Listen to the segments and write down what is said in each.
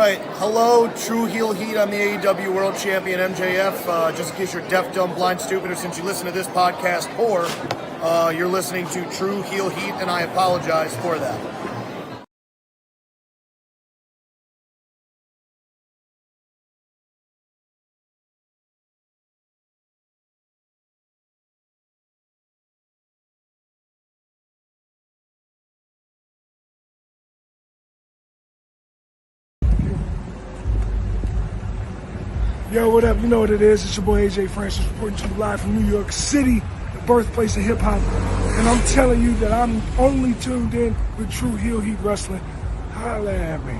right, hello, Tru Heel Heat. I'm the AEW World Champion MJF. Just in case you're deaf, dumb, blind, stupid, or since you listen to this podcast poor, you're listening to Tru Heel Heat, and I apologize for that. Yo, what up? You know what it is. It's your boy AJ Francis reporting to you live from New York City, the birthplace of hip-hop. And I'm telling you that I'm only tuned in with Tru Heel Heat Wrestling. Holla at me.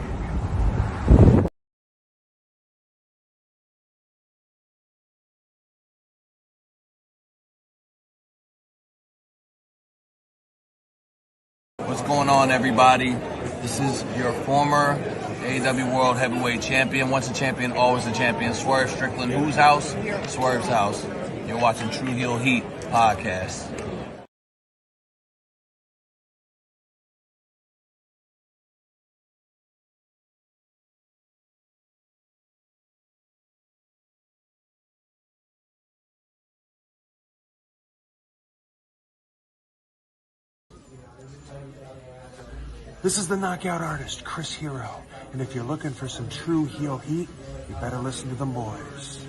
What's going on, everybody? This is your former AEW World Heavyweight Champion. Once a champion, always a champion. Swerve Strickland. Whose house? Swerve's house. You're watching Tru Heel Heat podcast. This is the knockout artist, Chris Hero. And if you're looking for some true heel heat, you better listen to them boys.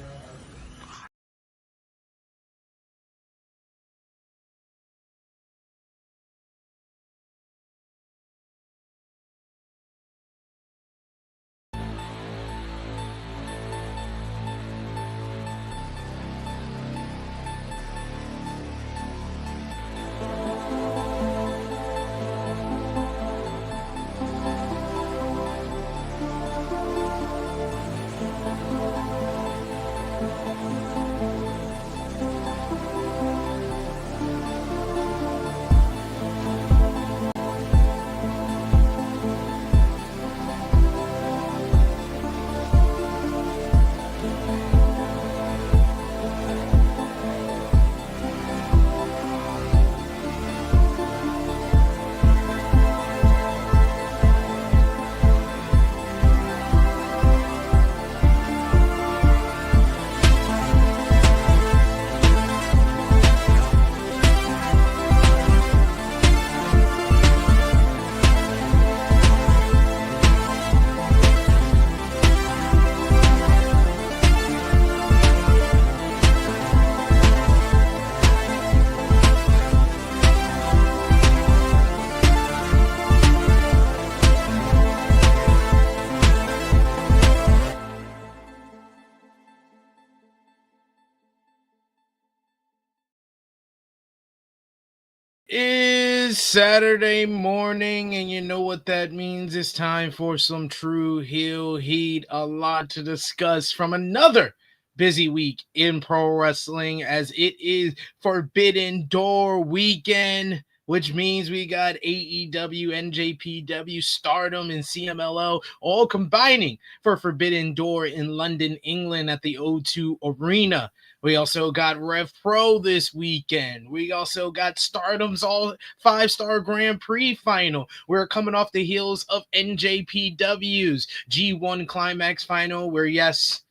Is Saturday morning, and you know what that means. It's time for some Tru Heel Heat. A lot to discuss from another busy week in pro wrestling, as it is Forbidden Door weekend, which means we got AEW, NJPW, STARDOM, and CMLL all combining for Forbidden Door in London, England at the O2 Arena. We also got Rev Pro this weekend. We also got STARDOM's all 5-star Grand Prix final. We're coming off the heels of NJPW's G1 Climax final, where, yes,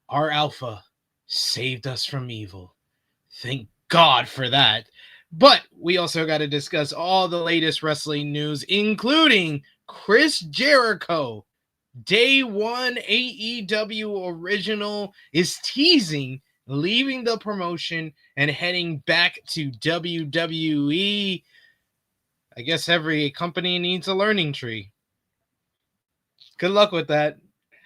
our Alpha saved us from evil. Thank God for that. But we also got to discuss all the latest wrestling news, including Chris Jericho. Day one AEW original is teasing leaving the promotion and heading back to WWE. I guess every company needs a learning tree. Good luck with that.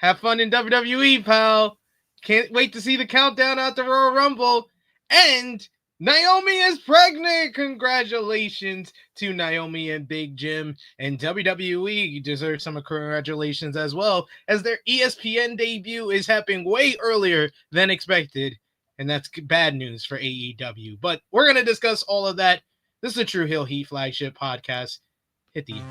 Have fun in WWE, pal. Can't wait to see the countdown at the Royal Rumble. And Naomi is pregnant. Congratulations to Naomi and Big Jim. And WWE deserves some congratulations as well, as their ESPN debut is happening way earlier than expected. And that's bad news for AEW. But we're going to discuss all of that. This is the Tru Heel Heat flagship podcast. Hit the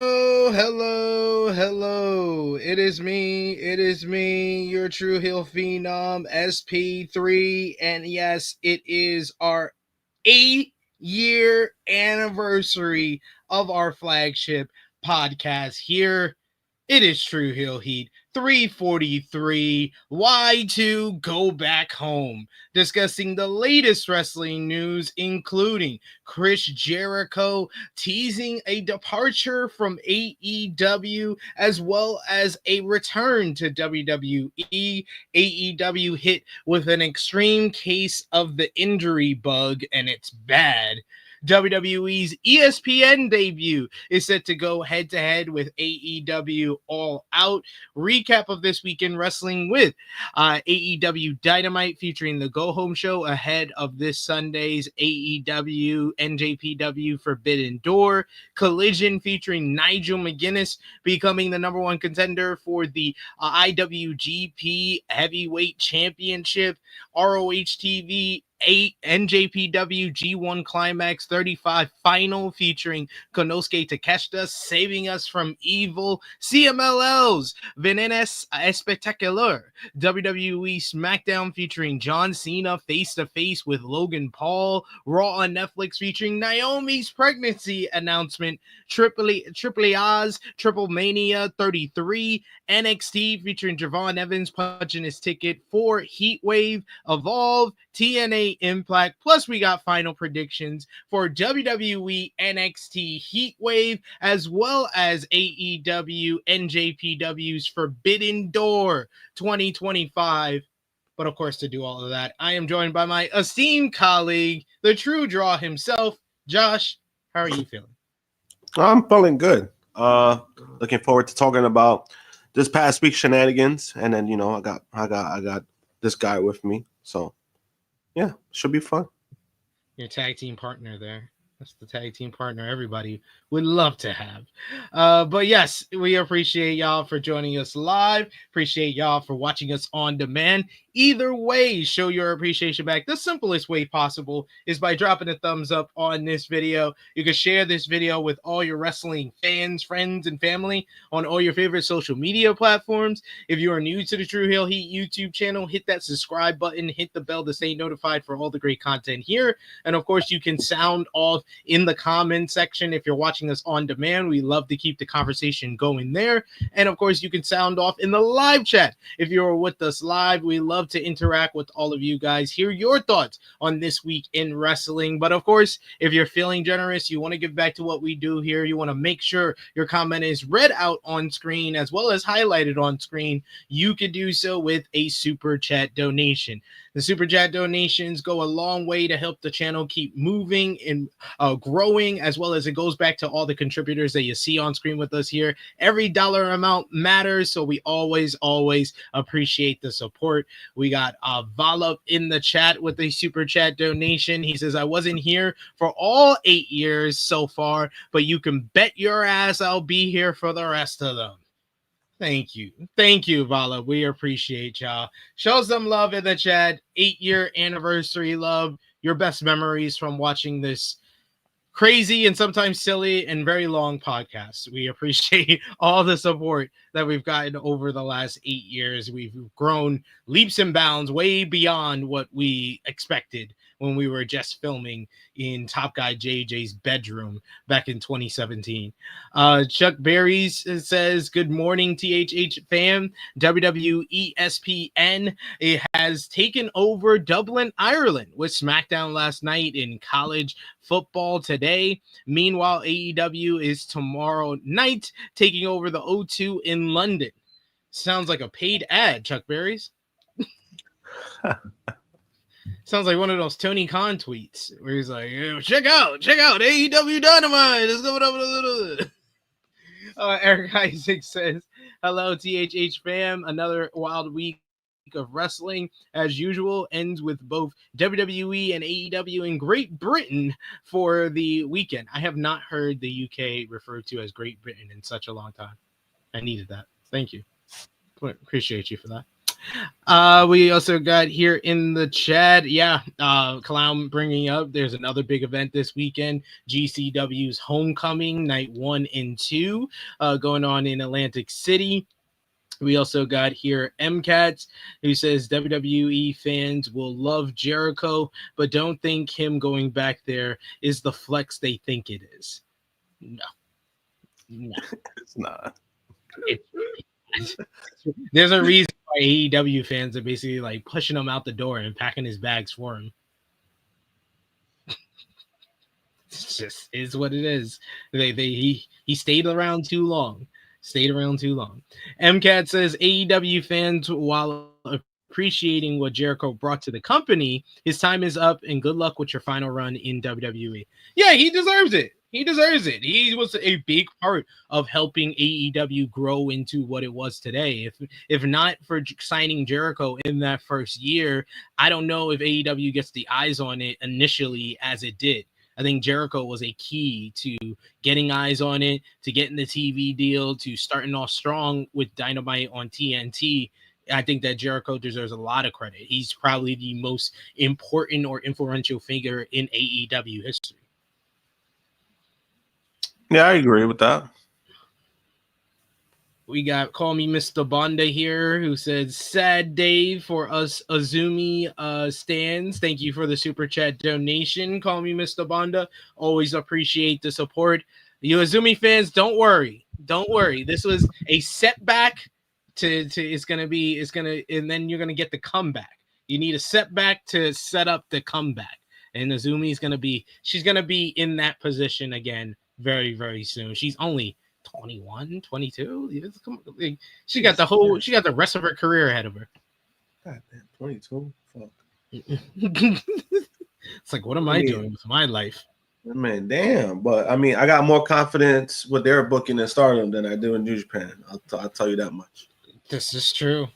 Hello. It is me, your Tru Heel Phenom, SP3, and yes, it is our 8-year anniversary of our flagship podcast here. It is Tru Heel Heat 343. Y2 Go Back Home. Discussing the latest wrestling news, including Chris Jericho teasing a departure from AEW, as well as a return to WWE. AEW hit with an extreme case of the injury bug, and it's bad. WWE's ESPN debut is set to go head-to-head with AEW All Out. Recap of this week in wrestling with AEW Dynamite featuring the Go Home Show ahead of this Sunday's AEW NJPW Forbidden Door. Collision featuring Nigel McGuinness becoming the number one contender for the IWGP Heavyweight Championship. ROH TV NJPW G1 Climax 35 final featuring Konosuke Takeshita saving us from evil. CMLL's Viernes Espectacular. WWE SmackDown featuring John Cena face to face with Logan Paul. Raw on Netflix featuring Naomi's pregnancy announcement. TripleMania's TripleMania 33. NXT featuring Javon Evans punching his ticket for Heatwave. Evolve. TNA IMPACT, plus we got final predictions for WWE NXT Heatwave, as well as AEW NJPW's Forbidden Door 2025. But of course, to do all of that, I am joined by my esteemed colleague, the True Draw himself, Josh. How are you feeling? I'm feeling good. Looking forward to talking about this past week's shenanigans, and then I got this guy with me, so. Yeah, should be fun. Your tag team partner there. That's the tag team partner everybody would love to have. But yes, we appreciate y'all for joining us live. Appreciate y'all for watching us on demand. Either way, show your appreciation back. The simplest way possible is by dropping a thumbs up on this video. You can share this video with all your wrestling fans, friends, and family on all your favorite social media platforms. If you are new to the Tru Heel Heat YouTube channel, hit that subscribe button, hit the bell to stay notified for all the great content here. And of course, you can sound off in the comment section if you're watching us on demand. We love to keep the conversation going there. And of course, you can sound off in the live chat if you're with us live. We love to interact with all of you guys, hear your thoughts on this week in wrestling. But of course, if you're feeling generous, you want to give back to what we do here, you want to make sure your comment is read out on screen as well as highlighted on screen, you could do so with a super chat donation. The super chat donations go a long way to help the channel keep moving and growing, as well as it goes back to all the contributors that you see on screen with us here. Every dollar amount matters, so we always appreciate the support. We got Vala in the chat with a super chat donation. He says, I wasn't here for all 8 years so far, but you can bet your ass I'll be here for the rest of them. Thank you, Vala. We appreciate y'all. Show some love in the chat. 8-year anniversary love. Your best memories from watching this crazy and sometimes silly and very long podcast. We appreciate all the support that we've gotten over the last 8 years. We've grown leaps and bounds way beyond what we expected when we were just filming in Top Guy JJ's bedroom back in 2017. Chuck Berries says, good morning, THH fam. WWE ESPN has taken over Dublin, Ireland with SmackDown last night in college football today. Meanwhile, AEW is tomorrow night taking over the O2 in London. Sounds like a paid ad, Chuck Berries. Sounds like one of those Tony Khan tweets where he's like, check out AEW Dynamite. Let's go up. Eric Isaac says, hello, THH fam. Another wild week of wrestling, as usual, ends with both WWE and AEW in Great Britain for the weekend. I have not heard the UK referred to as Great Britain in such a long time. I needed that. Thank you. Appreciate you for that. We also got here in the chat, Clown bringing up, there's another big event this weekend, GCW's Homecoming, night 1 and 2, going on in Atlantic City. We also got here MCAT, who says WWE fans will love Jericho, but don't think him going back there is the flex they think it is. No. It's not. There's a reason why AEW fans are basically like pushing him out the door and packing his bags for him. It's just is what it is. He stayed around too long. MCAT says AEW fans, while appreciating what Jericho brought to the company, his time is up and good luck with your final run in WWE. Yeah, he deserves it. He was a big part of helping AEW grow into what it was today. If not for signing Jericho in that first year, I don't know if AEW gets the eyes on it initially as it did. I think Jericho was a key to getting eyes on it, to getting the TV deal, to starting off strong with Dynamite on TNT. I think that Jericho deserves a lot of credit. He's probably the most important or influential figure in AEW history. Yeah, I agree with that. We got Call Me Mr. Bonda here, who says, sad day for us Azumi stands. Thank you for the super chat donation. Call Me Mr. Bonda. Always appreciate the support. You Azumi fans, don't worry. This was a setback and then you're gonna get the comeback. You need a setback to set up the comeback. And Azumi's gonna be in that position again very, very soon. She's only 21, 22. She got the rest of her career ahead of her. God damn, 22. Fuck. It's like, what am I doing with my life? Man, damn. But I mean, I got more confidence with their booking in Stardom than I do in New Japan. I'll tell you that much. This is true.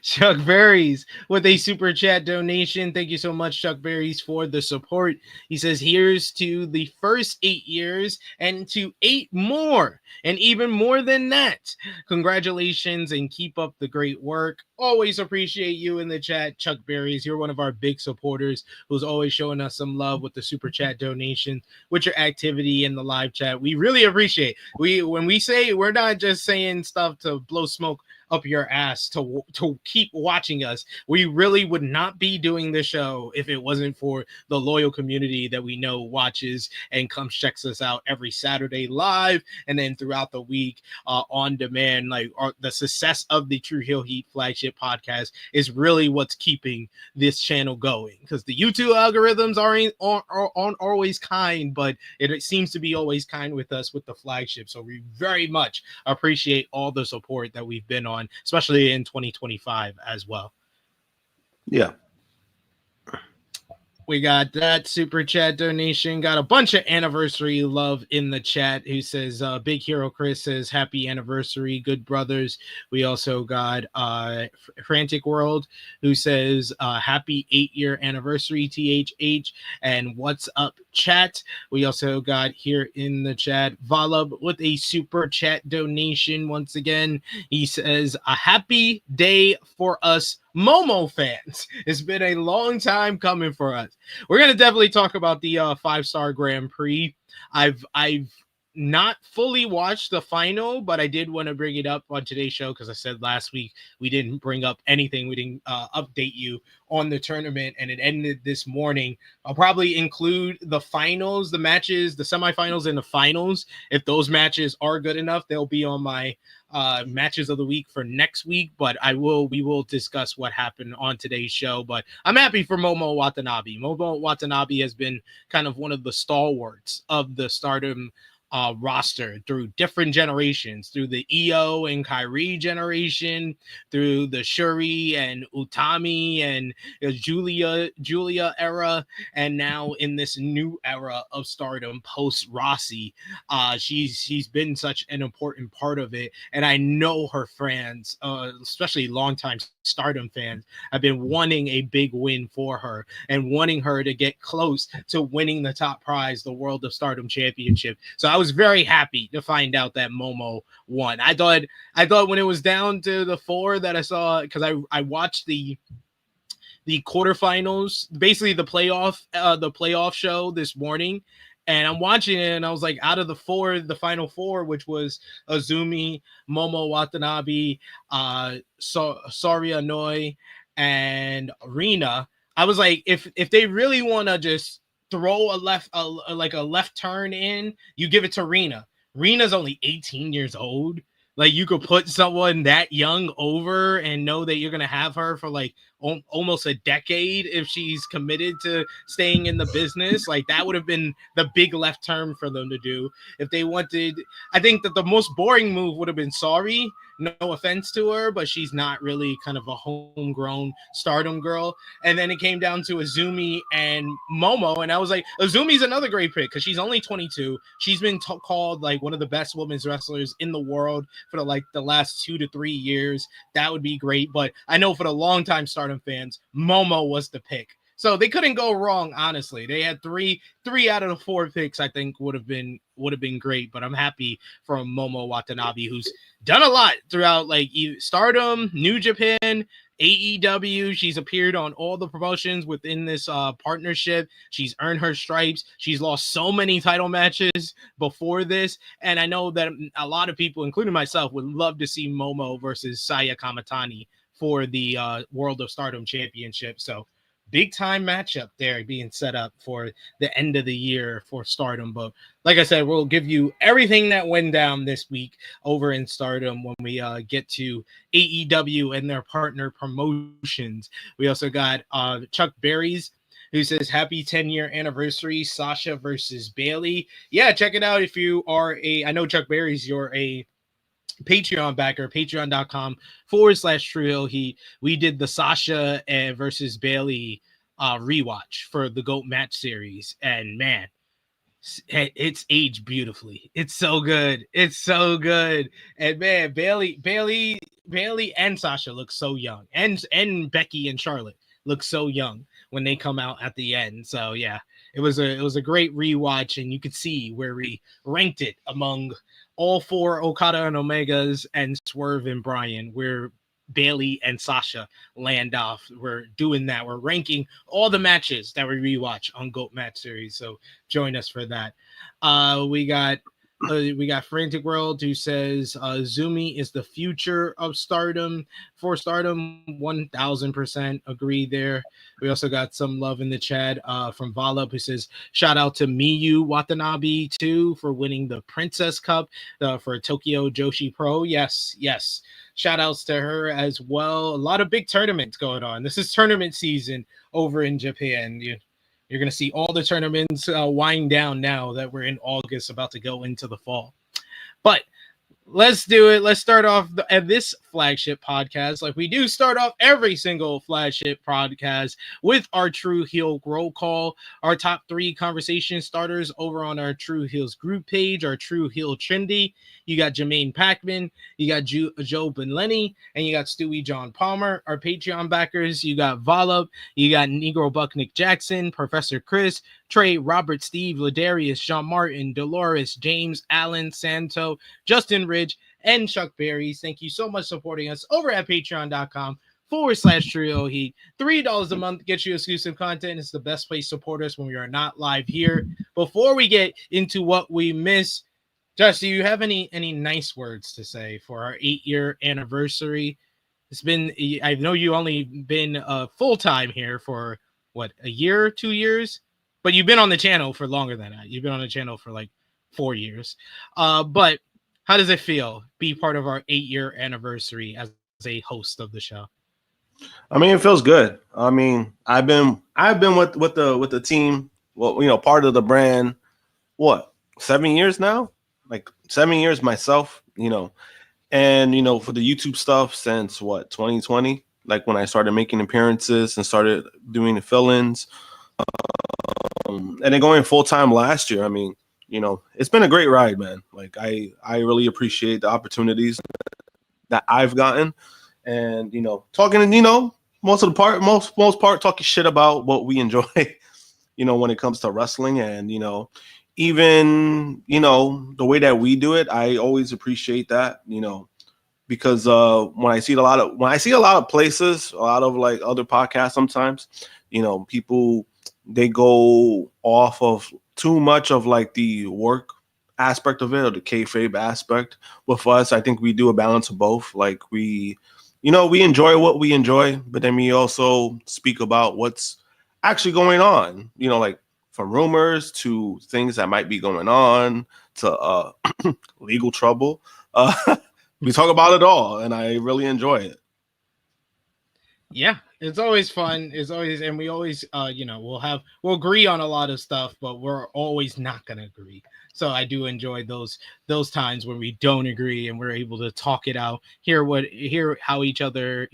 Chuck Berries with a super chat donation. Thank you so much, Chuck Berries, for the support. He says, here's to the first 8 years and to 8 more and even more than that. Congratulations and keep up the great work. Always appreciate you in the chat, Chuck Berries. You're one of our big supporters who's always showing us some love with the super chat donation, with your activity in the live chat. We really appreciate it. When we say, we're not just saying stuff to blow smoke up your ass to keep watching us. We really would not be doing this show if it wasn't for the loyal community that we know watches and comes checks us out every Saturday live and then throughout the week on demand. Like the success of the Tru Heel Heat flagship podcast is really what's keeping this channel going, because the YouTube algorithms aren't always kind, but it seems to be always kind with us with the flagship. So we very much appreciate all the support that we've been on, especially in 2025 as well. Yeah. We got that super chat donation. Got a bunch of anniversary love in the chat. Who says, Big Hero Chris says, happy anniversary, good brothers. We also got Frantic World, who says, happy 8-year anniversary, THH. And what's up, chat? We also got here in the chat Valab with a super chat donation once again. He says, a happy day for us Momo fans. It's been a long time coming for us. We're going to definitely talk about the 5-star Grand Prix. I've not fully watched the final, but I did want to bring it up on today's show because I said last week we didn't bring up anything. We didn't update you on the tournament, and it ended this morning. I'll probably include the finals, the matches, the semifinals, and the finals. If those matches are good enough, they'll be on my matches of the week for next week, but we will discuss what happened on today's show. But I'm happy for Momo Watanabe. Momo Watanabe has been kind of one of the stalwarts of the Stardom roster through different generations, through the Io and Kyrie generation, through the Shuri and Utami and Julia era, and now in this new era of Stardom post Rossi. She's been such an important part of it, and I know her fans, especially longtime Stardom fans, have been wanting a big win for her and wanting her to get close to winning the top prize, the World of Stardom Championship. So I was was very happy to find out that Momo won. I thought when it was down to the 4 that I saw, because I watched the quarterfinals, basically the playoff show this morning, and I'm watching it, and I was like, out of the final 4, which was Azumi, Momo Watanabe, Saria Noi, and Rina. I was like, if they really want to just throw a left turn in, you give it to Rina. Rina's only 18 years old. Like, you could put someone that young over and know that you're going to have her for like almost a decade if she's committed to staying in the business. Like, that would have been the big left turn for them to do. If they wanted, I think that the most boring move would have been Sorry. No offense to her, but she's not really kind of a homegrown Stardom girl. And then it came down to Azumi and Momo, and I was like, Azumi's another great pick because she's only 22. She's been called like one of the best women's wrestlers in the world for the last 2 to 3 years. That would be great. But I know for the longtime Stardom fans, Momo was the pick. So they couldn't go wrong, honestly. They had three out of the 4 picks, I think would have been great. But I'm happy for Momo Watanabe, who's done a lot throughout like Stardom, New Japan, AEW. She's appeared on all the promotions within this partnership. She's earned her stripes. She's lost so many title matches before this. And I know that a lot of people, including myself, would love to see Momo versus Saya Kamatani for the World of Stardom Championship. So big time matchup there being set up for the end of the year for Stardom. But like I said, we'll give you everything that went down this week over in Stardom when we get to AEW and their partner promotions. We also got Chuck Berry's, who says, happy 10-year anniversary, Sasha versus Bailey. Yeah, check it out if you are I know Chuck Berry's, you're a Patreon backer, patreon.com/Tru Heel Heat. We did the Sasha versus Bailey rewatch for the GOAT match series, and man, it's aged beautifully. It's so good. It's so good. And man, Bailey and Sasha look so young, and Becky and Charlotte look so young when they come out at the end. So yeah, it was a great rewatch, and you could see where we ranked it among all 4 Okada and Omegas and Swerve and Bryan, where Bailey and Sasha land off. We're doing that. We're ranking all the matches that we rewatch on GOAT Match Series. So join us for that. We got Frantic World, who says Zumi is the future of Stardom. For Stardom, 1000% agree there. We also got some love in the chat from Valab, who says shout out to Miyu Watanabe too for winning the Princess Cup for Tokyo Joshi Pro. Yes. Shout outs to her as well. A lot of big tournaments going on. This is tournament season over in Japan. You're going to see all the tournaments wind down now that we're in August, about to go into the fall. But let's do it. Let's start off at this flagship podcast, like we do start off every single flagship podcast, with our Tru Heel roll call, our top 3 conversation starters over on our Tru Heels group page, our Tru Heel Trendy. You got Jermaine Packman, you got Joe Benlenny, and you got Stewie John Palmer. Our Patreon backers, you got Volub, you got Negro Buck Nick Jackson, Professor Chris, Trey, Robert, Steve, Ladarius, Sean Martin, Dolores, James, Allen, Santo, Justin Ridge, and Chuck Berries. Thank you so much for supporting us over at patreon.com/Tru Heel Heat. $3 a month gets you exclusive content. It's the best place to support us when we are not live here. Before we get into what we miss, Josh, do you have any nice words to say for our 8-year anniversary? It's been, I know you only been full-time here for, what, a year, 2 years? But you've been on the channel for longer than that. You've been on the channel for like 4 years. But how does it feel be part of our 8-year anniversary as a host of the show? I mean, it feels good. I mean, I've been with the team, well, part of the brand, 7 years now? Like 7 years myself, and for the YouTube stuff since 2020, like when I started making appearances and started doing the fill-ins, and then going full-time last year. I mean, it's been a great ride, man. Like I really appreciate the opportunities that I've gotten, and talking, most part talking shit about what we enjoy, when it comes to wrestling, and even the way that we do it, I always appreciate that, because when I see a lot of places, a lot of like other podcasts, sometimes people, they go off of too much of like the work aspect of it or the kayfabe aspect. With us, I think we do a balance of both. Like we enjoy what we enjoy, but then we also speak about what's actually going on, like from rumors to things that might be going on to legal trouble. We talk about it all, and I really enjoy it. Yeah, it's always fun. It's always, and we always, we'll agree on a lot of stuff, but we're always not gonna agree. So I do enjoy those times when we don't agree and we're able to talk it out, hear how each other,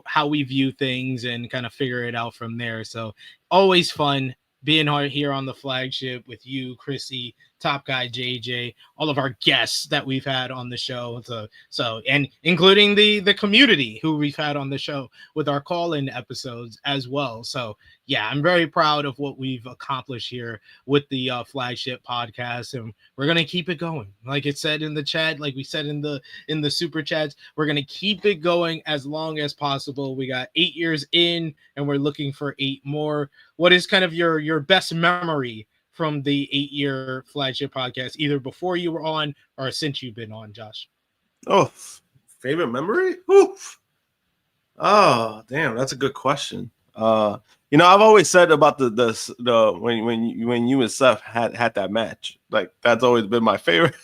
how we view things, and kind of figure it out from there. So always fun being here on the flagship with you, Krssi, Top Guy JJ, all of our guests that we've had on the show. So and including the community who we've had on the show with our call-in episodes as well. So yeah, I'm very proud of what we've accomplished here with the flagship podcast, and we're gonna keep it going. Like it said in the chat, like we said in the super chats, we're gonna keep it going as long as possible. We got 8 years in, and we're looking for 8 more. What is kind of your best memory from the 8-year flagship podcast, either before you were on or since you've been on, Josh? Oh, favorite memory? Oof. Oh, damn, that's a good question. I've always said about the when you and Seth had that match, like that's always been my favorite.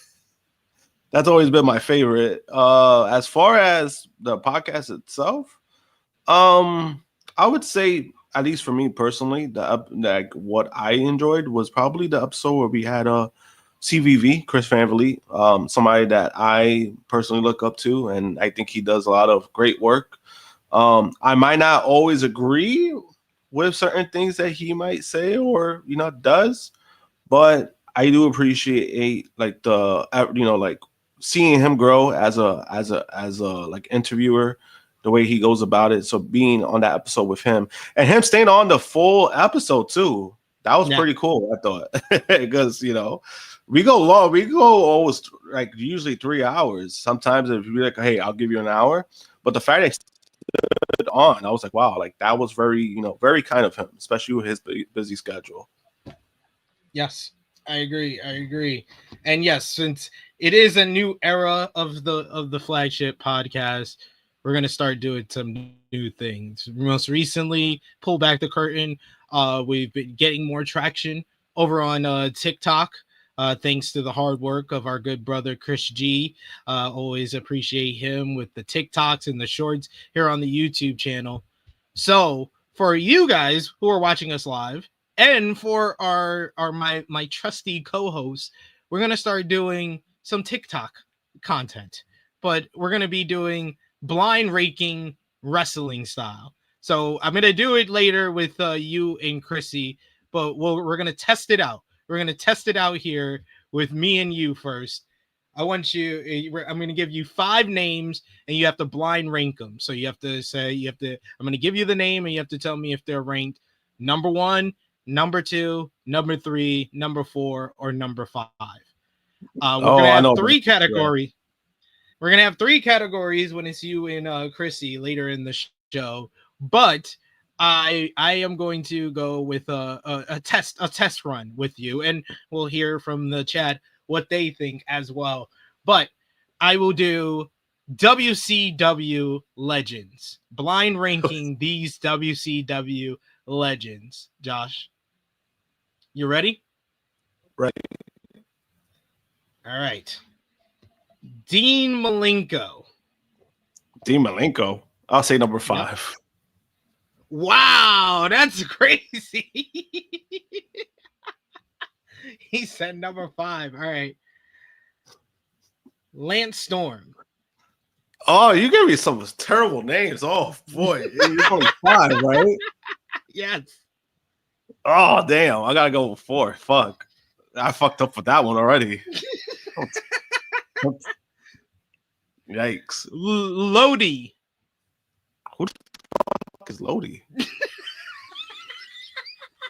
That's always been my favorite. As far as the podcast itself, I would say, at least for me personally, what I enjoyed was probably the episode where we had CVV, Chris Van Vliet, somebody that I personally look up to, and I think he does a lot of great work. I might not always agree with certain things that he might say or does, but I do appreciate like like seeing him grow as a like interviewer, the way he goes about it. So being on that episode with him and him staying on the full episode too, that was pretty cool, I thought, because we go long, we go almost like usually 3 hours. Sometimes if you're like, hey, I'll give you an hour, but the fact that on, I was like, wow, like that was very very kind of him, especially with his busy schedule. Yes, I agree. And yes, since it is a new era of the flagship podcast, we're gonna start doing some new things. Most recently, pull back the curtain. We've been getting more traction over on TikTok. Thanks to the hard work of our good brother Chris G. Always appreciate him with the TikToks and the shorts here on the YouTube channel. So for you guys who are watching us live, and for my trusty co-hosts, we're gonna start doing some TikTok content, but we're gonna be doing blind ranking wrestling style. So I'm gonna do it later with you and Krssi, but we're gonna test it out. We're going to test it out here with me and you first. I'm going to give you 5 names and you have to blind rank them. So you have to I'm going to give you the name and you have to tell me if they're ranked number 1, number 2, number 3, number 4, or number 5. We're going to have 3 categories. We're going to have 3 categories when it's you and Krssi later in the show. But I am going to go with a test run with you, and we'll hear from the chat what they think as well. But I will do WCW legends, blind ranking these WCW legends. Josh, you ready? Right. All right. Dean Malenko. I'll say number 5. Yep. Wow, that's crazy. He said number 5. All right. Lance Storm. Oh, you gave me some terrible names. Oh, boy. You're only 5, right? Yes. Oh, damn. I got to go with 4. Fuck. I fucked up with that one already. Yikes. Lodi. Who the fuck is Lodi?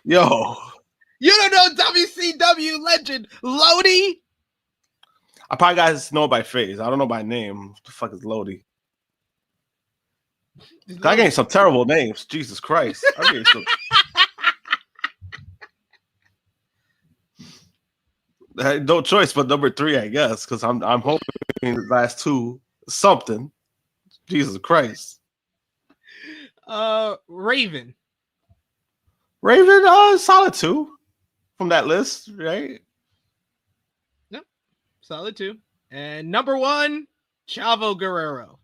Yo. You don't know WCW legend Lodi? I probably guys know by face. I don't know by name. What the fuck is Lodi? I gave some terrible names. Jesus Christ. I gave some. I had no choice but number 3, I guess, because I'm hoping the last 2 something. Jesus Christ. Raven. Raven, solid 2 from that list, right? Yep, solid 2. And number 1, Chavo Guerrero.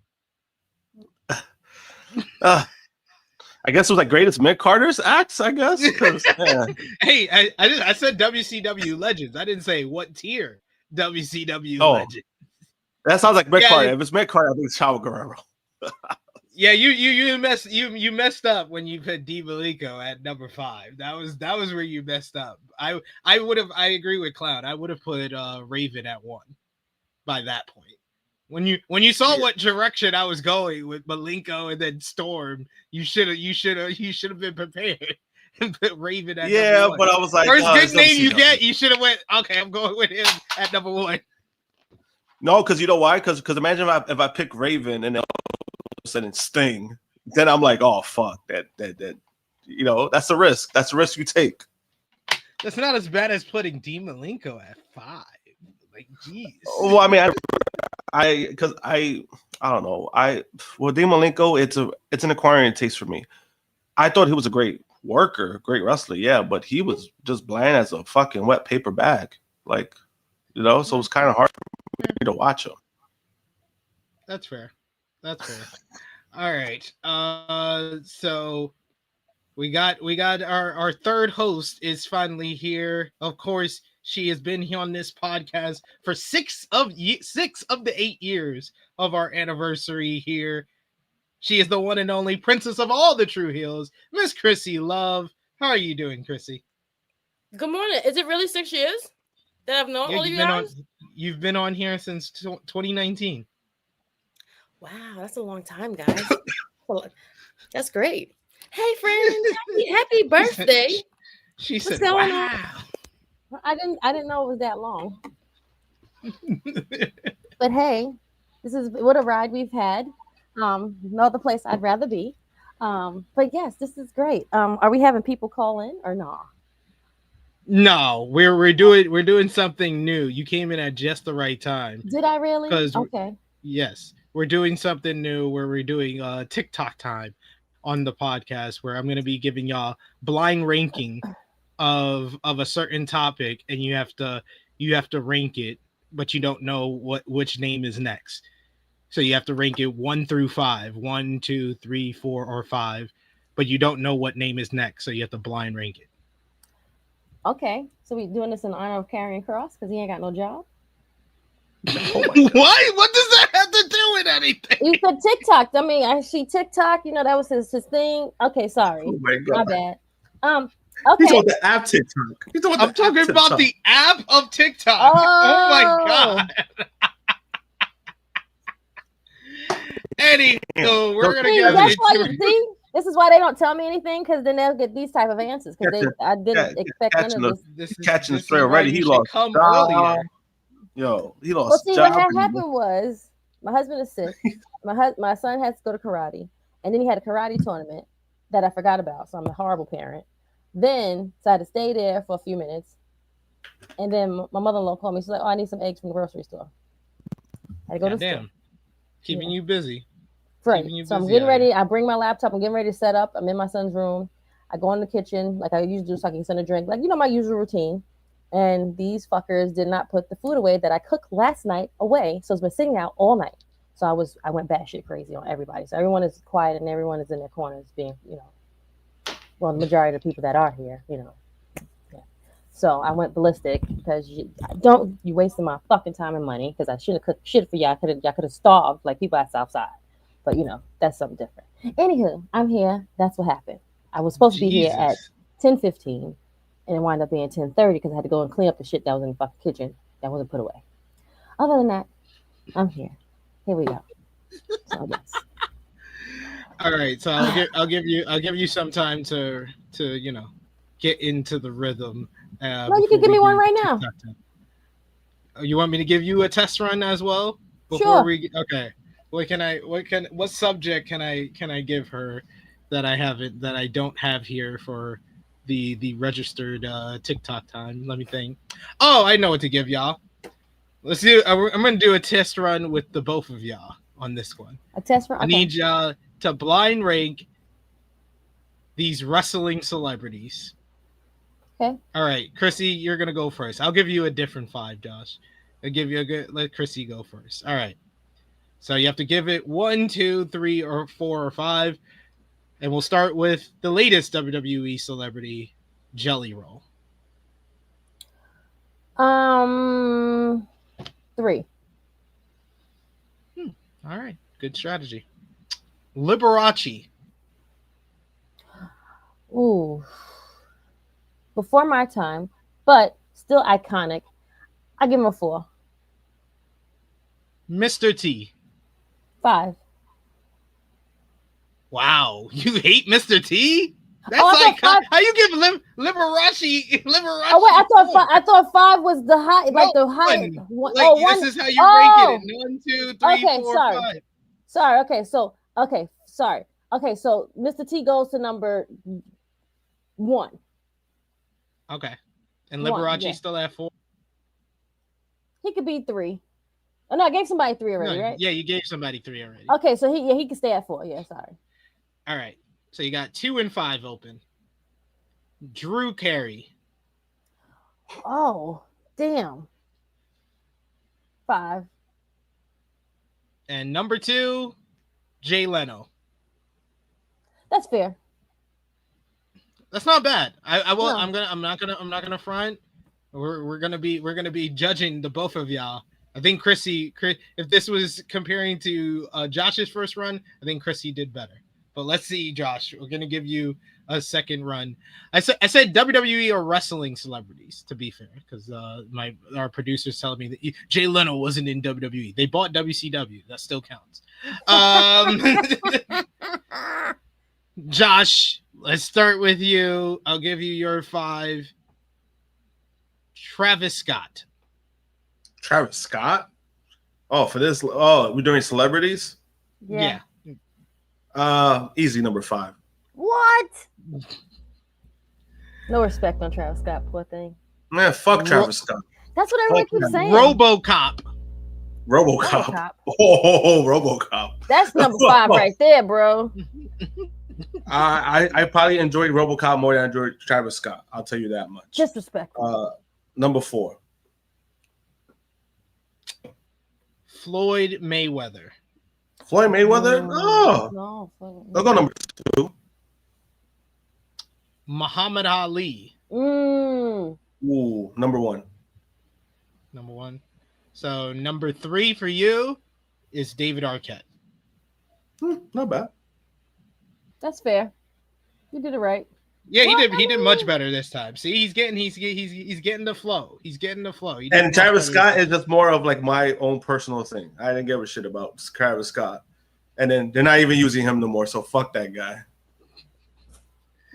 I guess it was like greatest mid-carders acts, I guess. Yeah. Hey, I said WCW legends. I didn't say what tier WCW legend. That sounds like mid-card. Yeah, if it's mid-card, I think it's Chavo Guerrero. Yeah, you messed up when you put Di Malenko at number 5. That was where you messed up. I agree with Cloud. I would have put Raven at 1 by that point. When you saw what direction I was going with Malenko and then Storm, you should have been prepared and put Raven at number 1. But I was like, first good name you get, you should have went, okay, I'm going with him at number 1. No, because you know why? Because imagine if I pick Raven and then all of a sudden Sting, then I'm like, oh fuck, that that's a risk. That's a risk you take. That's not as bad as putting Di Malenko at 5. Like, geez. Well, I mean, I don't know. Di Malenko, it's an acquiring taste for me. I thought he was a great worker, great wrestler, yeah, but he was just bland as a fucking wet paper bag, like, so it was kind of hard for me to watch him. That's fair. All right. So we got our third host is finally here. Of course, she has been here on this podcast for 6 of the 8 years of our anniversary here. She is the one and only princess of all the Tru Heels, Miss Krssi Luv. How are you doing, Krssi? Good morning. Is it really 6 years that I've known all of you guys? You've been on here since 2019. Wow, that's a long time, guys. That's great. Hey, friends, happy birthday! She What's said, going "Wow." on? I didn't know it was that long. But hey, this is what a ride we've had. No other place I'd rather be. But yes, this is great. Are we having people call in or no? No, we're doing something new. You came in at just the right time. Did I really? Okay. Yes, we're doing something new where we're doing TikTok time on the podcast, where I'm going to be giving y'all blind ranking of a certain topic, and you have to rank it, but you don't know which name is next. So you have to rank it 1 through 5, 1, 2, 3, 4, or 5, but you don't know what name is next, so you have to blind rank it. Okay, so we doing this in honor of Karrion Kross because he ain't got no job. Why? What does that have to do with anything? You said TikTok. I mean, I see TikTok. That was his thing. Okay, sorry. Oh my God. My bad. Okay. He's on the app TikTok. I'm talking about the app of TikTok. Oh my God. Anywho, we're gonna get into this is why they don't tell me anything, because then they'll get these type of answers. Because I didn't expect none of this. Catching the straight already. He lost. Yo, he lost. Well, see, what happened was my husband is sick. My son has to go to karate, and then he had a karate tournament that I forgot about. So I'm a horrible parent. Then so I had to stay there for a few minutes, and then my mother-in-law called me. She's like, "Oh, I need some eggs from the grocery store." I had to go to the store. Keeping you busy. Right. So I'm getting ready. I bring my laptop. I'm getting ready to set up. I'm in my son's room. I go in the kitchen like I usually do so I can send a drink. Like, my usual routine. And these fuckers did not put the food away that I cooked last night away. So it's been sitting out all night. So I went batshit crazy on everybody. So everyone is quiet and everyone is in their corners being, the majority of the people that are here, Yeah. So I went ballistic because you wasting my fucking time and money, because I shouldn't have cooked shit for y'all. Y'all could have starved like people at Southside. But that's something different. Anywho, I'm here. That's what happened. I was supposed to be here at 10:15, and it wound up being 10:30 because I had to go and clean up the shit that was in the fucking kitchen that wasn't put away. Other than that, I'm here. Here we go. So yes. All right. So I'll give you some time to get into the rhythm No, you can give me one right now. Oh, you want me to give you a test run as well? Sure. Okay. What subject can I give her that I don't have here for the registered TikTok time? Let me think. Oh, I know what to give y'all. Let's do. I'm gonna do a test run with the both of y'all on this one. A test run. Okay. I need y'all to blind rank these wrestling celebrities. Okay. All right, Krssi, you're gonna go first. I'll give you a different 5, Josh. I'll give you a good. Let Krssi go first. All right. So you have to give it 1, 2, 3, or 4, or 5, and we'll start with the latest WWE celebrity, Jelly Roll. 3. All right, good strategy. Liberace. Ooh. Before my time, but still iconic. I give him a 4. Mr. T. 5. Wow, you hate Mr. T? That's how you give Liberace. Oh wait, I thought 5 was the high, like the high. This is how you rank it. 1, 2, 3, okay, 4, sorry. 5. Sorry. Okay, so Mr. T goes to number 1. Okay, and Liberace still at 4. He could be 3. Oh no, I gave somebody 3 already, right? Yeah, you gave somebody 3 already. Okay, so he can stay at 4. Yeah, sorry. All right, so you got 2 and 5 open. Drew Carey. Oh, damn. 5. And number 2, Jay Leno. That's fair. That's not bad. I will. No. I'm not gonna front. We're gonna be judging the both of y'all. I think Krssi, if this was comparing to Josh's first run, I think Krssi did better. But let's see, Josh. We're gonna give you a second run. I said WWE or wrestling celebrities, to be fair, because our producer's telling me that Jay Leno wasn't in WWE. They bought WCW. That still counts. Josh, let's start with you. I'll give you your 5. Travis Scott. Travis Scott? Oh, for this? Oh, we're doing celebrities? Yeah. Easy number 5. What? No respect on Travis Scott, poor thing. Man, fuck Travis Scott. That's what everyone keeps saying. RoboCop. Oh, RoboCop. That's number 5 right there, bro. I probably enjoyed RoboCop more than I enjoyed Travis Scott. I'll tell you that much. Disrespectful. Number 4. Floyd Mayweather. Floyd Mayweather? Oh. I'll go number 2. Muhammad Ali. Ooh, number 1. Number 1. So number 3 for you is David Arquette. Not bad. That's fair. You did it right. Yeah, he did much better this time. See, he's getting the flow. He's getting the flow. And Travis Scott is just more of like my own personal thing. I didn't give a shit about Travis Scott. And then they're not even using him no more, so fuck that guy.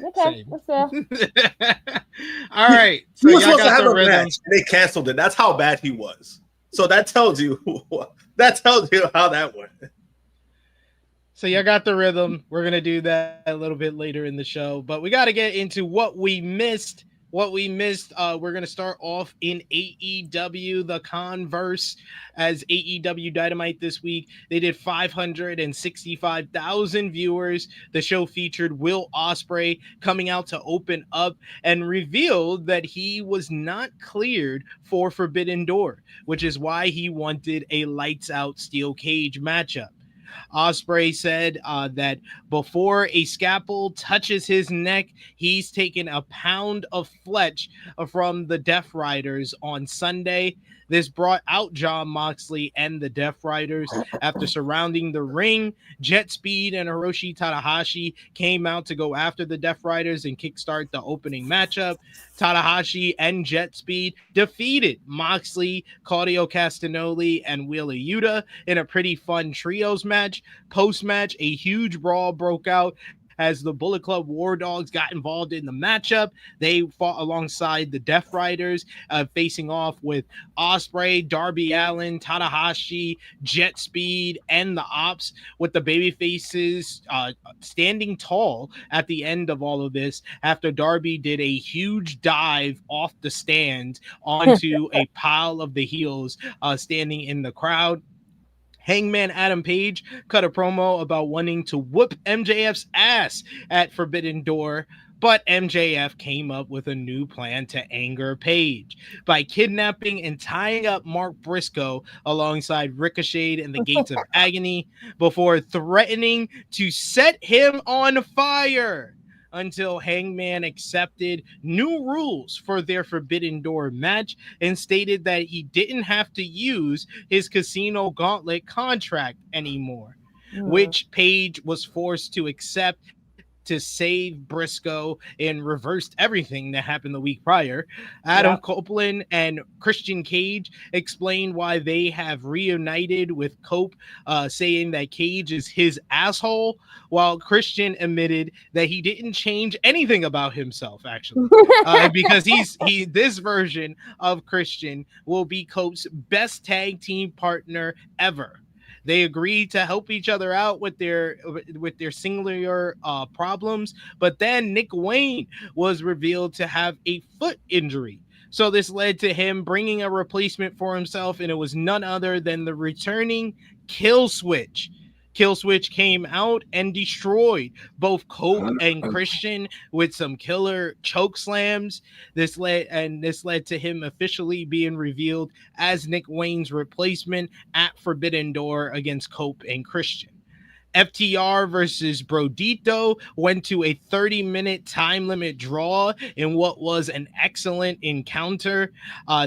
Okay, that's fair. All right. So he was supposed to have a match, and they canceled it. That's how bad he was. So that tells you how that went. So y'all got the rhythm. We're going to do that a little bit later in the show, but we got to get into what we missed. We're going to start off in AEW, the Converse, as AEW Dynamite this week. They did 565,000 viewers. The show featured Will Ospreay coming out to open up and revealed that he was not cleared for Forbidden Door, which is why he wanted a lights out steel cage matchup. Ospreay said that before a scalpel touches his neck, he's taken a pound of flesh from the Death Riders on Sunday. This brought out Jon Moxley and the Death Riders. After surrounding the ring, Jet Speed and Hiroshi Tanahashi came out to go after the Death Riders and kickstart the opening matchup. Tanahashi and Jet Speed defeated Moxley, Claudio Castagnoli, and Wheeler Yuta in a pretty fun trios match. Post-match, a huge brawl broke out as the Bullet Club War Dogs got involved in the matchup. They fought alongside the Death Riders, facing off with Ospreay, Darby Allin, Tanahashi, Jet Speed, and the Ops, with the baby faces standing tall at the end of all of this after Darby did a huge dive off the stand onto a pile of the heels standing in the crowd. Hangman Adam Page cut a promo about wanting to whoop MJF's ass at Forbidden Door, but MJF came up with a new plan to anger Page by kidnapping and tying up Mark Briscoe alongside Ricochet in the Gates of Agony before threatening to set him on fire, until Hangman accepted new rules for their Forbidden Door match and stated that he didn't have to use his Casino Gauntlet contract anymore, which Page was forced to accept to save Briscoe and reversed everything that happened the week prior. Adam Copeland and Christian Cage explained why they have reunited with Cope, saying that Cage is his asshole, while Christian admitted that he didn't change anything about himself, actually, because this version of Christian will be Cope's best tag team partner ever. They agreed to help each other out with their singular problems, but then Nick Wayne was revealed to have a foot injury. So this led to him bringing a replacement for himself, and it was none other than the returning Killswitch. Killswitch came out and destroyed both Cope and Christian with some killer choke slams. This led to him officially being revealed as Nick Wayne's replacement at Forbidden Door against Cope and Christian. FTR versus Brodito went to a 30-minute time limit draw in what was an excellent encounter.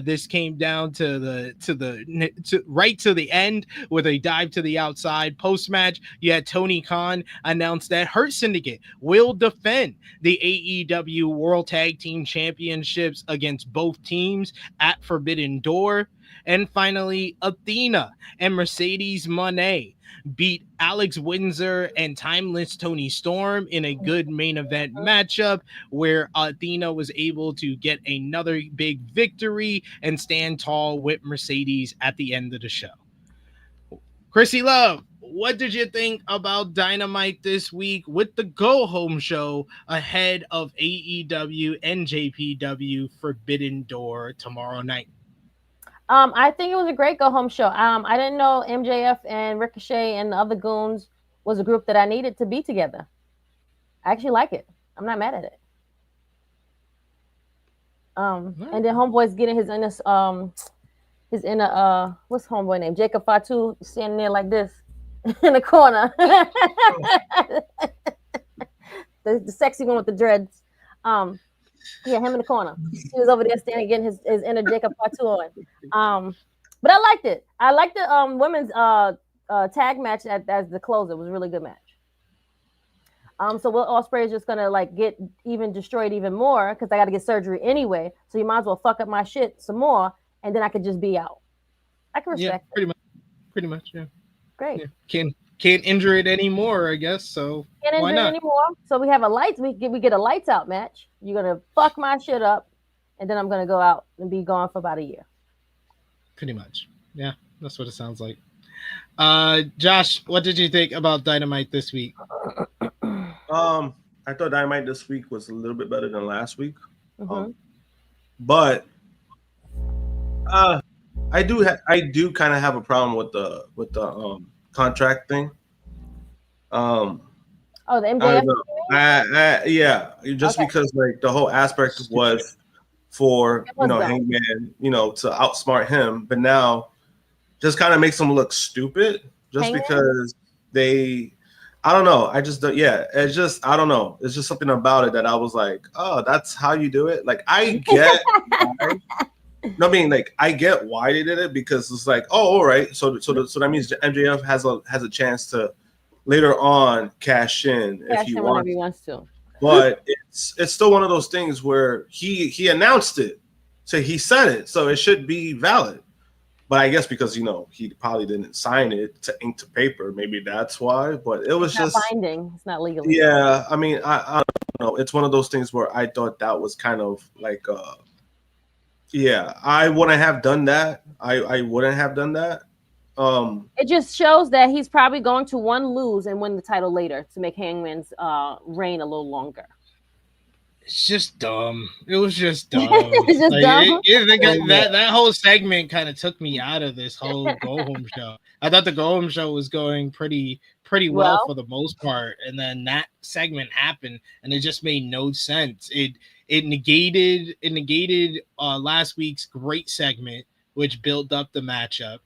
This came down to right to the end with a dive to the outside. Post-match, you had Tony Khan announce that Hurt Syndicate will defend the AEW World Tag Team Championships against both teams at Forbidden Door. And finally, Athena and Mercedes Moné beat Alex Windsor and Timeless Tony Storm in a good main event matchup where Athena was able to get another big victory and stand tall with Mercedes at the end of the show. Krssi Luv, what did you think about Dynamite this week with the go-home show ahead of AEW NJPW Forbidden Door tomorrow night? I think it was a great go-home show. I didn't know MJF and Ricochet and the other goons was a group that I needed to be together. I actually like it. I'm not mad at it. And then Homeboy's getting his inner what's Homeboy name? Jacob Fatu standing there like this in the corner. the sexy one with the dreads. Yeah, him in the corner. He was over there standing, getting his inner Jacob Fatu on. But I liked it. I liked the women's tag match as the closer. It was a really good match. So Will Ospreay is just gonna like get even destroyed even more because I got to get surgery anyway. So you might as well fuck up my shit some more, and then I could just be out. I can respect. Yeah, pretty much. Yeah. Great. Yeah. Can't injure it anymore, I guess. So can't why injure not? it anymore. So we have a lights. We get a lights out match. You're gonna fuck my shit up, and then I'm gonna go out and be gone for about a year. Pretty much. Yeah, that's what it sounds like. Josh, what did you think about Dynamite this week? I thought Dynamite this week was a little bit better than last week. Mm-hmm. But I do kind of have a problem with the contract thing. The MJF. Yeah, just because like the whole aspect was for Hangman, to outsmart him, but now just kind of makes him look stupid just Hangman? because I don't know. It's just I don't know. It's just something about it that I was like, oh, that's how you do it. Like I get why. No, I mean, like I get why they did it because it's like, oh, all right. So that means MJF has a chance to later on cash in if he wants to. But it's still one of those things where he announced it, so he said it, so it should be valid. But I guess because he probably didn't sign it to ink to paper, maybe that's why. But it was It's not just binding. It's not legal. yeah. I mean, I don't know. It's one of those things where I thought that was kind of like yeah. I wouldn't have done that. I wouldn't have done that. It just shows that he's probably going to lose and win the title later to make Hangman's reign a little longer. It's just dumb. It was just dumb. It's just dumb. That whole segment kind of took me out of this whole go home show. I thought the go home show was going pretty well for the most part, and then that segment happened, and it just made no sense. It negated last week's great segment, which built up the matchup.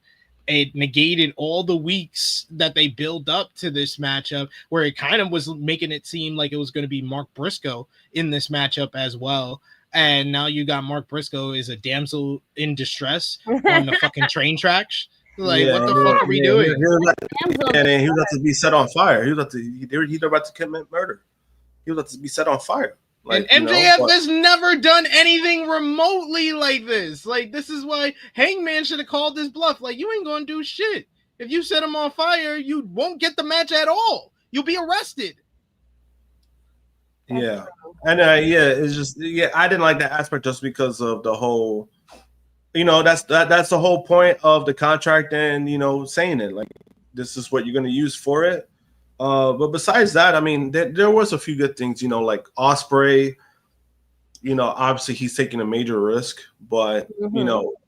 It negated all the weeks that they build up to this matchup, where it kind of was making it seem like it was going to be Mark Briscoe in this matchup as well. And now you got Mark Briscoe is a damsel in distress on the fucking train tracks. Like, what the fuck are we doing? And then he was about to be set on fire. He was about to commit murder. He was about to be set on fire. Like, and MJF has never done anything remotely like this. Like, this is why Hangman should have called this bluff. Like, you ain't gonna do shit. If you set him on fire, you won't get the match at all. You'll be arrested. Yeah. And it's just I didn't like that aspect just because of the whole that's the whole point of the contract and saying it. Like, this is what you're gonna use for it. But besides that, I mean, there was a few good things, like Ospreay, obviously he's taking a major risk, but,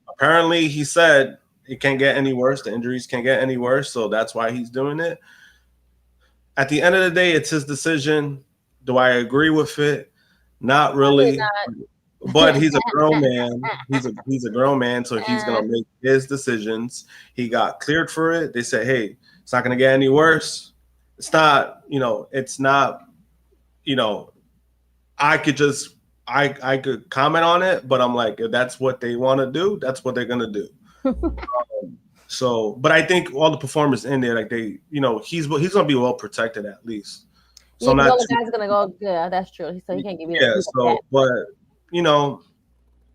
apparently he said it can't get any worse. The injuries can't get any worse. So that's why he's doing it. At the end of the day, it's his decision. Do I agree with it? Not really. But he's a grown man. He's a grown man, so he's going to make his decisions. He got cleared for it. They said, hey, it's not going to get any worse. It's not, it's not, I could comment on it, but I'm like, if that's what they want to do, that's what they're going to do. But I think all the performers in there, like he's going to be well protected at least. So the guy's going to go, yeah, that's true. So he can't give you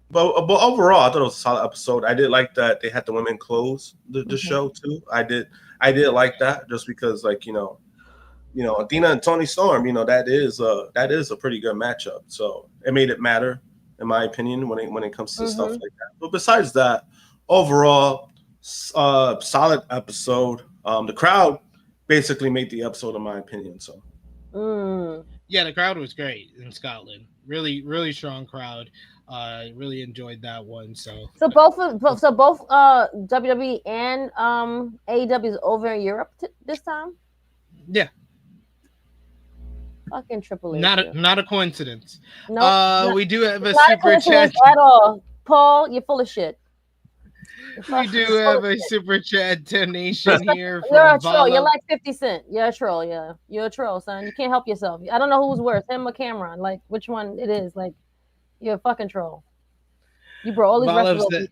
but overall, I thought it was a solid episode. I did like that they had the women close the show too. I did like that just because Athena and Toni Storm, that is a pretty good matchup. So it made it matter, in my opinion, when it comes to stuff like that. But besides that, overall, solid episode. The crowd basically made the episode, in my opinion. So yeah, the crowd was great in Scotland. Really, really strong crowd. Really enjoyed that one. So both WWE and AEW is over in Europe this time. Yeah. Fucking Triple H. Not a coincidence. No, we do have a super chat at all. Paul, you're full of shit. We do have a super chat donation here. You're a troll. You're like 50 Cent. You're a troll. Yeah, you're a troll, son. You can't help yourself. I don't know who's worse, him or Cameron. Like, which one it is? Like, you're a fucking troll. You brought all these wrestlers.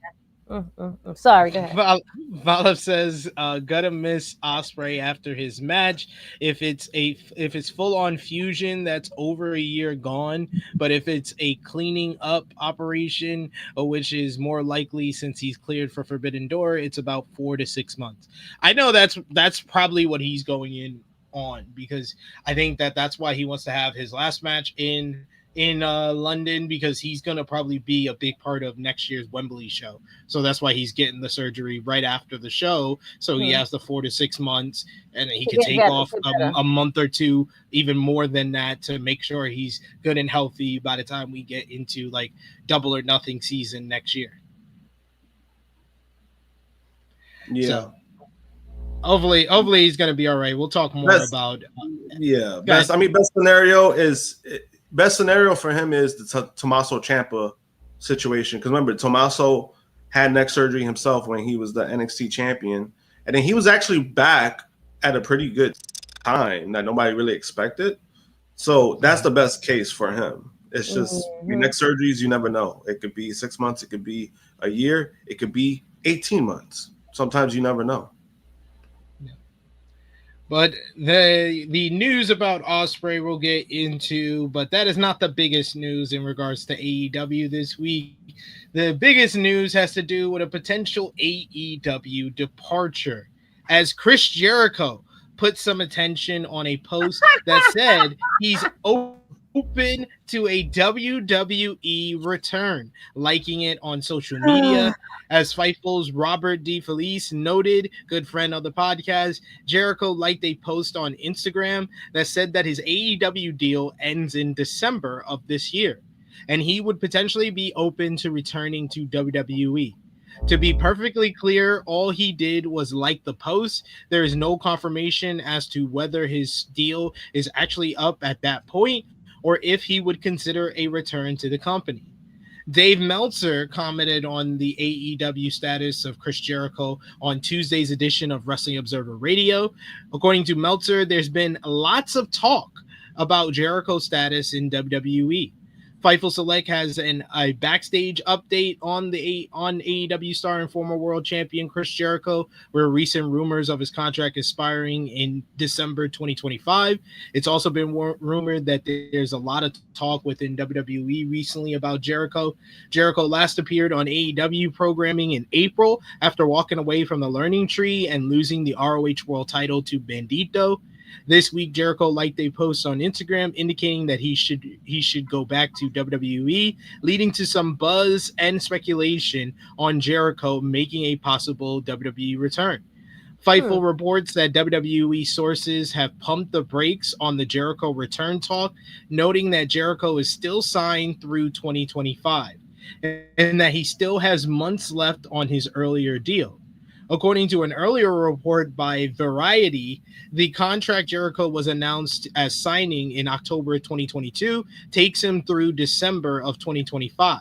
Sorry, go ahead. Valev says, "Gotta miss Ospreay after his match. If it's full on fusion, that's over a year gone. But if it's a cleaning up operation, which is more likely since he's cleared for Forbidden Door, it's about 4 to 6 months. I know that's probably what he's going in on, because I think that's why he wants to have his last match in London, because he's going to probably be a big part of next year's Wembley show. So that's why he's getting the surgery right after the show. So he has the 4 to 6 months, and he can take off a month or two, even more than that, to make sure he's good and healthy by the time we get into like Double or Nothing season next year. Yeah. So, hopefully he's going to be all right. We'll talk more about. Best scenario for him is the Tommaso Ciampa situation. Because remember, Tommaso had neck surgery himself when he was the NXT champion. And then he was actually back at a pretty good time that nobody really expected. So that's the best case for him. It's just your neck surgeries, you never know. It could be 6 months. It could be a year. It could be 18 months. Sometimes you never know. But the news about Ospreay we'll get into, but that is not the biggest news in regards to AEW this week. The biggest news has to do with a potential AEW departure, as Chris Jericho put some attention on a post that said he's open to a WWE return, liking it on social media. As Fightful's Robert D. Felice noted, good friend of the podcast, Jericho liked a post on Instagram that said that his AEW deal ends in December of this year, and he would potentially be open to returning to WWE. To be perfectly clear, all he did was like the post. There is no confirmation as to whether his deal is actually up at that point or if he would consider a return to the company. Dave Meltzer commented on the AEW status of Chris Jericho on Tuesday's edition of Wrestling Observer Radio. According to Meltzer, there's been lots of talk about Jericho's status in WWE. Fightful Select has a backstage update on AEW star and former world champion Chris Jericho, where recent rumors of his contract expiring in December 2025. It's also been rumored that there's a lot of talk within WWE recently about Jericho. Jericho last appeared on AEW programming in April after walking away from the Learning Tree and losing the ROH World title to Bandito. This week, Jericho liked a post on Instagram indicating that he should go back to WWE, leading to some buzz and speculation on Jericho making a possible WWE return. Fightful reports that WWE sources have pumped the brakes on the Jericho return talk, noting that Jericho is still signed through 2025 and that he still has months left on his earlier deal. According to an earlier report by Variety, the contract Jericho was announced as signing in October 2022 takes him through December of 2025.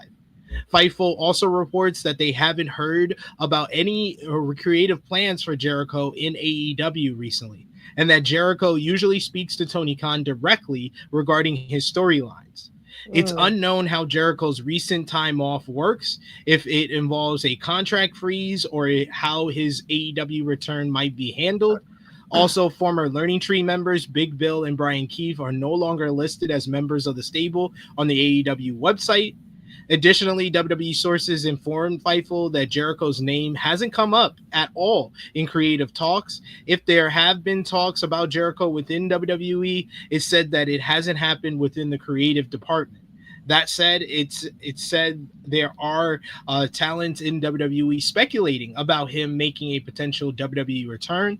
Fightful also reports that they haven't heard about any creative plans for Jericho in AEW recently, and that Jericho usually speaks to Tony Khan directly regarding his storylines. It's unknown how Jericho's recent time off works, if it involves a contract freeze or how his AEW return might be handled. Also, former Learning Tree members Big Bill and Brian Keefe are no longer listed as members of the stable on the AEW website. Additionally, WWE sources informed Fightful that Jericho's name hasn't come up at all in creative talks. If there have been talks about Jericho within WWE, it's said that it hasn't happened within the creative department. That said, it's said there are talents in WWE speculating about him making a potential WWE return.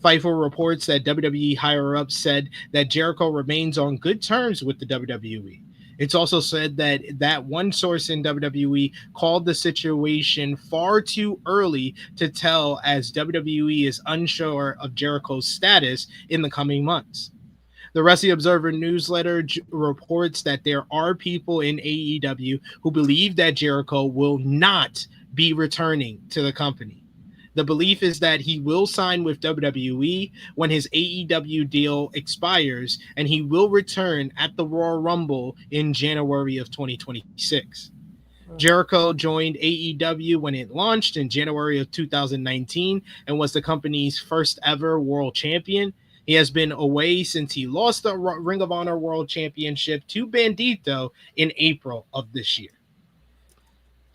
Fightful reports that WWE higher-ups said that Jericho remains on good terms with the WWE. It's also said that one source in WWE called the situation far too early to tell, as WWE is unsure of Jericho's status in the coming months. The Wrestling Observer newsletter reports that there are people in AEW who believe that Jericho will not be returning to the company. The belief is that he will sign with WWE when his AEW deal expires, and he will return at the Royal Rumble in January of 2026. Jericho joined AEW when it launched in January of 2019 and was the company's first ever world champion. He has been away since he lost the Ring of Honor World Championship to Bandito in April of this year.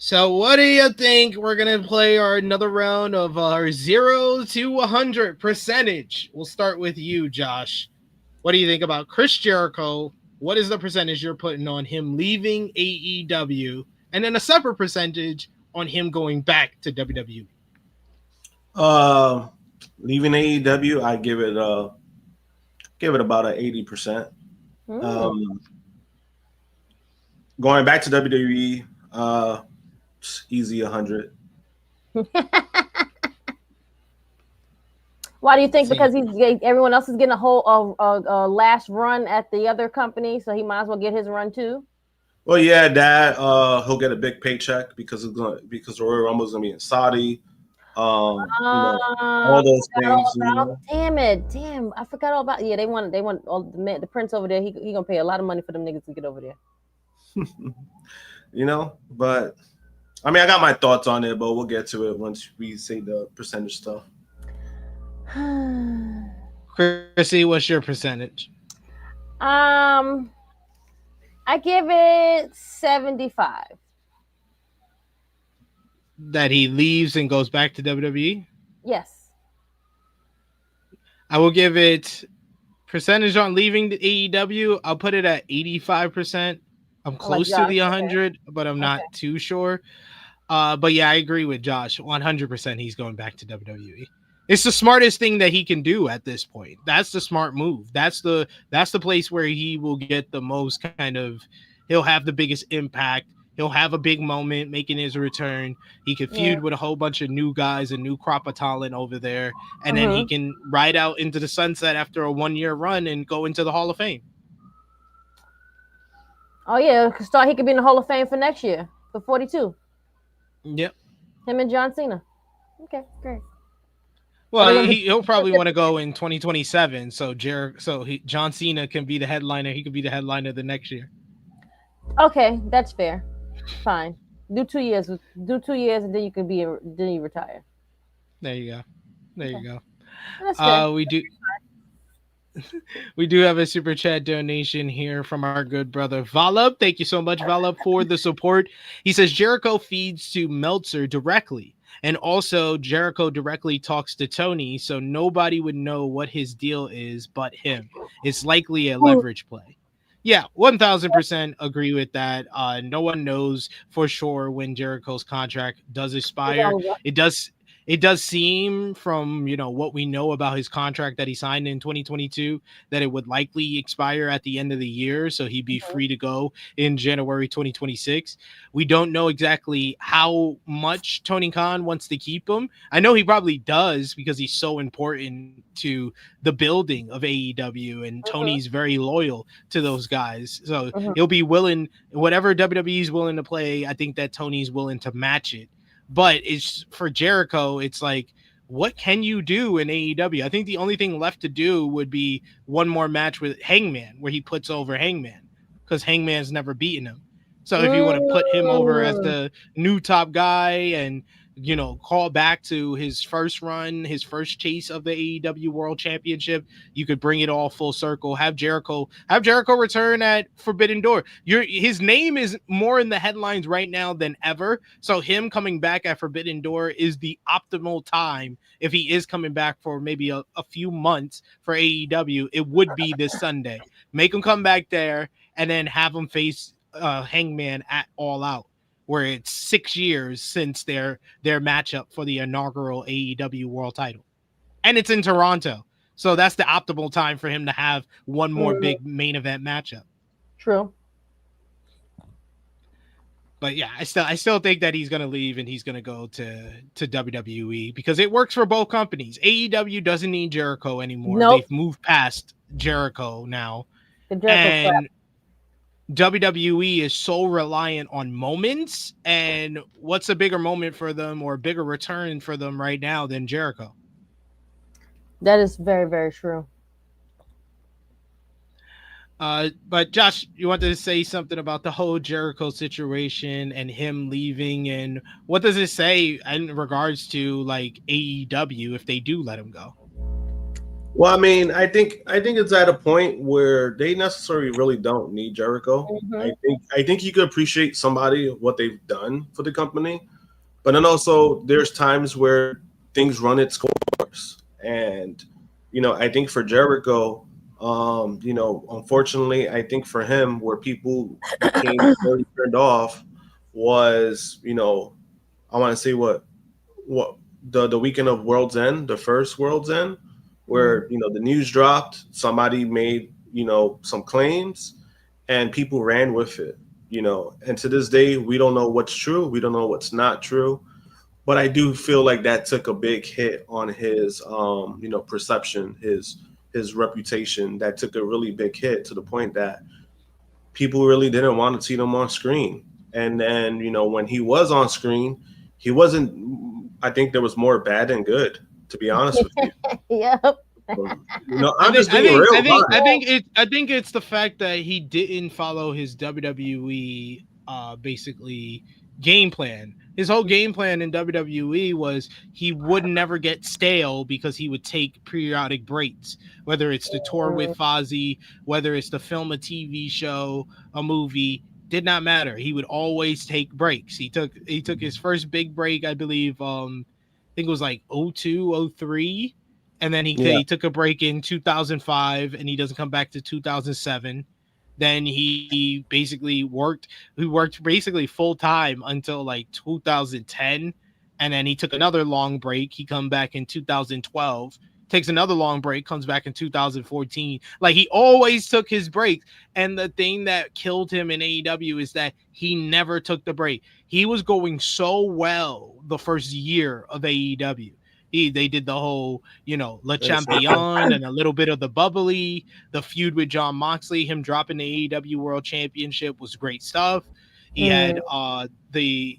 So what do you think? We're going to play another round of our 0 to 100 percentage. We'll start with you, Josh. What do you think about Chris Jericho? What is the percentage you're putting on him leaving AEW? And then a separate percentage on him going back to WWE. Leaving AEW, I give it about an 80%. Going back to WWE, it's easy 100. Why do you think? Because everyone else is getting a whole last run at the other company, so he might as well get his run too. Well, yeah, that he'll get a big paycheck because the Royal Rumble is gonna be in Saudi. All those things. Damn, I forgot all about. Yeah, they want all the prince over there. He gonna pay a lot of money for them niggas to get over there. But I mean, I got my thoughts on it, but we'll get to it once we say the percentage stuff. Krssi, what's your percentage? I give it 75. That he leaves and goes back to WWE? Yes. I will give it percentage on leaving the AEW. I'll put it at 85%. I'm close to the 100, but I'm not too sure. But yeah, I agree with Josh. 100% he's going back to WWE. It's the smartest thing that he can do at this point. That's the smart move. That's the place where he will get the most he'll have the biggest impact. He'll have a big moment making his return. He could feud with a whole bunch of new guys, a new crop of talent over there. And then he can ride out into the sunset after a 1-year run and go into the Hall of Fame. Oh, yeah. He could be in the Hall of Fame for next year, for 42. Yep. Him and John Cena. Okay, great. Well, he'll probably want to go in 2027. So John Cena can be the headliner. He could be the headliner the next year. Okay, that's fair. Fine. Do 2 years. And then you can then you retire. There you go. You go. That's fair. We do have a super chat donation here from our good brother Valub. Thank you so much, Valub, for the support. He says Jericho feeds to Meltzer directly, and also Jericho directly talks to Tony, so nobody would know what his deal is but him. It's likely a leverage play. Yeah, 1000% agree with that. No one knows for sure when Jericho's contract does expire. It does seem from what we know about his contract that he signed in 2022 that it would likely expire at the end of the year, so he'd be free to go in January 2026. We don't know exactly how much Tony Khan wants to keep him. I know he probably does because he's so important to the building of AEW, and Tony's very loyal to those guys. So he'll be willing, whatever WWE is willing to play, I think that Tony's willing to match it. But it's for Jericho, it's like, what can you do in AEW? I think the only thing left to do would be one more match with Hangman, where he puts over Hangman, because Hangman's never beaten him. So if you want to put him over as the new top guy and call back to his first run, his first chase of the AEW World Championship, you could bring it all full circle. Have Jericho return at Forbidden Door. His name is more in the headlines right now than ever. So him coming back at Forbidden Door is the optimal time. If he is coming back for maybe a few months for AEW, it would be this Sunday. Make him come back there and then have him face Hangman at All Out, where it's 6 years since their matchup for the inaugural AEW World Title. And it's in Toronto. So that's the optimal time for him to have one more big main event matchup. True. But yeah, I still think that he's going to leave and he's going to go to WWE because it works for both companies. AEW doesn't need Jericho anymore. Nope. They've moved past Jericho now. And WWE is so reliant on moments, and what's a bigger moment for them or a bigger return for them right now than Jericho? That is very, very true. But Josh, you wanted to say something about the whole Jericho situation and him leaving, and what does it say in regards to like AEW if they do let him go? Well, I mean, I think it's at a point where they necessarily really don't need Jericho. I think you could appreciate somebody what they've done for the company, but then also there's times where things run its course, and I think for Jericho, unfortunately, I think for him where people became really turned off was I want to say what the weekend of World's End, the first World's End, where the news dropped, somebody made some claims, and people ran with it. And to this day, we don't know what's true, we don't know what's not true, but I do feel like that took a big hit on his perception, his reputation. That took a really big hit to the point that people really didn't want to see him on screen. And then when he was on screen, he wasn't. I think there was more bad than good, to be honest with you. Yep. I'm just being real. I think it's the fact that he didn't follow his WWE basically game plan His whole game plan in WWE was he would never get stale because he would take periodic breaks, whether it's the tour with Fozzy, whether it's to film a TV show, a movie, did not matter. He would always take breaks. He took his first big break, I believe, I think it was like 02, 03. And then he took a break in 2005 and he doesn't come back to 2007. Then he basically worked basically full time until like 2010. And then he took another long break. He come back in 2012, takes another long break, comes back in 2014. Like he always took his breaks. And the thing that killed him in AEW is that he never took the break. He was going so well the first year of AEW. They did the whole, Le Champion and a little bit of the bubbly, the feud with Jon Moxley, him dropping the AEW World Championship was great stuff. He had the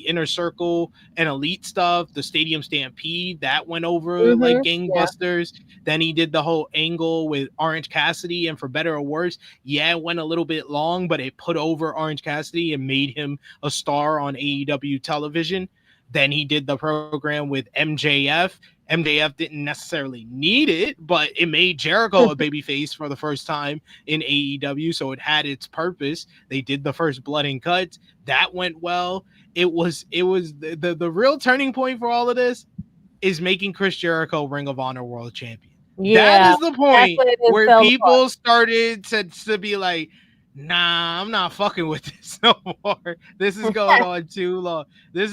Inner Circle and Elite stuff, the Stadium Stampede that went over like gangbusters. Yeah. Then he did the whole angle with Orange Cassidy, and for better or worse, it went a little bit long, but it put over Orange Cassidy and made him a star on AEW television. Then he did the program with MJF. MJF didn't necessarily need it, but it made Jericho a babyface for the first time in AEW, so it had its purpose. They did the first Blood and Guts. That went well. It was the real turning point for all of this is making Chris Jericho Ring of Honor World Champion. Yeah, that is the point where people started to be like, nah, I'm not fucking with this no more. This is going on too long. There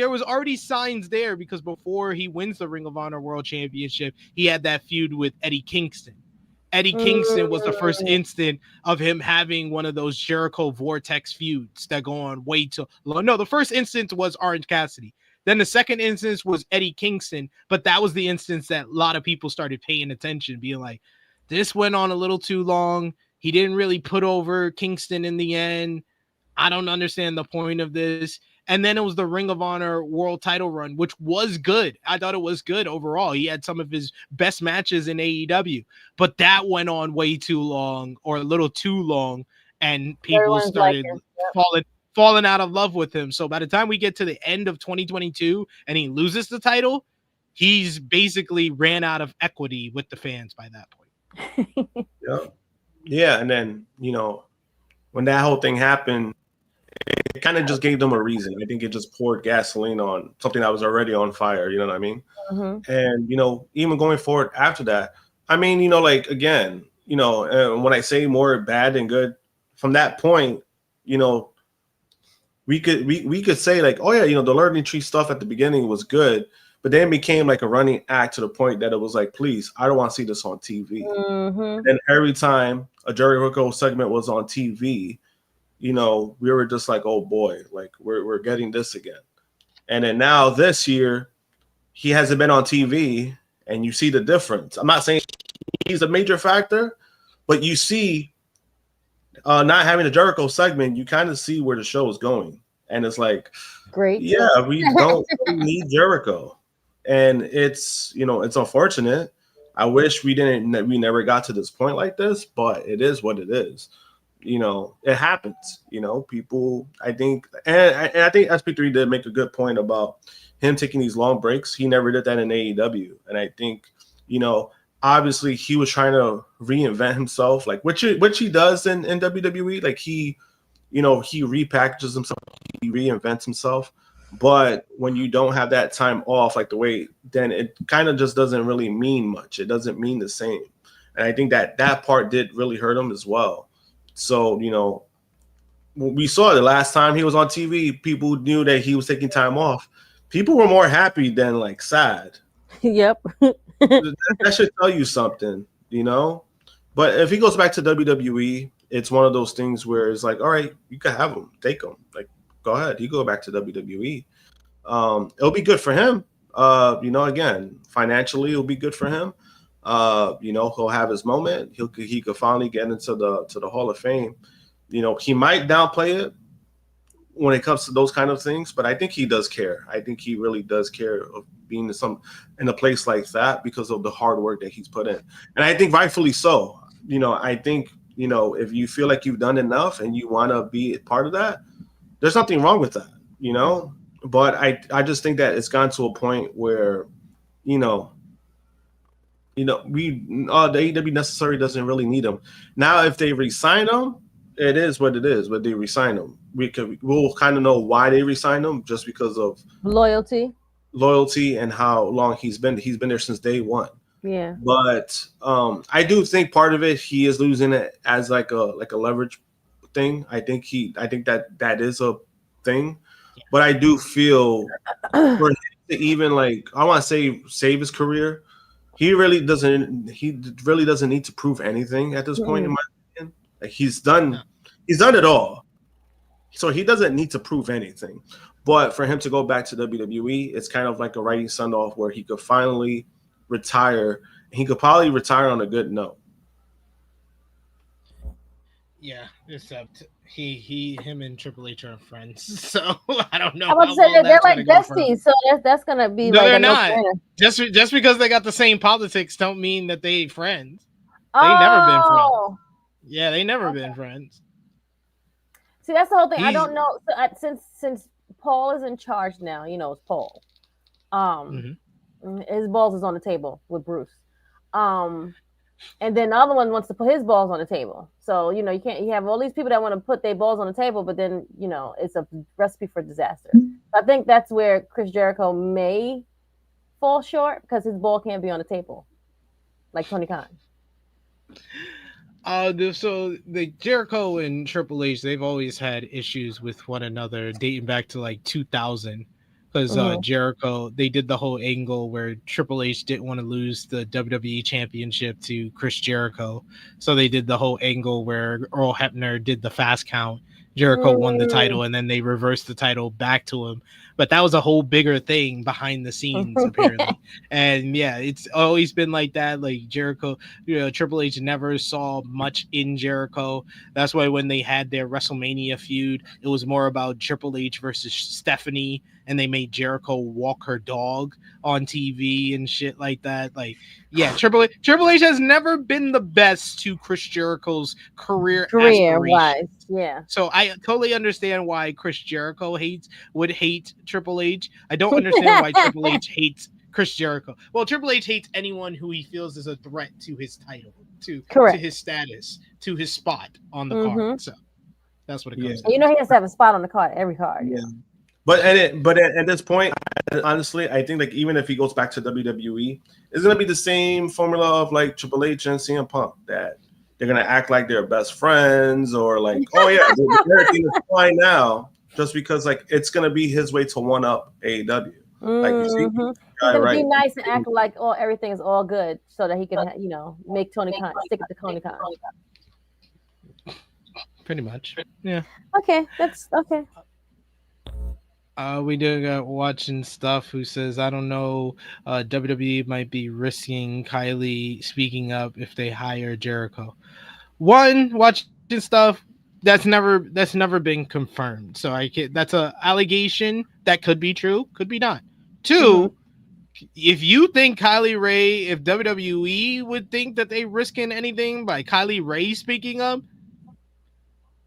was already signs there because before he wins the Ring of Honor World Championship, he had that feud with Eddie Kingston. Eddie Kingston was the first instant of him having one of those Jericho Vortex feuds that go on way too long. No, the first instance was Orange Cassidy. Then the second instance was Eddie Kingston, but that was the instance that a lot of people started paying attention, being like, this went on a little too long. He didn't really put over Kingston in the end. I don't understand the point of this. And then it was the Ring of Honor world title run, which was good. I thought it was good overall. He had some of his best matches in AEW, but that went on way too long, or a little too long, and people started falling out of love with him. So by the time we get to the end of 2022 and he loses the title, he's basically ran out of equity with the fans by that point. Yeah, and then, when that whole thing happened, it kind of just gave them a reason. I think it just poured gasoline on something that was already on fire, you know what I mean? Mm-hmm. And, even going forward after that, I mean, again, when I say more bad than good, from that point, we could say like, oh yeah, the learning tree stuff at the beginning was good, but then it became like a running act to the point that it was like, please, I don't want to see this on TV. Mm-hmm. And every time a Jericho segment was on TV, we were just like, oh boy, like we're getting this again. And then now this year, he hasn't been on TV, and you see the difference. I'm not saying he's a major factor, but you see, not having a Jericho segment, you kind of see where the show is going. And it's like, great. Yeah, we don't need Jericho. And it's, it's unfortunate. I wish we never got to this point like this, but it is what it is. It happens, people, I think, and I think SP3 did make a good point about him taking these long breaks. He never did that in AEW. And I think, obviously he was trying to reinvent himself, like which he does in WWE. Like he repackages himself, he reinvents himself. But when you don't have that time off, like the way, then it kind of just doesn't really mean much. It doesn't mean the same. And I think that part did really hurt him as well. So, we saw the last time he was on TV, people knew that he was taking time off. People were more happy than like sad. Yep. That should tell you something, But if he goes back to WWE, it's one of those things where it's like, all right, you can have him, take him. Like, go ahead. You go back to WWE. It'll be good for him. Again, financially, it'll be good for him. He'll have his moment. He could finally get into the Hall of Fame. He might downplay it when it comes to those kind of things, but I think he does care. I think he really does care of being in a place like that because of the hard work that he's put in. And I think rightfully so. I think, if you feel like you've done enough and you want to be a part of that, there's nothing wrong with that, you know. But I just think that it's gotten to a point where, you know, we the AEW necessarily doesn't really need him now. If they resign him, it is what it is. But they resign him, we'll kind of know why they resign him, just because of Loyalty and how long he's been there since day one. Yeah. But I do think part of it, he is losing it as like a leverage thing. I think that is a thing. But I do feel for him to even, like, I want to say, save his career, he really doesn't need to prove anything at this point, in my opinion. Like, he's done it all. So he doesn't need to prove anything. But for him to go back to WWE, it's kind of like a writing send off where he could finally retire. He could probably retire on a good note. Yeah, except him and Triple H are friends, so I don't know. I was say that they're like besties, so that's gonna be no, like they're not. Just because they got the same politics don't mean that they friends. They never been friends. Yeah, they never been friends. See, that's the whole thing. I don't know. So, since Paul is in charge now, you know, it's Paul. His balls is on the table with Bruce. And then the other one wants to put his balls on the table. So, you know, you have all these people that want to put their balls on the table, but then, you know, it's a recipe for disaster. I think that's where Chris Jericho may fall short, because his ball can't be on the table like Tony Khan. So the Jericho and Triple H, they've always had issues with one another dating back to like 2000. Because Jericho, they did the whole angle where Triple H didn't want to lose the WWE Championship to Chris Jericho. So they did the whole angle where Earl Hebner did the fast count. Jericho won the title, and then they reversed the title back to him. But that was a whole bigger thing behind the scenes, apparently. And yeah, it's always been like that. Like Jericho, you know, Triple H never saw much in Jericho. That's why when they had their WrestleMania feud, it was more about Triple H versus Stephanie, and they made Jericho walk her dog on TV and shit like that. Like, yeah, Triple H has never been the best to Chris Jericho's career wise. Yeah. So I totally understand why Chris Jericho would hate Triple H. I don't understand why Triple H hates Chris Jericho. Well, Triple H hates anyone who he feels is a threat to his title, to his status, to his spot on the card. So that's what it comes to. You know, he has to have a spot on the card, every card. Yeah. But at this point, honestly, I think, like, even if he goes back to WWE, it's gonna be the same formula of like Triple H and CM Punk, that they're gonna act like they're best friends, or like, oh yeah, everything is fine now, just because like it's gonna be his way to one up AEW. Like, you see, he's gonna be nice and act like everything is all good, so that he can make Tony Khan stick it to Tony Khan. Pretty much, yeah. Okay, that's okay. We do got watching stuff who says, I don't know, WWE might be risking Kylie speaking up if they hire Jericho. One, watching stuff that's never been confirmed. So that's a allegation that could be true, could be not. Two, if you think Kylie Ray, if WWE would think that they risking anything by Kylie Ray speaking up,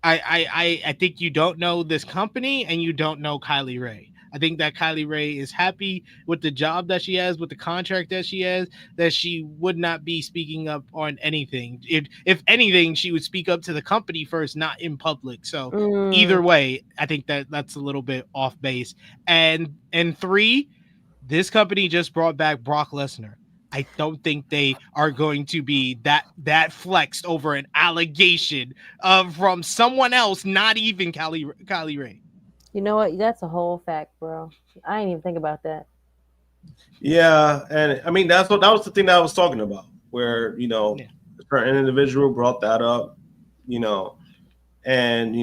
I think you don't know this company, and you don't know Kylie Ray. I think that Kylie Ray is happy with the job that she has, with the contract that she has, that she would not be speaking up on anything. If anything, she would speak up to the company first, not in public. So either way, I think that's a little bit off base. And three, this company just brought back Brock Lesnar. I don't think they are going to be that flexed over an allegation from someone else, not even Kylie Ray. You know what? That's a whole fact, bro. I didn't even think about that. Yeah, and I mean that was the thing that I was talking about, where a certain individual brought that up, and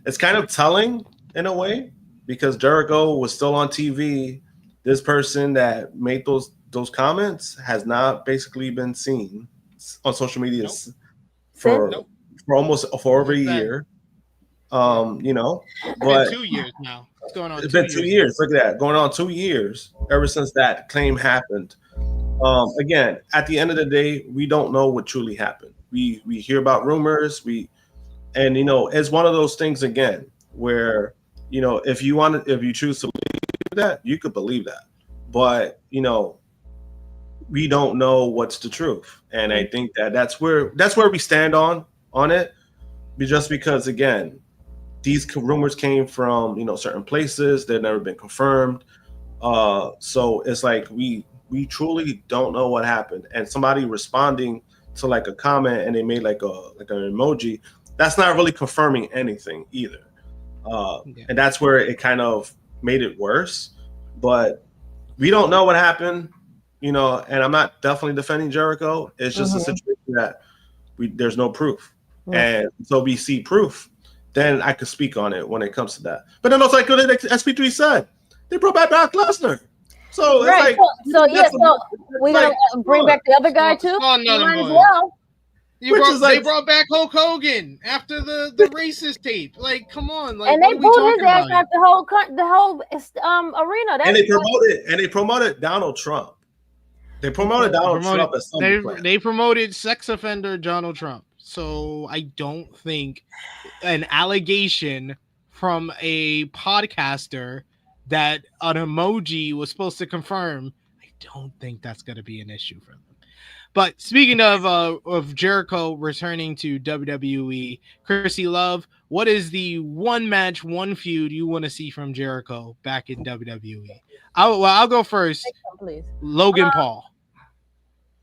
it's kind of telling in a way, because Jericho was still on TV. This person that made those comments has not basically been seen on social media for over a year. But it's been 2 years now. It's going on. It's been 2 years. Look at that, going on 2 years ever since that claim happened. Again, at the end of the day, we don't know what truly happened. We hear about rumors. It's one of those things again where you know, if you choose to believe that, you could believe that. But, you know, we don't know what's the truth. And I think that's where we stand on it. Just because, again, these rumors came from, you know, certain places. They've never been confirmed. So it's like we truly don't know what happened. And somebody responding to like a comment and they made like an emoji, that's not really confirming anything either. And that's where it kind of made it worse. But we don't know what happened, you know, and I'm not definitely defending Jericho. It's just a situation that there's no proof. And so we see proof, then I could speak on it when it comes to that. But then also, like SP3 said, they brought back Brock Lesnar. So it's like, so we're gonna bring back the other guy too. Might as well. They brought back Hulk Hogan after the racist tape. Like, come on! Like, and they booed his ass out the whole arena. And they promoted Donald Trump. They promoted Donald Trump as something. They promoted sex offender Donald Trump. So I don't think an allegation from a podcaster that an emoji was supposed to confirm, I don't think that's going to be an issue for them. But speaking of Jericho returning to WWE, Krssi Luv, what is the one match, one feud you want to see from Jericho back in WWE? I'll go first. Please. Logan Paul.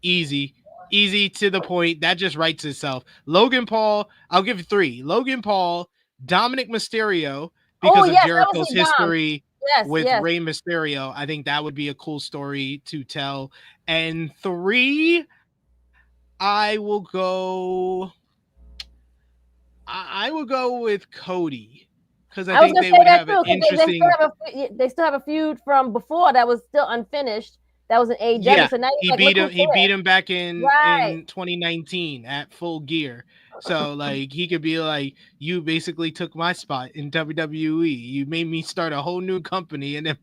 Easy to the point. That just writes itself. Logan Paul, I'll give you 3. Logan Paul, Dominic Mysterio, because of Jericho's history with Rey Mysterio. I think that would be a cool story to tell. And 3, I will go with Cody, because I think they would have an interesting. They still have a feud from before that was still unfinished. That was an AEW. Yeah, so now he beat him back in 2019 at Full Gear. So like he could be like, you basically took my spot in WWE. You made me start a whole new company and then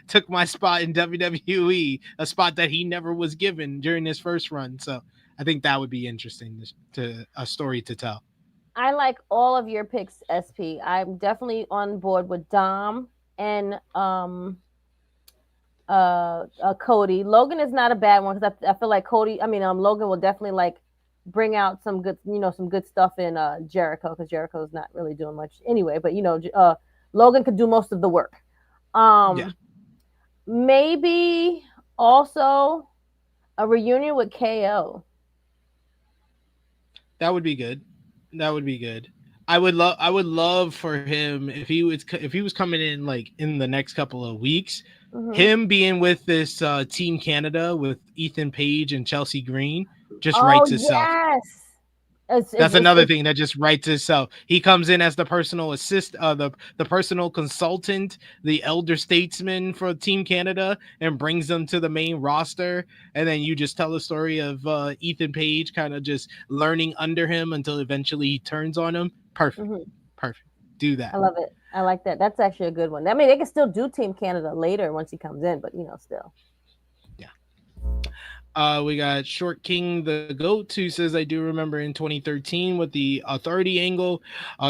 took my spot in WWE, a spot that he never was given during his first run. So I think that would be interesting to a story to tell. I like all of your picks, SP. I'm definitely on board with Dom and Cody. Logan is not a bad one because I feel like Logan will definitely like bring out some good stuff in Jericho, because Jericho's not really doing much anyway. But Logan could do most of the work. Maybe also a reunion with KO. That would be good. I would love for him if he was coming in like in the next couple of weeks. Him being with this Team Canada with Ethan Page and Chelsea Green just writes itself. Yes. That's another thing that just writes itself. He comes in as the personal the personal consultant, the elder statesman for Team Canada, and brings them to the main roster. And then you just tell the story of Ethan Page kind of just learning under him until eventually he turns on him. Perfect. Do that. I love it. I like that. That's actually a good one. I mean, they can still do Team Canada later once he comes in, but still. Yeah. We got Short King the Goat, who says, I do remember in 2013 with the Authority angle,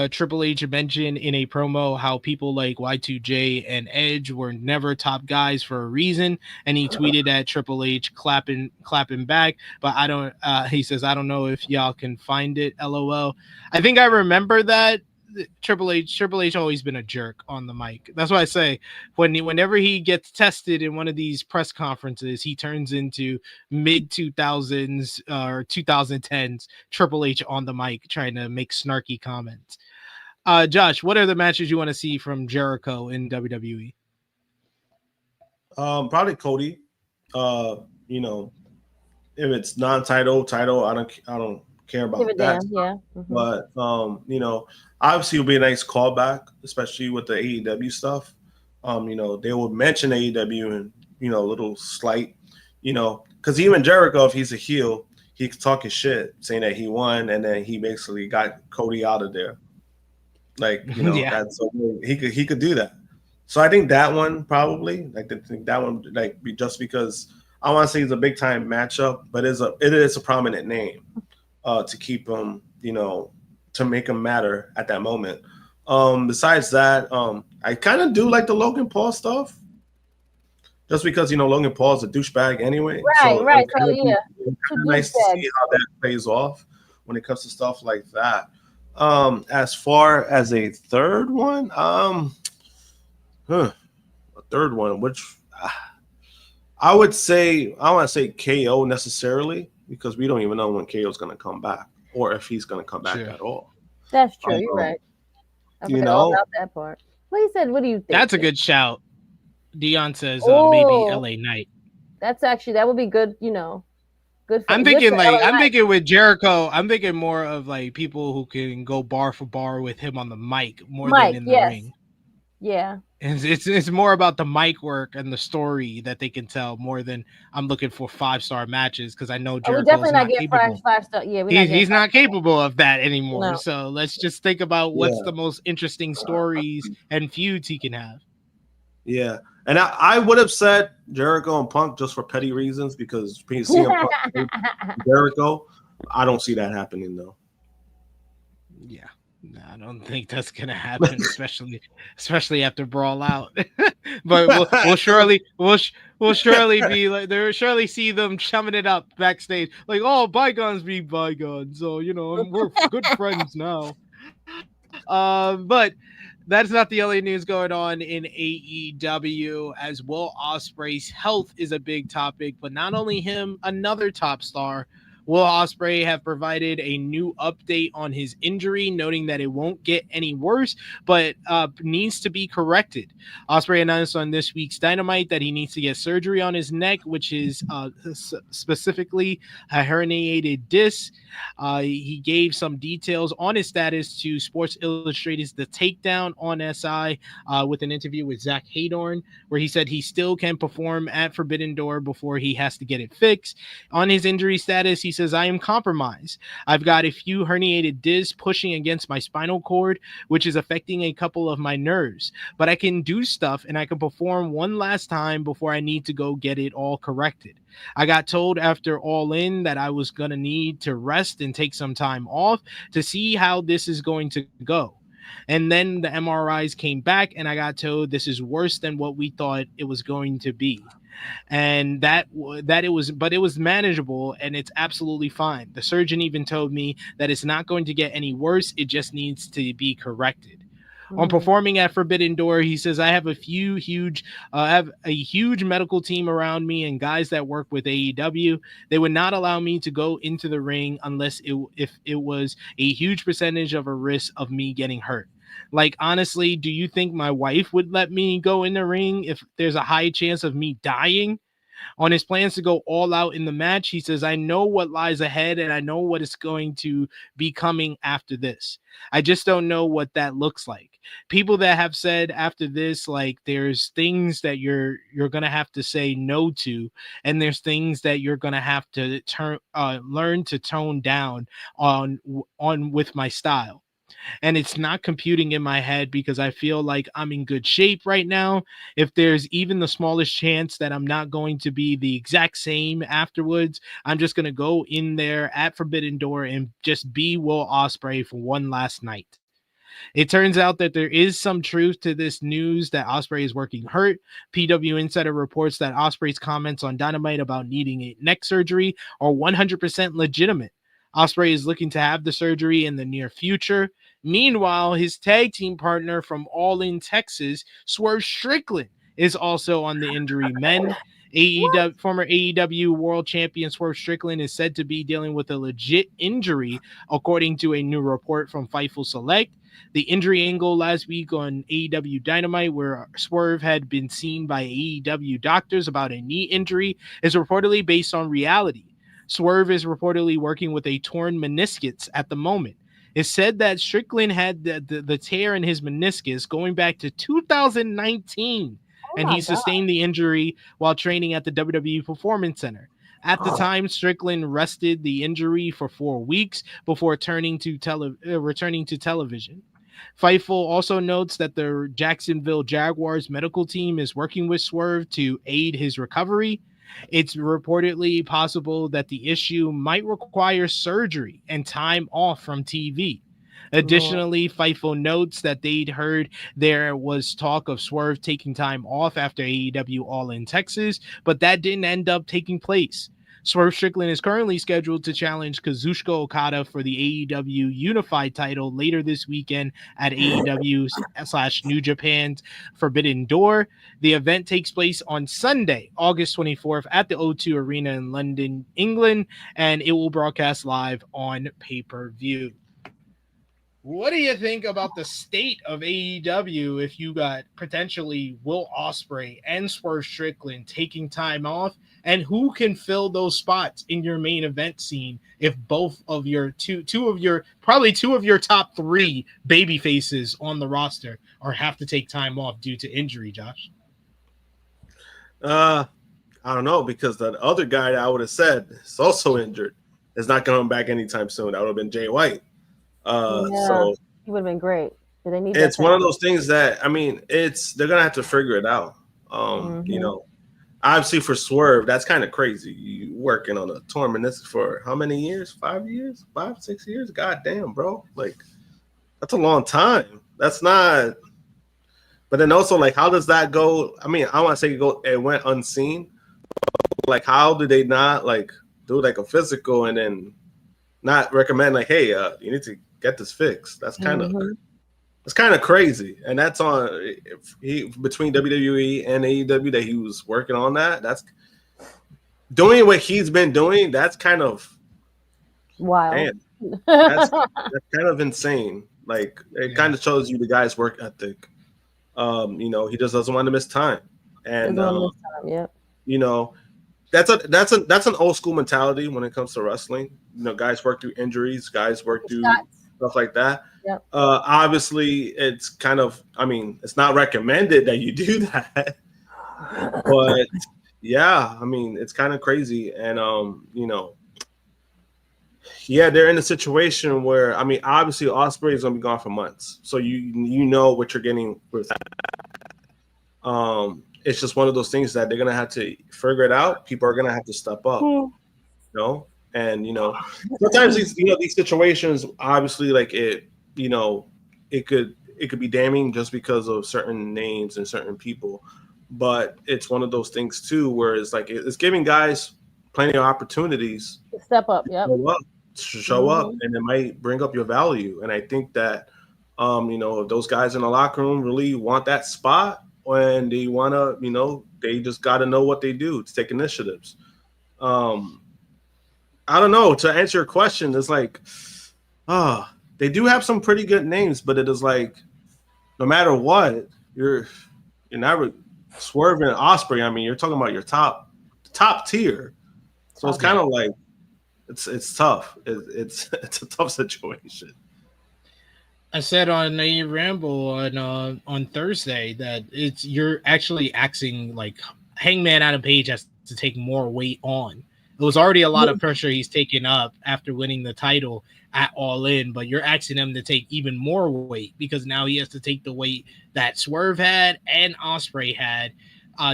Triple H mentioned in a promo how people like Y2J and Edge were never top guys for a reason, and he tweeted at Triple H clapping back, but I don't. He says, I don't know if y'all can find it. LOL. I think I remember that. Triple H always been a jerk on the mic. That's why I say whenever he gets tested in one of these press conferences, he turns into mid 2000s or 2010s Triple H on the mic trying to make snarky comments. Josh, what are the matches you want to see from Jericho in WWE? Probably Cody. If it's non-title, I don't care about that. But obviously it'll be a nice callback, especially with the AEW stuff. They will mention AEW and a little slight, because even Jericho, if he's a heel, he could talk his shit saying that he won and then he basically got Cody out of there. That's he could do that. So I think that one probably just because I want to say it's a big time matchup, but it is a prominent name to keep him, to make him matter at that moment. Besides that, I kind of do like the Logan Paul stuff, just because Logan Paul's a douchebag anyway. Right, So right. it's kind So of yeah, nice to see how that plays off when it comes to stuff like that. As far as a third one, a third one, which I would say, I don't want to say KO necessarily, because we don't even know when KO is going to come back or if he's going to come back at all. That's true. You're right. I forgot all about that part. Well, he said, "What do you think?" That's a good shout. Dion says maybe LA Knight. That's actually, that would be good. Good. I'm thinking thinking with Jericho. I'm thinking more of like people who can go bar for bar with him on the mic than in the ring. Yeah. And it's more about the mic work and the story that they can tell more than I'm looking for 5-star matches, because I know Jericho's definitely not capable. 5-star. Yeah, he's not capable of that anymore. No. So let's just think about what's the most interesting stories and feuds he can have. Yeah, and I would have said Jericho and Punk just for petty reasons, because CM Punk Jericho, I don't see that happening though. Yeah. No, I don't think that's gonna happen, especially after Brawl Out. But we'll surely be like, they'll surely see them chumming it up backstage, like, oh, bygones be bygones. So we're good friends now. But that's not the only news going on in AEW, as Will Ospreay's health is a big topic. But not only him, another top star, Will Ospreay, have provided a new update on his injury, noting that it won't get any worse, but needs to be corrected. Ospreay announced on this week's Dynamite that he needs to get surgery on his neck, which is specifically a herniated disc. He gave some details on his status to Sports Illustrated's The Takedown on SI with an interview with Zach Haydorn, where he said he still can perform at Forbidden Door before he has to get it fixed. On his injury status, he says, I am compromised. I've got a few herniated discs pushing against my spinal cord, which is affecting a couple of my nerves, but I can do stuff and I can perform one last time before I need to go get it all corrected. I got told after All In that I was going to need to rest and take some time off to see how this is going to go. And then the MRIs came back and I got told this is worse than what we thought it was going to be. And that it was manageable and it's absolutely fine. The surgeon even told me that it's not going to get any worse. It just needs to be corrected. On performing at Forbidden Door, he says, I have a huge medical team around me and guys that work with AEW. They would not allow me to go into the ring unless if it was a huge percentage of a risk of me getting hurt. Like, honestly, do you think my wife would let me go in the ring if there's a high chance of me dying? On his plans to go all out in the match, he says, I know what lies ahead and I know what is going to be coming after this. I just don't know what that looks like. People that have said after this, like, there's things that you're going to have to say no to, and there's things that you're going to have to learn to tone down on with my style. And it's not computing in my head because I feel like I'm in good shape right now. If there's even the smallest chance that I'm not going to be the exact same afterwards, I'm just going to go in there at Forbidden Door and just be Will Ospreay for one last night. It turns out that there is some truth to this news that Ospreay is working hurt. PW Insider reports that Ospreay's comments on Dynamite about needing a neck surgery are 100% legitimate. Ospreay is looking to have the surgery in the near future. Meanwhile, his tag team partner from All In Texas, Swerve Strickland, is also on the injury men. Former AEW World Champion Swerve Strickland is said to be dealing with a legit injury, according to a new report from Fightful Select. The injury angle last week on AEW Dynamite, where Swerve had been seen by AEW doctors about a knee injury, is reportedly based on reality. Swerve is reportedly working with a torn meniscus at the moment. It's said that Strickland had the tear in his meniscus going back to 2019, and he sustained the injury while training at the WWE Performance Center. At the time, Strickland rested the injury for 4 weeks before returning to television. Fightful also notes that the Jacksonville Jaguars medical team is working with Swerve to aid his recovery. It's reportedly possible that the issue might require surgery and time off from TV. Additionally, Fightful notes that they'd heard there was talk of Swerve taking time off after AEW All in Texas, but that didn't end up taking place. Swerve Strickland is currently scheduled to challenge Kazuchika Okada for the AEW Unified title later this weekend at AEW/New Japan's Forbidden Door. The event takes place on Sunday, August 24th at the O2 Arena in London, England, and it will broadcast live on pay-per-view. What do you think about the state of AEW if you got potentially Will Ospreay and Swerve Strickland taking time off? And who can fill those spots in your main event scene if both of your two of your top three baby faces on the roster or have to take time off due to injury, Josh? I don't know, because the other guy that I would have said is also injured is not coming back anytime soon. That would have been Jay White. So he would have been great. Do they need it's one of those things that, I mean, they're gonna have to figure it out. You know, obviously for Swerve, that's kind of crazy. You working on a tournament this for how many years? 5 years? 5, 6 years? God damn, bro. Like, that's a long time. That's not. But then also, like, how does that go? I mean, I want to say it went unseen. Like, how did they not like do like a physical and then not recommend like, hey, you need to get this fixed? That's kind of it's kind of crazy, and that's on between WWE and AEW that he was working on that. That's doing what he's been doing. That's kind of wild. Man, that's kind of insane. Like, it kind of shows you the guy's work ethic. You know, he just doesn't want to miss time, and you know, that's an old school mentality when it comes to wrestling. You know, guys work through injuries, guys work through stuff like that. Yep. Obviously, it's kind of, I mean, it's not recommended that you do that, but yeah, I mean, it's kind of crazy, and you know, yeah, they're in a situation where, I mean, obviously Ospreay is gonna be gone for months, so you know what you're getting with that. It's just one of those things that they're gonna have to figure it out. People are gonna have to step up, you know. And you know, sometimes these situations, obviously, like it could be damning just because of certain names and certain people. But it's one of those things too, where it's like it's giving guys plenty of opportunities to step up, show up, and it might bring up your value. And I think that you know, if those guys in the locker room really want that spot, and they want to, you know, they just got to know what they do to take initiatives. I don't know. To answer your question, it's like, they do have some pretty good names, but it is like, no matter what, you're not swerving Ospreay. I mean, you're talking about your top tier. So it's kind of like, it's tough. It's a tough situation. I said on a Ramble on Thursday that you're actually axing like Hangman Adam Page has to take more weight on. It was already a lot of pressure he's taken up after winning the title at All In, but you're asking him to take even more weight because now he has to take the weight that Swerve had and Ospreay had.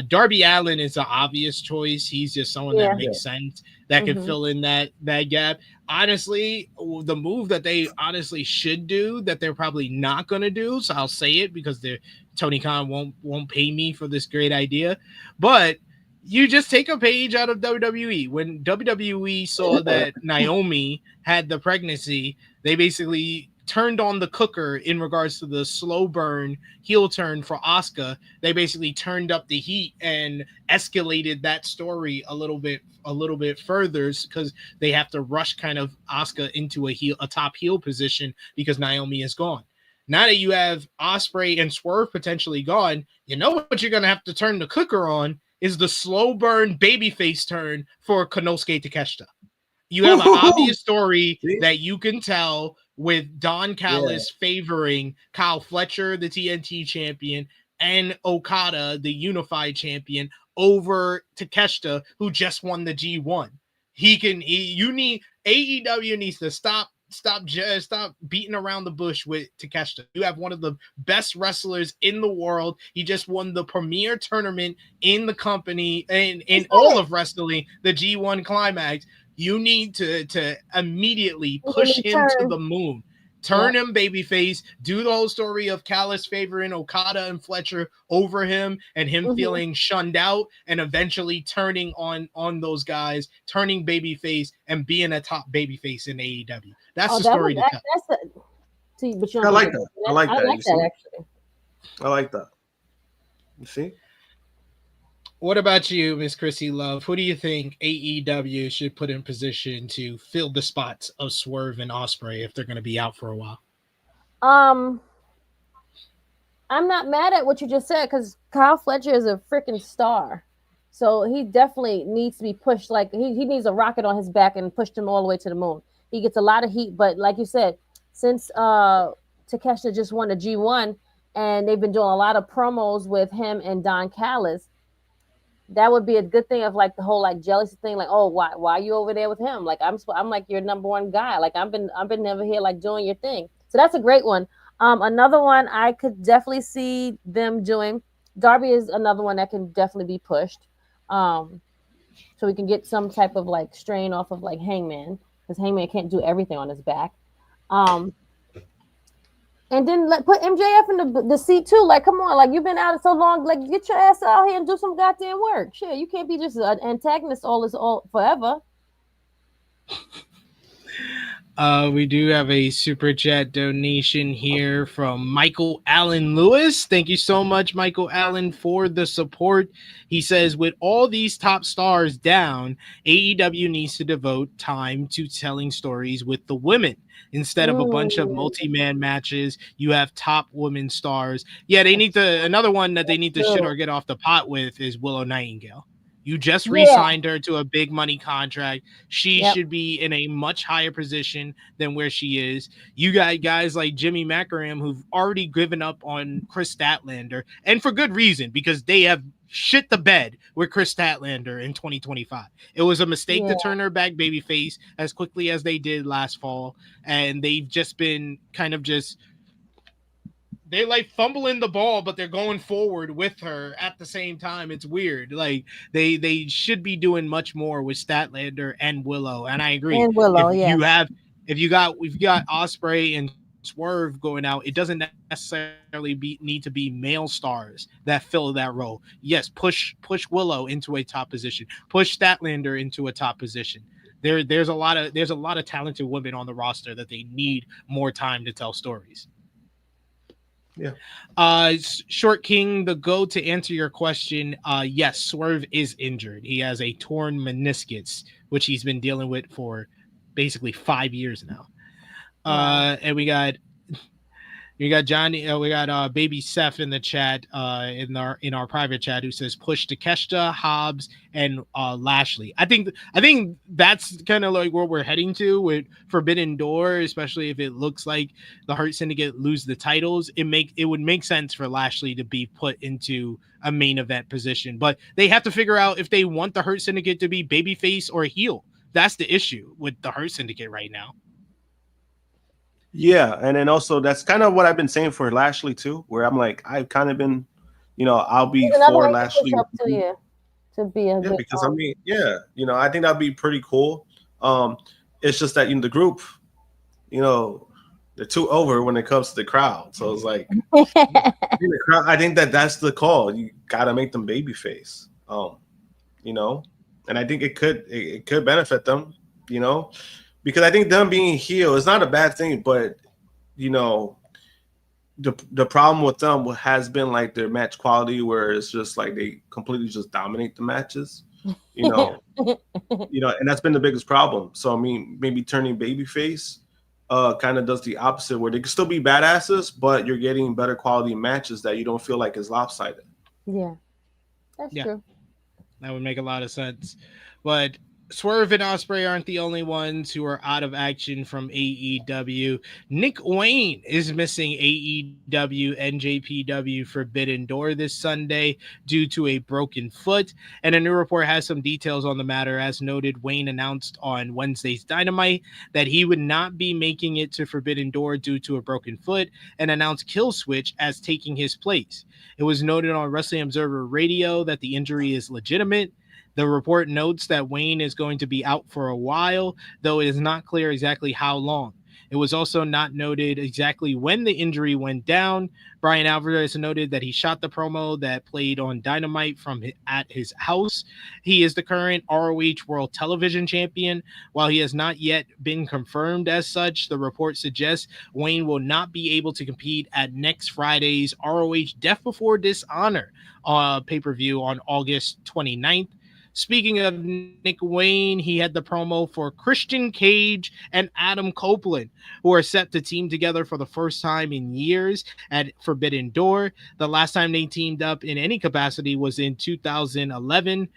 Darby Allin is an obvious choice. He's just someone that makes sense that can fill in that gap. Honestly, the move that they honestly should do that they're probably not going to do, so I'll say it because Tony Khan won't pay me for this great idea, but you just take a page out of WWE. When WWE saw that Naomi had the pregnancy, they basically turned on the cooker in regards to the slow burn heel turn for Asuka. They basically turned up the heat and escalated that story a little bit further because they have to rush kind of Asuka into a top heel position because Naomi is gone. Now that you have Ospreay and Swerve potentially gone, you know what you're going to have to turn the cooker on is the slow burn babyface turn for Konosuke Takeshita. You have an obvious story that you can tell with Don Callis favoring Kyle Fletcher, the TNT champion, and Okada, the unified champion, over Takeshita, who just won the G1. AEW needs to stop beating around the bush with Takeshita. You have one of the best wrestlers in the world. He just won the premier tournament in the company and in all of wrestling, the G1 Climax. You need to immediately push him to the moon. turn him babyface, do the whole story of Callis favoring Okada and Fletcher over him and him feeling shunned out and eventually turning on those guys, turning babyface and being a top babyface in AEW. That's the story to tell. But you I like that. I like that. Actually. I like that. You see? What about you, Miss Krssi Luv? Who do you think AEW should put in position to fill the spots of Swerve and Ospreay if they're going to be out for a while? I'm not mad at what you just said because Kyle Fletcher is a freaking star. So he definitely needs to be pushed. Like he needs a rocket on his back and pushed him all the way to the moon. He gets a lot of heat, but like you said, since Takeshita just won the G1 and they've been doing a lot of promos with him and Don Callis, that would be a good thing of like the whole like jealousy thing. Like, oh, why are you over there with him? Like I'm like your number one guy. Like I've been never here like doing your thing. So that's a great one. Another one I could definitely see them doing. Darby is another one that can definitely be pushed. So we can get some type of like strain off of like Hangman because Hangman can't do everything on his back. And then put MJF in the seat too. Like, come on, like you've been out so long. Like, get your ass out here and do some goddamn work. Shit, you can't be just an antagonist all forever. We do have a super chat donation here from Michael Allen Lewis. Thank you so much, Michael Allen, for the support. He says, with all these top stars down, AEW needs to devote time to telling stories with the women. Instead of a bunch of multi-man matches, you have top women stars. Yeah, they need to. Another one that they need to shit or get off the pot with is Willow Nightingale. You just re-signed her to a big money contract. She should be in a much higher position than where she is. You got guys like Jimmy Macaram who've already given up on Chris Statlander, and for good reason, because they have shit the bed with Chris Statlander in 2025. It was a mistake to turn her back babyface as quickly as they did last fall, and they've just been kind of just they like fumbling the ball, but they're going forward with her at the same time. It's weird. Like they should be doing much more with Statlander and Willow. And I agree. And Willow, if you got Ospreay and Swerve going out, it doesn't necessarily need to be male stars that fill that role. Yes, push Willow into a top position. Push Statlander into a top position. There's a lot of talented women on the roster that they need more time to tell stories. Yeah. Short King, the GOAT, to answer your question, yes, Swerve is injured. He has a torn meniscus, which he's been dealing with for basically 5 years now. And we got Johnny, we got baby Seth in the chat, in our private chat, who says push Takeshita, Hobbs, and Lashley. I think that's kind of like where we're heading to with Forbidden Door, especially if it looks like the Hurt Syndicate lose the titles. It would make sense for Lashley to be put into a main event position, but they have to figure out if they want the Hurt Syndicate to be babyface or heel. That's the issue with the Hurt Syndicate right now. Yeah, and then also that's kind of what I've been saying for Lashley too, where I'm like, I've kind of been, I'll be for Lashley to be a good because I mean, I think that'd be pretty cool. It's just that the group, they're too over when it comes to the crowd. So it's like, I think that's the call. You got to make them babyface, and I think it could benefit them, because I think them being heel is not a bad thing, but the problem with them has been like their match quality, where it's just like they completely just dominate the matches, and that's been the biggest problem. So I mean, maybe turning babyface kind of does the opposite, where they can still be badasses, but you're getting better quality matches that you don't feel like is lopsided. Yeah, that's true. That would make a lot of sense, but Swerve and Ospreay aren't the only ones who are out of action from AEW. Nick Wayne is missing AEW NJPW Forbidden Door this Sunday due to a broken foot, and a new report has some details on the matter. As noted, Wayne announced on Wednesday's Dynamite that he would not be making it to Forbidden Door due to a broken foot, and announced Killswitch as taking his place. It was noted on Wrestling Observer Radio that the injury is legitimate. The report notes that Wayne is going to be out for a while, though it is not clear exactly how long. It was also not noted exactly when the injury went down. Brian Alvarez noted that he shot the promo that played on Dynamite at his house. He is the current ROH World Television Champion. While he has not yet been confirmed as such, the report suggests Wayne will not be able to compete at next Friday's ROH Death Before Dishonor pay-per-view on August 29th. Speaking of Nick Wayne, he had the promo for Christian Cage and Adam Copeland, who are set to team together for the first time in years at Forbidden Door. The last time they teamed up in any capacity was in 2011.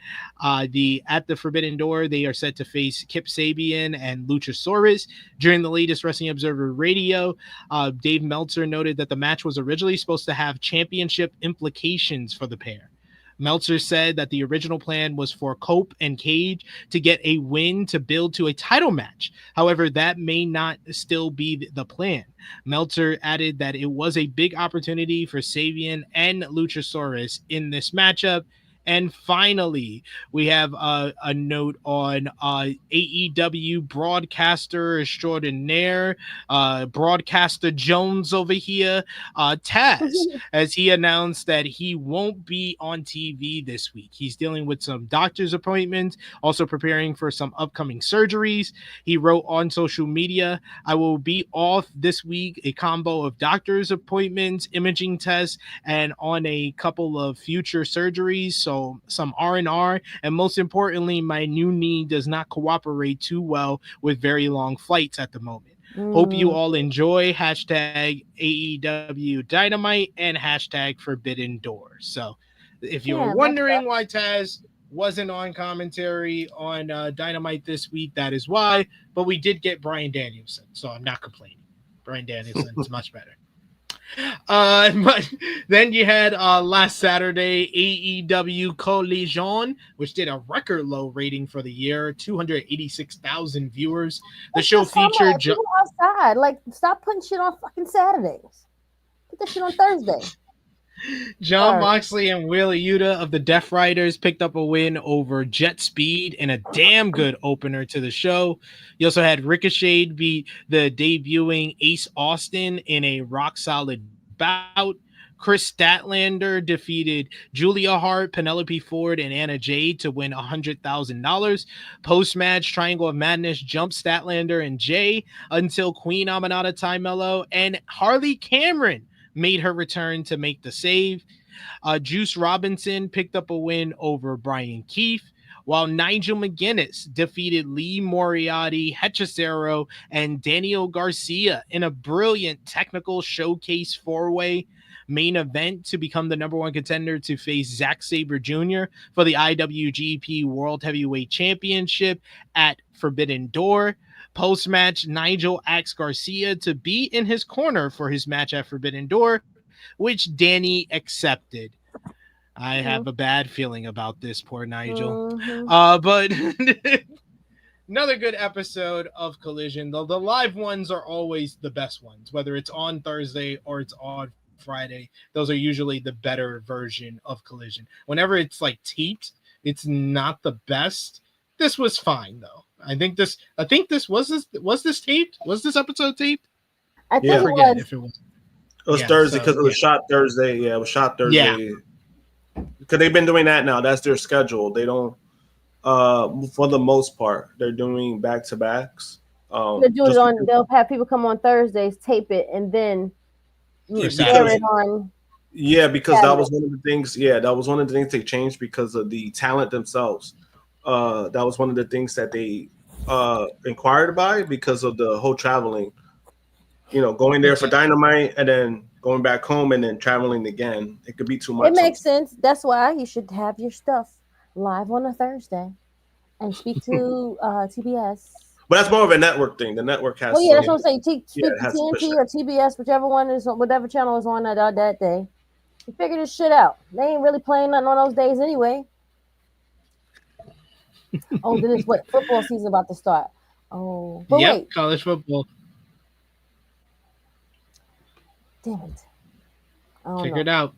At the Forbidden Door, they are set to face Kip Sabian and Luchasaurus. During the latest Wrestling Observer Radio, Dave Meltzer noted that the match was originally supposed to have championship implications for the pair. Meltzer said that the original plan was for Cope and Cage to get a win to build to a title match. However, that may not still be the plan. Meltzer added that it was a big opportunity for Sabian and Luchasaurus in this matchup. And finally, we have a note on AEW broadcaster extraordinaire, broadcaster Jones over here, Taz, as he announced that he won't be on TV this week. He's dealing with some doctor's appointments, also preparing for some upcoming surgeries. He wrote on social media, "I will be off this week, a combo of doctor's appointments, imaging tests, and on a couple of future surgeries. So some R&R, and most importantly, my new knee does not cooperate too well with very long flights at the moment. Hope you all enjoy hashtag AEW Dynamite and hashtag Forbidden Door." So if you were wondering why Taz wasn't on commentary on Dynamite this week, that is why. But we did get Bryan Danielson, so I'm not complaining. Bryan Danielson is much better. But then you had last Saturday AEW Collision, which did a record low rating for the year, 286,000 viewers. The show featured outside. Like, stop putting shit on fucking Saturdays. Put that shit on Thursday. John Moxley and Wheeler Yuta of the Death Riders picked up a win over Jet Speed in a damn good opener to the show. You also had Ricochet beat the debuting Ace Austin in a rock-solid bout. Chris Statlander defeated Julia Hart, Penelope Ford, and Anna Jay to win $100,000. Post-match, Triangle of Madness jumped Statlander and Jay until Queen Aminata Ty Mello and Harley Cameron made her return to make the save. Juice Robinson picked up a win over Brian Keefe, while Nigel McGuinness defeated Lee Moriarty, Hechicero, and Daniel Garcia in a brilliant technical showcase four-way main event to become the number one contender to face Zack Sabre Jr. for the IWGP World Heavyweight Championship at Forbidden Door. Post-match, Nigel asked Garcia to be in his corner for his match at Forbidden Door, which Danny accepted. I have a bad feeling about this, poor Nigel. But another good episode of Collision. The live ones are always the best ones, whether it's on Thursday or it's on Friday. Those are usually the better version of Collision. Whenever it's like taped, it's not the best. This was fine though. I think this was this taped? Was this episode taped? I think forget if it was. It was Thursday because it was shot Thursday. Yeah, it was shot Thursday. Yeah. Because they've been doing that now. That's their schedule. They don't, for the most part, they're doing back-to-backs. They do it on. They'll have people come on Thursdays, tape it, and then air it on. Yeah, because Saturday. That was one of the things. Yeah, that was one of the things they changed because of the talent themselves. That was one of the things that they inquired by because of the whole traveling. You know, going there for Dynamite and then going back home and then traveling again. It could be too much. It makes sense. That's why you should have your stuff live on a Thursday and speak to TBS. But that's more of a network thing. The network has. Well, yeah, that's what I'm saying. Speak to TNT or TBS, whatever channel is on that day. You figure this shit out. They ain't really playing nothing on those days anyway. Oh, then it's what football season about to start. Oh, but wait, college football. Damn it! Figure it out.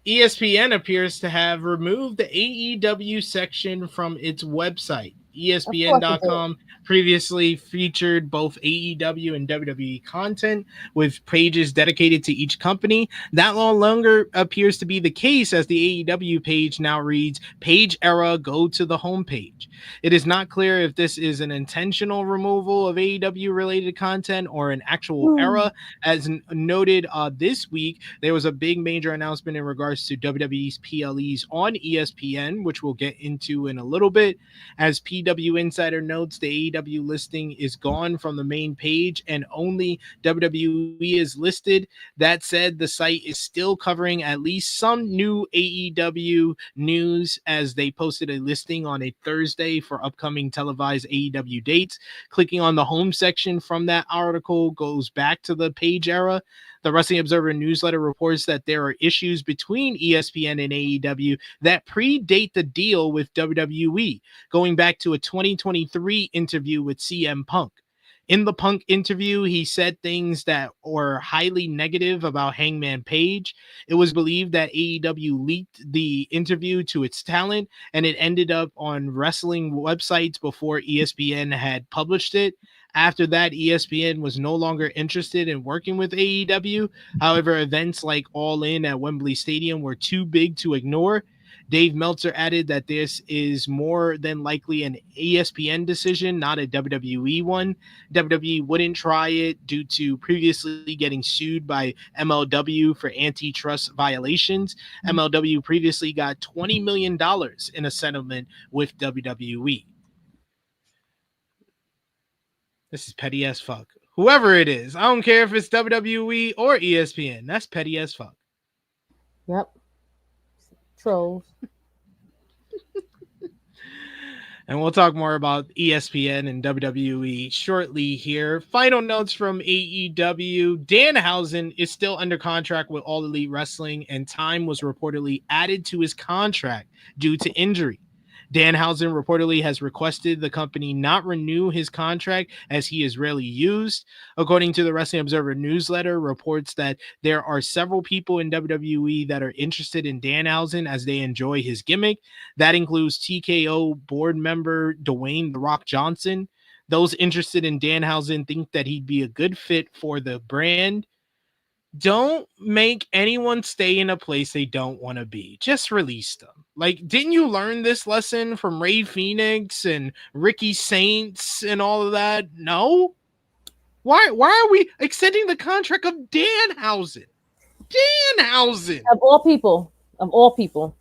ESPN appears to have removed the AEW section from its website. ESPN.com previously featured both AEW and WWE content with pages dedicated to each company. That no longer appears to be the case, as the AEW page now reads, "Page era, go to the homepage." It is not clear if this is an intentional removal of AEW related content or an actual error. As noted this week, there was a big major announcement in regards to WWE's PLEs on ESPN, which we'll get into in a little bit. As PW Insider notes, the AEW listing is gone from the main page and only WWE is listed. That said, the site is still covering at least some new AEW news, as they posted a listing on a Thursday for upcoming televised AEW dates. Clicking on the home section from that article goes back to the page era. The Wrestling Observer newsletter reports that there are issues between ESPN and AEW that predate the deal with WWE, going back to a 2023 interview with CM Punk. In the Punk interview, he said things that were highly negative about Hangman Page. It was believed that AEW leaked the interview to its talent, and it ended up on wrestling websites before ESPN had published it. After that, ESPN was no longer interested in working with AEW. However, events like All In at Wembley Stadium were too big to ignore. Dave Meltzer added that this is more than likely an ESPN decision, not a WWE one. WWE wouldn't try it due to previously getting sued by MLW for antitrust violations. MLW previously got $20 million in a settlement with WWE. This is petty as fuck. Whoever it is, I don't care if it's WWE or ESPN. That's petty as fuck. Yep. Trolls. And we'll talk more about ESPN and WWE shortly here. Final notes from AEW. Danhausen is still under contract with All Elite Wrestling, and time was reportedly added to his contract due to injury. Danhausen reportedly has requested the company not renew his contract, as he is rarely used. According to the Wrestling Observer newsletter, reports that there are several people in WWE that are interested in Danhausen as they enjoy his gimmick. That includes TKO board member Dwayne "The Rock" Johnson. Those interested in Danhausen think that he'd be a good fit for the brand. Don't make anyone stay in a place they don't want to be. Just release them. Like, didn't you learn this lesson from Ray Phoenix and Ricky Saints and all of that? No? Why are we extending the contract of Danhausen? Danhausen! Of all people. Of all people.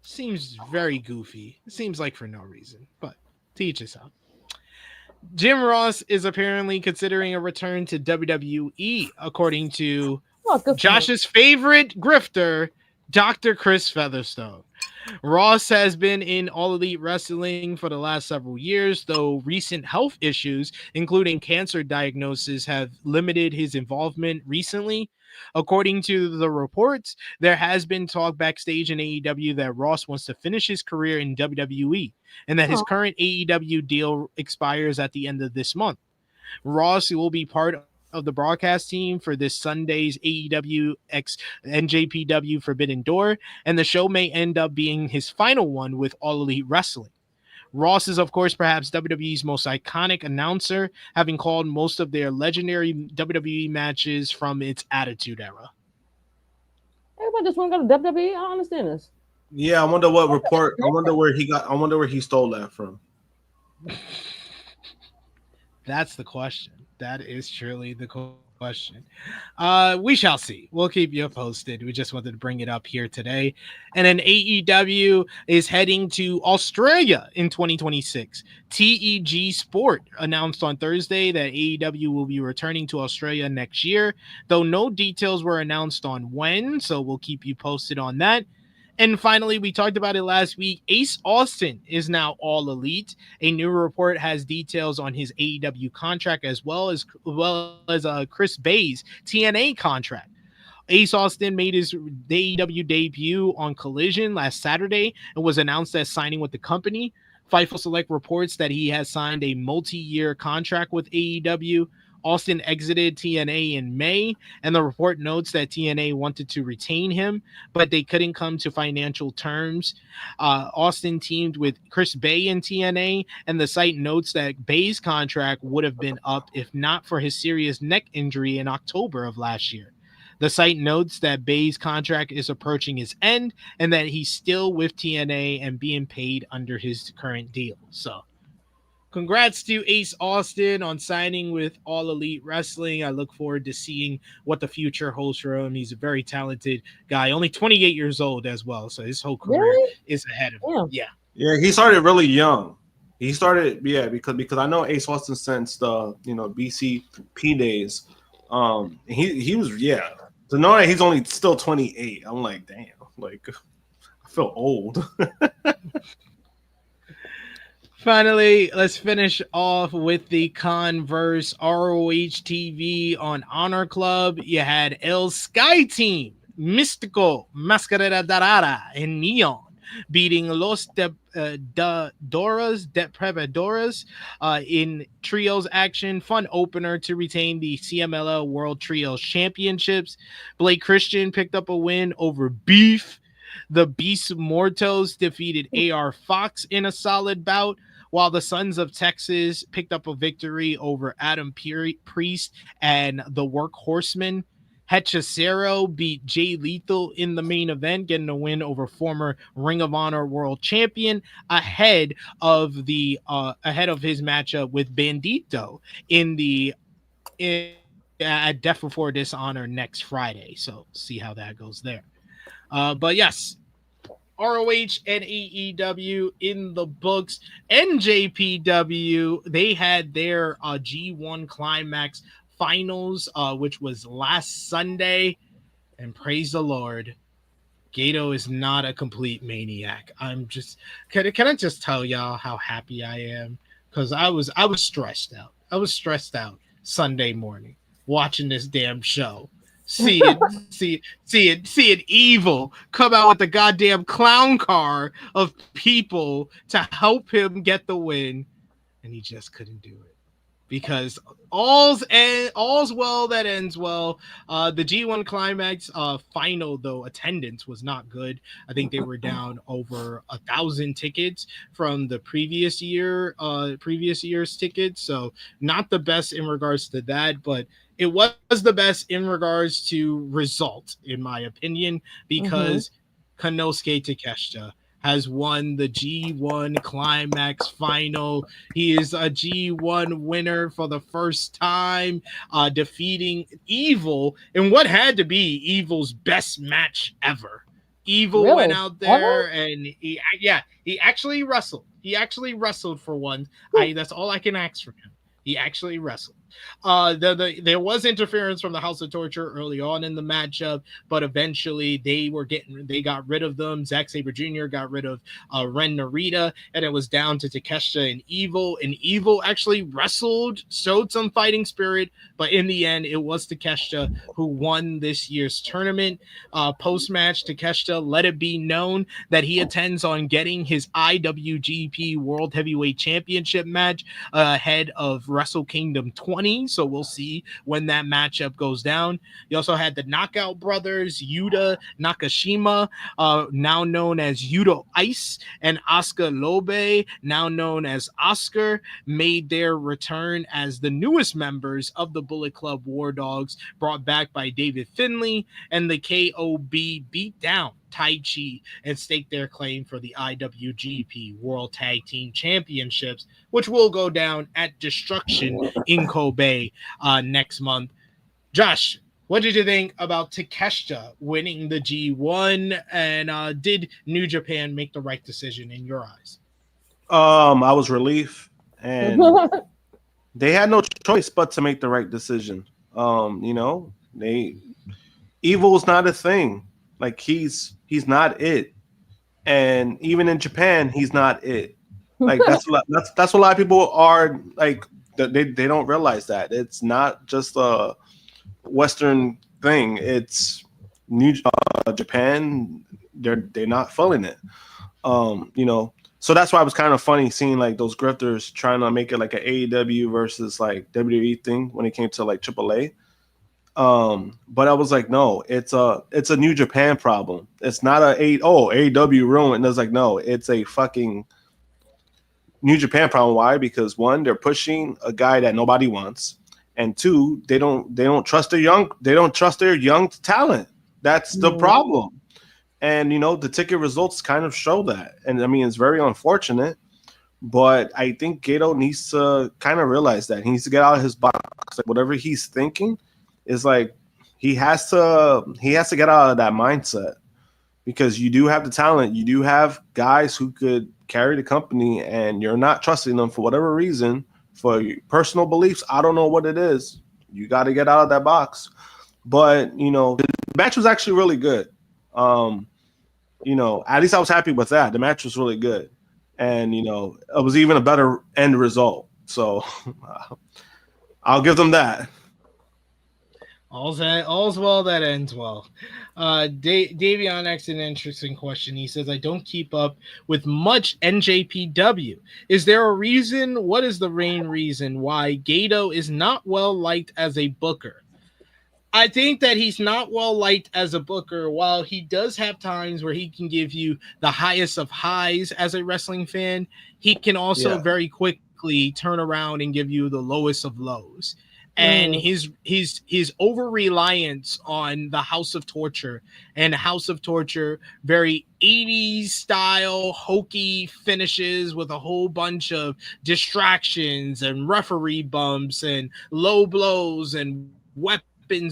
Seems very goofy. It seems like for no reason, but teach us out. Jim Ross is apparently considering a return to WWE, according to Josh's favorite grifter, Dr. Chris Featherstone. Ross has been in All Elite Wrestling for the last several years, though recent health issues, including cancer diagnosis, have limited his involvement recently. According to the reports, there has been talk backstage in AEW that Ross wants to finish his career in WWE and that his current AEW deal expires at the end of this month. Ross will be part of the broadcast team for this Sunday's AEW x NJPW Forbidden Door, and the show may end up being his final one with All Elite Wrestling. Ross is, of course, perhaps WWE's most iconic announcer, having called most of their legendary WWE matches from its Attitude Era. Everybody just want to go to WWE? I don't understand this. Yeah, I wonder what report. I wonder where he stole that from. That's the question. That is truly the question. We shall see. We'll keep you posted. We just wanted to bring it up here today. And then AEW is heading to Australia in 2026. TEG Sport announced on Thursday that AEW will be returning to Australia next year, though no details were announced on when, so we'll keep you posted on that. And finally, we talked about it last week. Ace Austin is now All Elite. A new report has details on his AEW contract as well as Chris Bay's TNA contract. Ace Austin made his AEW debut on Collision last Saturday and was announced as signing with the company. Fightful Select reports that he has signed a multi-year contract with AEW. Austin exited TNA in May, and the report notes that TNA wanted to retain him, but they couldn't come to financial terms. Austin teamed with Chris Bay in TNA, and the site notes that Bay's contract would have been up if not for his serious neck injury in October of last year. The site notes that Bay's contract is approaching its end and that he's still with TNA and being paid under his current deal. So, congrats to Ace Austin on signing with All Elite Wrestling. I look forward to seeing what the future holds for him. He's a very talented guy, only 28 years old as well. So his whole career is ahead of him. Yeah, he started really young. He started, because I know Ace Austin since the BCP days. He was to know that he's only still 28. I'm like, damn, like I feel old. Finally, let's finish off with the Converse ROH TV on Honor Club. You had El Sky Team, Mystico, Mascarada Dorada, and Neon beating Los Depredadoras in trios action. Fun opener to retain the CMLL World Trios Championships. Blake Christian picked up a win over Beef. The Beast Mortos defeated AR Fox in a solid bout, while the Sons of Texas picked up a victory over Adam Priest and the Work Horsemen. Hechicero beat Jay Lethal in the main event, getting a win over former Ring of Honor World Champion ahead of his matchup with Bandito at Death Before Dishonor next Friday. So see how that goes there. But yes, ROH and AEW in the books. NJPW, they had their G1 Climax finals, which was last Sunday, and praise the Lord, Gato is not a complete maniac. I'm just can I just tell y'all how happy I am? Because I was stressed out. I was stressed out Sunday morning watching this damn show. Seeing Evil come out with the goddamn clown car of people to help him get the win, and he just couldn't do it. Because all's well that ends well. The G1 Climax final, though, attendance was not good. I think they were down over 1,000 tickets from the previous year's tickets. So not the best in regards to that, but it was the best in regards to result, in my opinion, because Konosuke Takeshita has won the G1 Climax final. He is a G1 winner for the first time, defeating Evil in what had to be Evil's best match ever. Evil went out there and he actually wrestled. He actually wrestled for once. That's all I can ask from him. He actually wrestled. There was interference from the House of Torture early on in the matchup, but eventually they got rid of them. Zack Sabre Jr. got rid of Ren Narita, and it was down to Takeshita and Evil. And Evil actually wrestled, showed some fighting spirit, but in the end, it was Takeshita who won this year's tournament. Post-match, Takeshita let it be known that he intends on getting his IWGP World Heavyweight Championship match ahead of Wrestle Kingdom 20, so we'll see when that matchup goes down. You also had the Knockout Brothers, Yuta Nakashima, now known as Yuta Ice, and Asuka Lobe, now known as Oscar, made their return as the newest members of the Bullet Club War Dogs, brought back by David Finlay, and the KOB beat down Tai Chi and stake their claim for the IWGP World Tag Team Championships, which will go down at Destruction in Kobe next month. Josh, what did you think about Takeshita winning the G1, and did New Japan make the right decision in your eyes? I was relieved, and they had no choice but to make the right decision. Evil's not a thing. Like he's not it, and even in Japan, he's not it. Like that's what a lot of people are like. They don't realize that it's not just a Western thing. It's Japan. They're not following it. So that's why it was kind of funny seeing like those grifters trying to make it like an AEW versus like WWE thing when it came to like AAA. But I was like, no, it's a New Japan problem. It's not AEW ruined. It's like, no, it's a fucking New Japan problem. Why? Because one, they're pushing a guy that nobody wants, and two, they don't trust their young talent. That's the problem. And the ticket results kind of show that. And I mean, it's very unfortunate, but I think Gato needs to kind of realize that he needs to get out of his box. Like whatever he's thinking is like he has to get out of that mindset, because you do have the talent, you do have guys who could carry the company, and you're not trusting them for whatever reason, for personal beliefs. I don't know what it is. You got to get out of that box. But the match was actually really good. At least I was happy with that. The match was really good, and it was even a better end result. So I'll give them that. All's well that ends well. Davion asked an interesting question. He says, I don't keep up with much NJPW. Is there a reason? What is the main reason why Gato is not well liked as a booker? I think that he's not well liked as a booker. While he does have times where he can give you the highest of highs as a wrestling fan, he can also very quickly turn around and give you the lowest of lows. And his over reliance on the House of Torture, and House of Torture, very 80s style hokey finishes with a whole bunch of distractions and referee bumps and low blows and weapons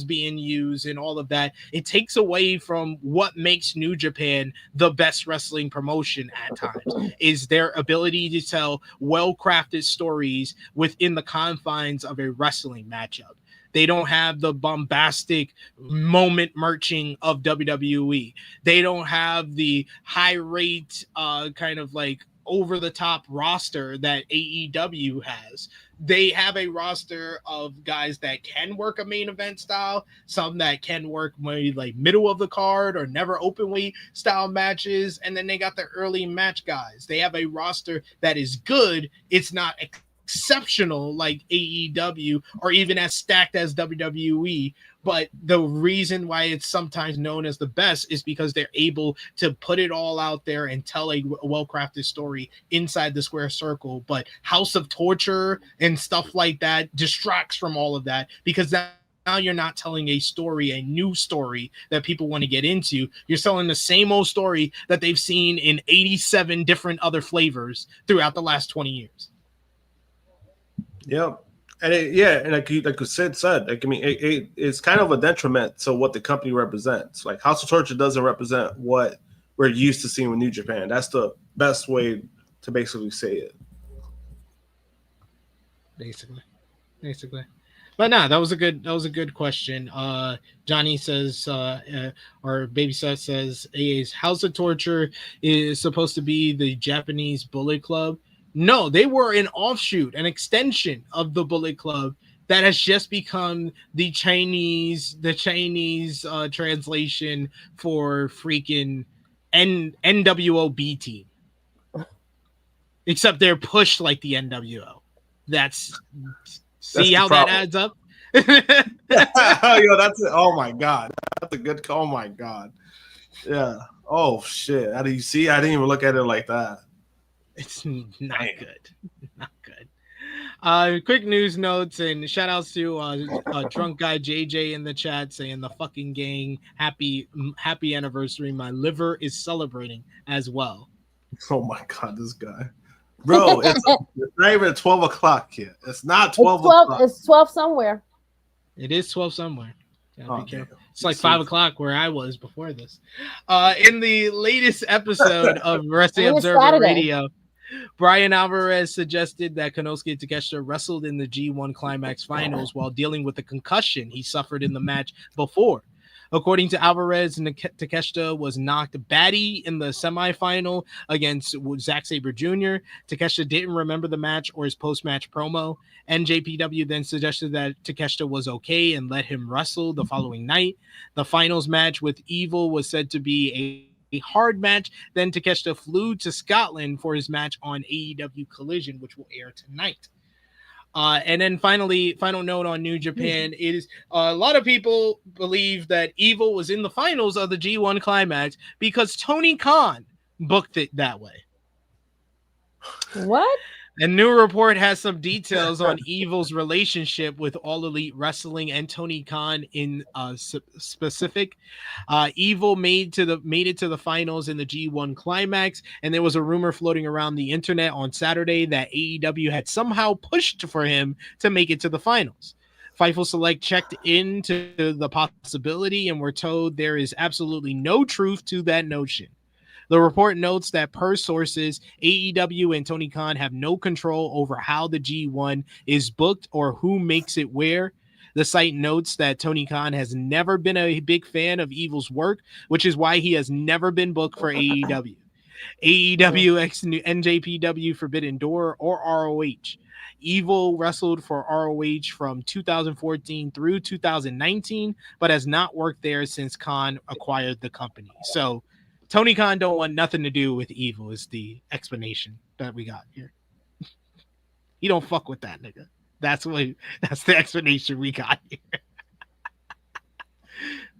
being used and all of that. It takes away from what makes New Japan the best wrestling promotion at times, is their ability to tell well-crafted stories within the confines of a wrestling matchup. They don't have the bombastic moment merching of WWE. They don't have the high rate kind of like over the top roster that AEW has. They have a roster of guys that can work a main event style, some that can work maybe like middle of the card or never open weight style matches, and then they got the early match guys. They have a roster that is good. It's not exceptional like AEW or even as stacked as WWE, but the reason why it's sometimes known as the best is because they're able to put it all out there and tell a well-crafted story inside the square circle. But House of Torture and stuff like that distracts from all of that, because now you're not telling a story, a new story that people want to get into. You're selling the same old story that they've seen in 87 different other flavors throughout the last 20 years. Yeah. And like Sid said, like, I mean, it's kind of a detriment to what the company represents. Like House of Torture doesn't represent what we're used to seeing with New Japan. That's the best way to basically say it. Basically. But no, that was a good question. Johnny says, or Baby Seth says, House of Torture is supposed to be the Japanese Bullet Club. No, they were an offshoot, an extension of the Bullet Club that has just become the Chinese translation for freaking NWO team. Except they're pushed like the NWO. That's how that adds up. Yo, that's it. Oh my god, that's a good. Oh my god, yeah. Oh shit. How do you see? I didn't even look at it like that. It's not good. Quick news notes and shout outs to drunk guy JJ in the chat saying the fucking gang happy anniversary. My liver is celebrating as well. Oh my god, this guy. Bro, it's not even 12 o'clock yet. It's not 12 o'clock. It's 12 somewhere. It is 12 somewhere. Oh, it's like 5 o'clock where I was before this. In the latest episode of Wrestling Observer Radio, Brian Alvarez suggested that Konosuke Takeshita wrestled in the G1 Climax finals while dealing with the concussion he suffered in the match before. According to Alvarez, Takeshita was knocked batty in the semifinal against Zack Sabre Jr. Takeshita didn't remember the match or his post-match promo. NJPW then suggested that Takeshita was okay and let him wrestle the following night. The finals match with Evil was said to be a hard match. Then Takeshita flew to Scotland for his match on AEW Collision, which will air tonight. And then final note on New Japan is a lot of people believe that Evil was in the finals of the G1 Climax because Tony Khan booked it that way. What? A new report has some details on Evil's relationship with All Elite Wrestling and Tony Khan in specific. Evil made it to the finals in the G1 Climax, and there was a rumor floating around the internet on Saturday that AEW had somehow pushed for him to make it to the finals. Fightful Select checked into the possibility and were told there is absolutely no truth to that notion. The report notes that per sources, AEW and Tony Khan have no control over how the G1 is booked or who makes it where. The site notes that Tony Khan has never been a big fan of Evil's work, which is why he has never been booked for AEW. AEW x NJPW Forbidden Door or ROH. Evil wrestled for ROH from 2014 through 2019, but has not worked there since Khan acquired the company. So Tony Khan don't want nothing to do with Evil is the explanation that we got here. He don't fuck with that nigga. That's the explanation we got here.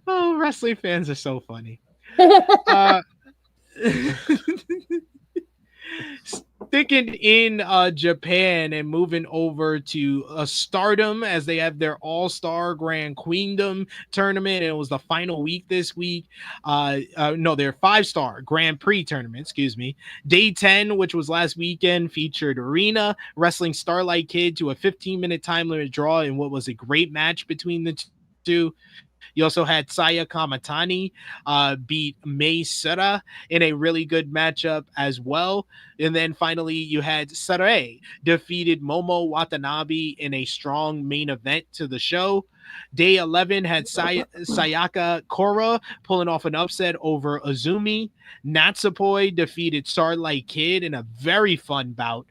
Oh, wrestling fans are so funny. Sticking in Japan and moving over to Stardom as they have their All-Star Grand Queendom tournament. It was the final week this week. Their 5-star Grand Prix tournament, excuse me. Day 10, which was last weekend, featured Arena wrestling Starlight Kid to a 15-minute time limit draw in what was a great match between the two. You also had Saya Kamatani beat Mei Sura in a really good matchup as well. And then finally, you had Sarai defeated Momo Watanabe in a strong main event to the show. Day 11 had Sayaka Kora pulling off an upset over Azumi. Natsupoi defeated Starlight Kid in a very fun bout.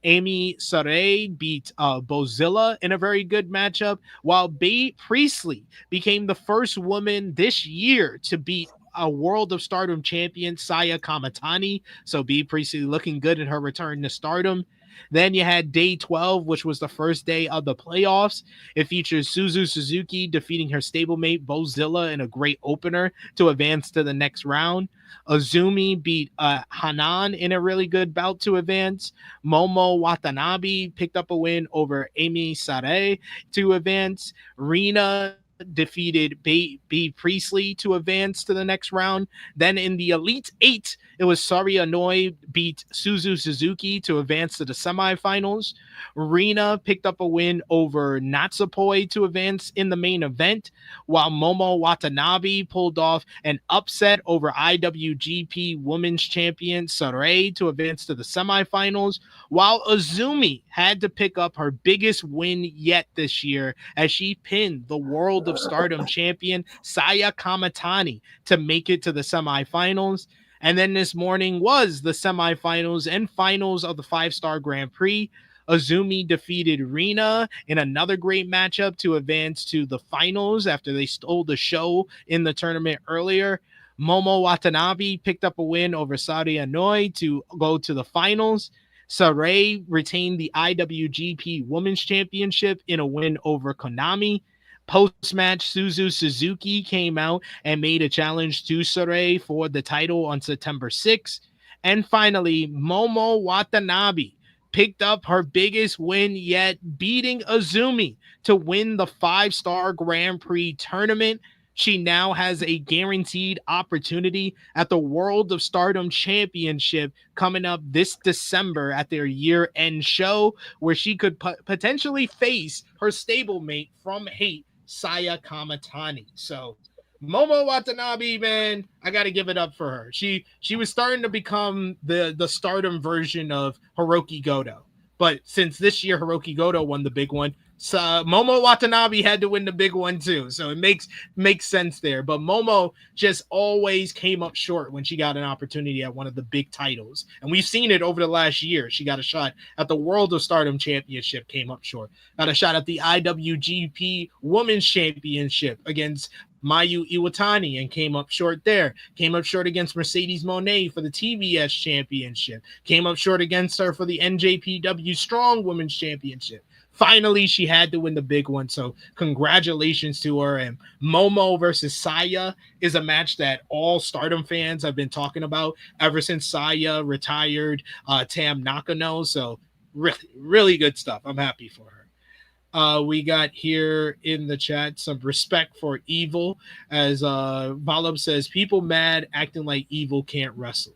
Amy Sarai beat Bozilla in a very good matchup, while Bea Priestley became the first woman this year to beat a World of Stardom champion, Saya Kamatani. So Bea Priestley looking good in her return to Stardom. Then you had day 12, which was the first day of the playoffs. It features Suzu Suzuki defeating her stablemate Bozilla in a great opener to advance to the next round. Azumi beat Hanan in a really good bout to advance. Momo Watanabe picked up a win over Amy Sarai to advance. Rina defeated Bea Priestley to advance to the next round. Then in the Elite 8, it was Sari Onoi beat Suzu Suzuki to advance to the semifinals. Rina picked up a win over Natsupoi to advance in the main event, while Momo Watanabe pulled off an upset over IWGP Women's Champion Sarai to advance to the semifinals, while Azumi had to pick up her biggest win yet this year as she pinned the World of Stardom champion Saya Kamatani to make it to the semifinals. And then this morning was the semifinals and finals of the 5-star Grand Prix. Azumi defeated Rina in another great matchup to advance to the finals after they stole the show in the tournament earlier. Momo Watanabe picked up a win over Sari Onoi to go to the finals. Sarai retained the IWGP Women's Championship in a win over Konami. Post-match, Suzu Suzuki came out and made a challenge to Sarai for the title on September 6th. And finally, Momo Watanabe picked up her biggest win yet, beating Azumi to win the 5-star Grand Prix tournament. She now has a guaranteed opportunity at the World of Stardom Championship coming up this December at their year-end show, where she could potentially face her stablemate from Hate, Saya Kamatani. So Momo Watanabe, man, I got to give it up for her. She was starting to become the Stardom version of Hiroki Goto. But since this year Hiroki Goto won the big one, So Momo Watanabe had to win the big one too, so it makes sense there. But Momo just always came up short when she got an opportunity at one of the big titles, and we've seen it over the last year. She got a shot at the World of Stardom Championship, came up short. Got a shot at the IWGP Women's Championship against Mayu Iwatani and came up short there. Came up short against Mercedes Moné for the TBS Championship. Came up short against her for the NJPW Strong Women's Championship. Finally, she had to win the big one, so congratulations to her. And Momo versus Saya is a match that all Stardom fans have been talking about ever since Saya retired Tam Nakano. So really, really good stuff. I'm happy for her. We got here in the chat some respect for Evil, as Valab says, people mad acting like Evil can't wrestle.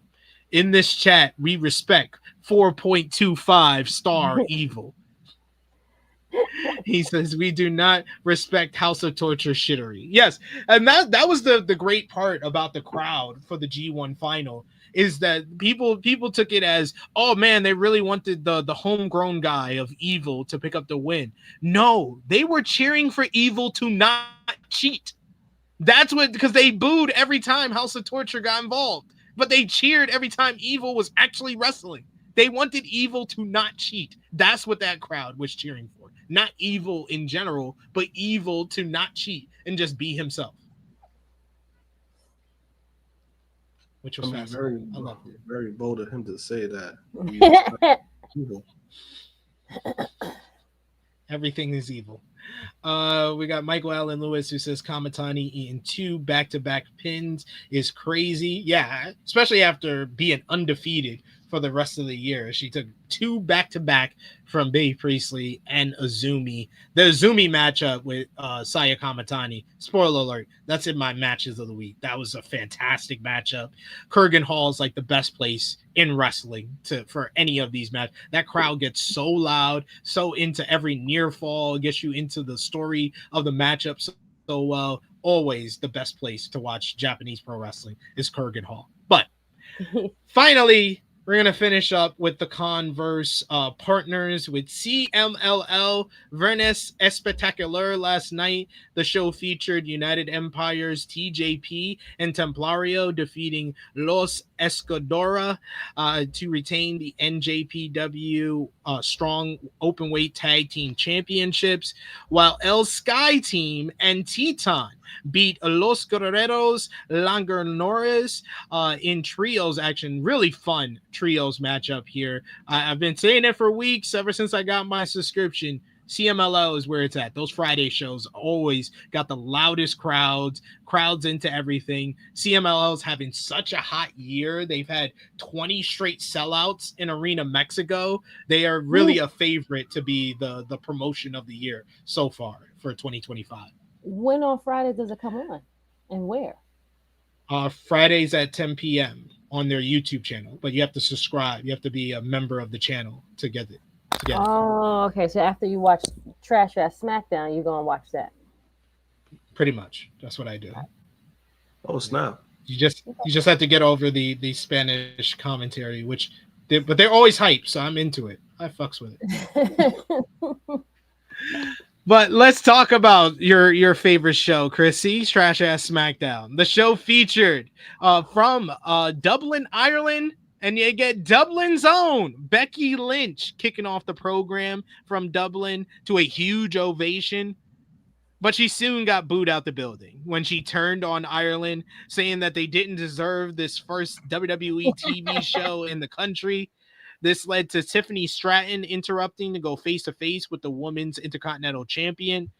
In this chat, we respect 4.25 star Evil. He says we do not respect House of Torture shittery. Yes, and that was the great part about the crowd for the G1 final, is that people took it as, oh man, they really wanted the homegrown guy of Evil to pick up the win. No, they were cheering for Evil to not cheat. That's what, because they booed every time House of Torture got involved, but they cheered every time Evil was actually wrestling. They wanted Evil to not cheat. That's what that crowd was cheering for. Not Evil in general, but Evil to not cheat and just be himself. Which was fascinating. I love it. Very bold of him to say that. Evil. Everything is evil. We got Michael Allen Lewis, who says Kamatani eating 2 back-to-back pins is crazy. Yeah, especially after being undefeated for the rest of the year. She took 2 back-to-back from Bae Priestley and Azumi. The Azumi matchup with Saya Kamatani, spoiler alert, that's in my matches of the week. That was a fantastic matchup. Kurgan Hall is like the best place in wrestling for any of these matches. That crowd gets so loud, so into every near fall, gets you into the story of the matchup so well. Always the best place to watch Japanese pro wrestling is Kurgan Hall. But finally, we're going to finish up with the Converse partners with CMLL Viernes Espectacular last night. The show featured United Empires, TJP, and Templario defeating Los Escudora to retain the NJPW Strong Openweight Tag Team Championships, while El Sky Team and Teton beat Los Guerreros Langarnores in trios action. Really fun trios matchup here. I've been saying it for weeks, ever since I got my subscription. CMLL is where it's at. Those Friday shows always got the loudest crowds into everything. CMLL is having such a hot year. They've had 20 straight sellouts in Arena Mexico. They are really a favorite to be the promotion of the year so far for 2025. When on Friday does it come on, and where? Fridays at 10 p.m. on their YouTube channel, but you have to subscribe. You have to be a member of the channel to get it. Oh, okay. So after you watch Trash Ass SmackDown, you're gonna watch that. Pretty much. That's what I do. Oh snap! You just have to get over the Spanish commentary, but they're always hyped, so I'm into it. I fucks with it. But let's talk about your favorite show, Krssi, Trash Ass SmackDown. The show featured from Dublin, Ireland, and you get Dublin's own Becky Lynch kicking off the program from Dublin to a huge ovation. But she soon got booed out the building when she turned on Ireland, saying that they didn't deserve this first WWE TV show in the country. This led to Tiffany Stratton interrupting to go face-to-face with the Women's Intercontinental Champion.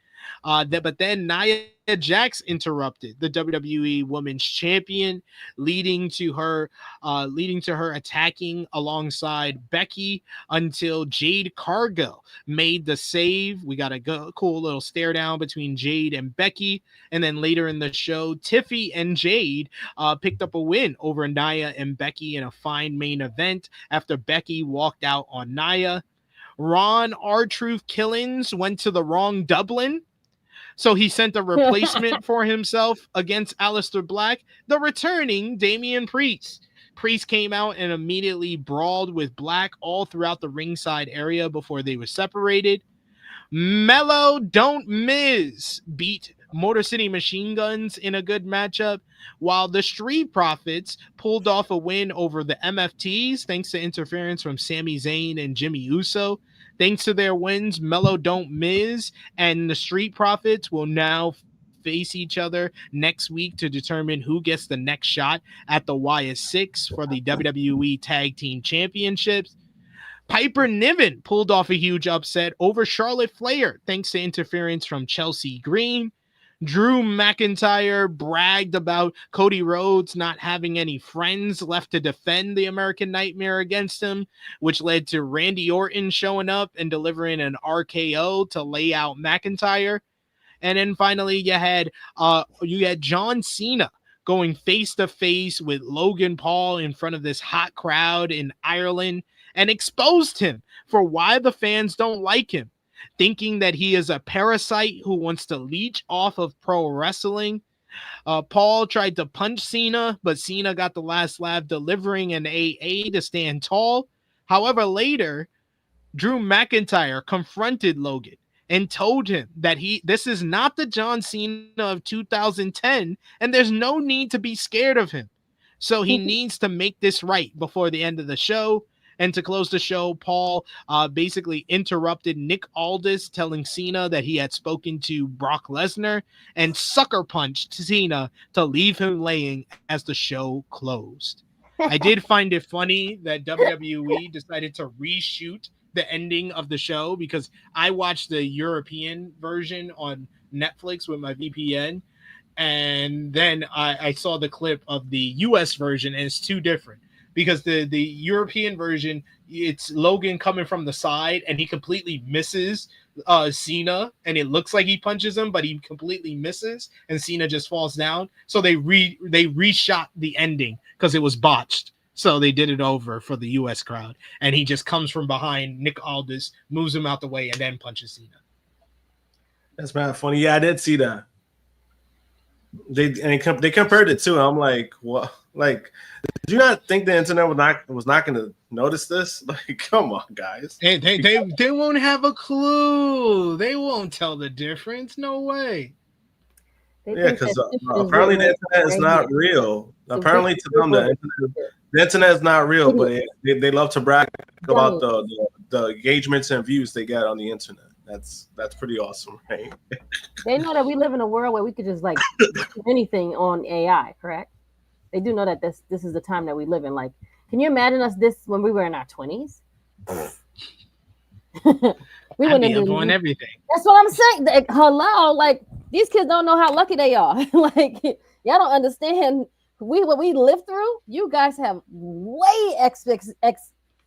But then Nia Jax interrupted the WWE Women's Champion, leading to her attacking alongside Becky until Jade Cargill made the save. We got a cool little stare down between Jade and Becky, and then later in the show, Tiffy and Jade picked up a win over Nia and Becky in a fine main event after Becky walked out on Nia. Ron R-Truth Killings went to the wrong Dublin, so he sent a replacement for himself against Aleister Black, the returning Damian Priest. Priest came out and immediately brawled with Black all throughout the ringside area before they were separated. Mellow Don't Miz beat Motor City Machine Guns in a good matchup, while the Street Profits pulled off a win over the MFTs thanks to interference from Sami Zayn and Jimmy Uso. Thanks to their wins, Mellow Don't Miz and the Street Profits will now face each other next week to determine who gets the next shot at the YS6 for the WWE Tag Team Championships. Piper Niven pulled off a huge upset over Charlotte Flair thanks to interference from Chelsea Green. Drew McIntyre bragged about Cody Rhodes not having any friends left to defend the American Nightmare against him, which led to Randy Orton showing up and delivering an RKO to lay out McIntyre. And then finally, you had John Cena going face to face with Logan Paul in front of this hot crowd in Ireland and exposed him for why the fans don't like him, thinking that he is a parasite who wants to leech off of pro wrestling. Paul tried to punch Cena, but Cena got the last laugh, delivering an AA to stand tall. However, later, Drew McIntyre confronted Logan and told him that this is not the John Cena of 2010, and there's no need to be scared of him. So he needs to make this right before the end of the show. And to close the show, Paul basically interrupted Nick Aldis, telling Cena that he had spoken to Brock Lesnar, and sucker punched Cena to leave him laying as the show closed. I did find it funny that WWE decided to reshoot the ending of the show because I watched the European version on Netflix with my VPN, and then I saw the clip of the US version, and it's two different. Because the European version, it's Logan coming from the side, and he completely misses Cena, and it looks like he punches him, but he completely misses, and Cena just falls down. So they reshot the ending because it was botched. So they did it over for the U.S. crowd, and he just comes from behind Nick Aldis, moves him out the way, and then punches Cena. That's mad funny. Yeah, I did see that. They compared it too. I'm like, what? Like, did you not think the internet was not going to notice this? Like, come on, guys. They won't have a clue. They won't tell the difference. No way. Yeah, because apparently the internet is not real. Apparently to them, the internet is not real, but they love to brag about the engagements and views they get on the internet. That's pretty awesome, right? They know that we live in a world where we could just like do anything on AI, correct? They do know that this is the time that we live in. Like, can you imagine us this when we were in our 20s? We wouldn't be doing everything. That's what I'm saying. Like, hello, like these kids don't know how lucky they are. Like, y'all don't understand what we lived through. You guys have way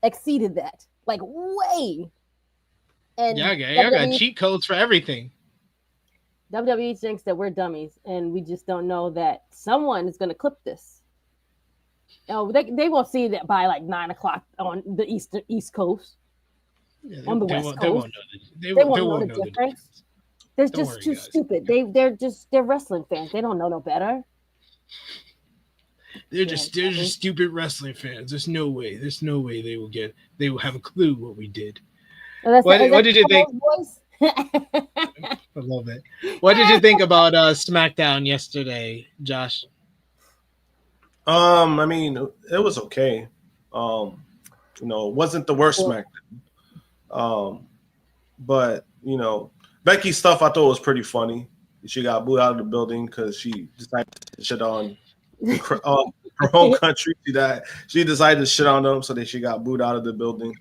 exceeded that. Like way. And y'all got cheat codes for everything. WWE thinks that we're dummies, and we just don't know that someone is going to clip this. Oh, they won't see that by like 9 o'clock on the East Coast. Yeah, on the West Coast, they won't know the difference. They're just too stupid. They're wrestling fans. They don't know no better. They're just stupid wrestling fans. There's no way they will have a clue what we did. What did you think? I love it. What did you think about SmackDown yesterday, Josh? I mean, it was okay. It wasn't the worst SmackDown. But Becky's stuff I thought was pretty funny. She got booed out of the building because she decided to shit on her home country. She decided to shit on them, so that she got booed out of the building.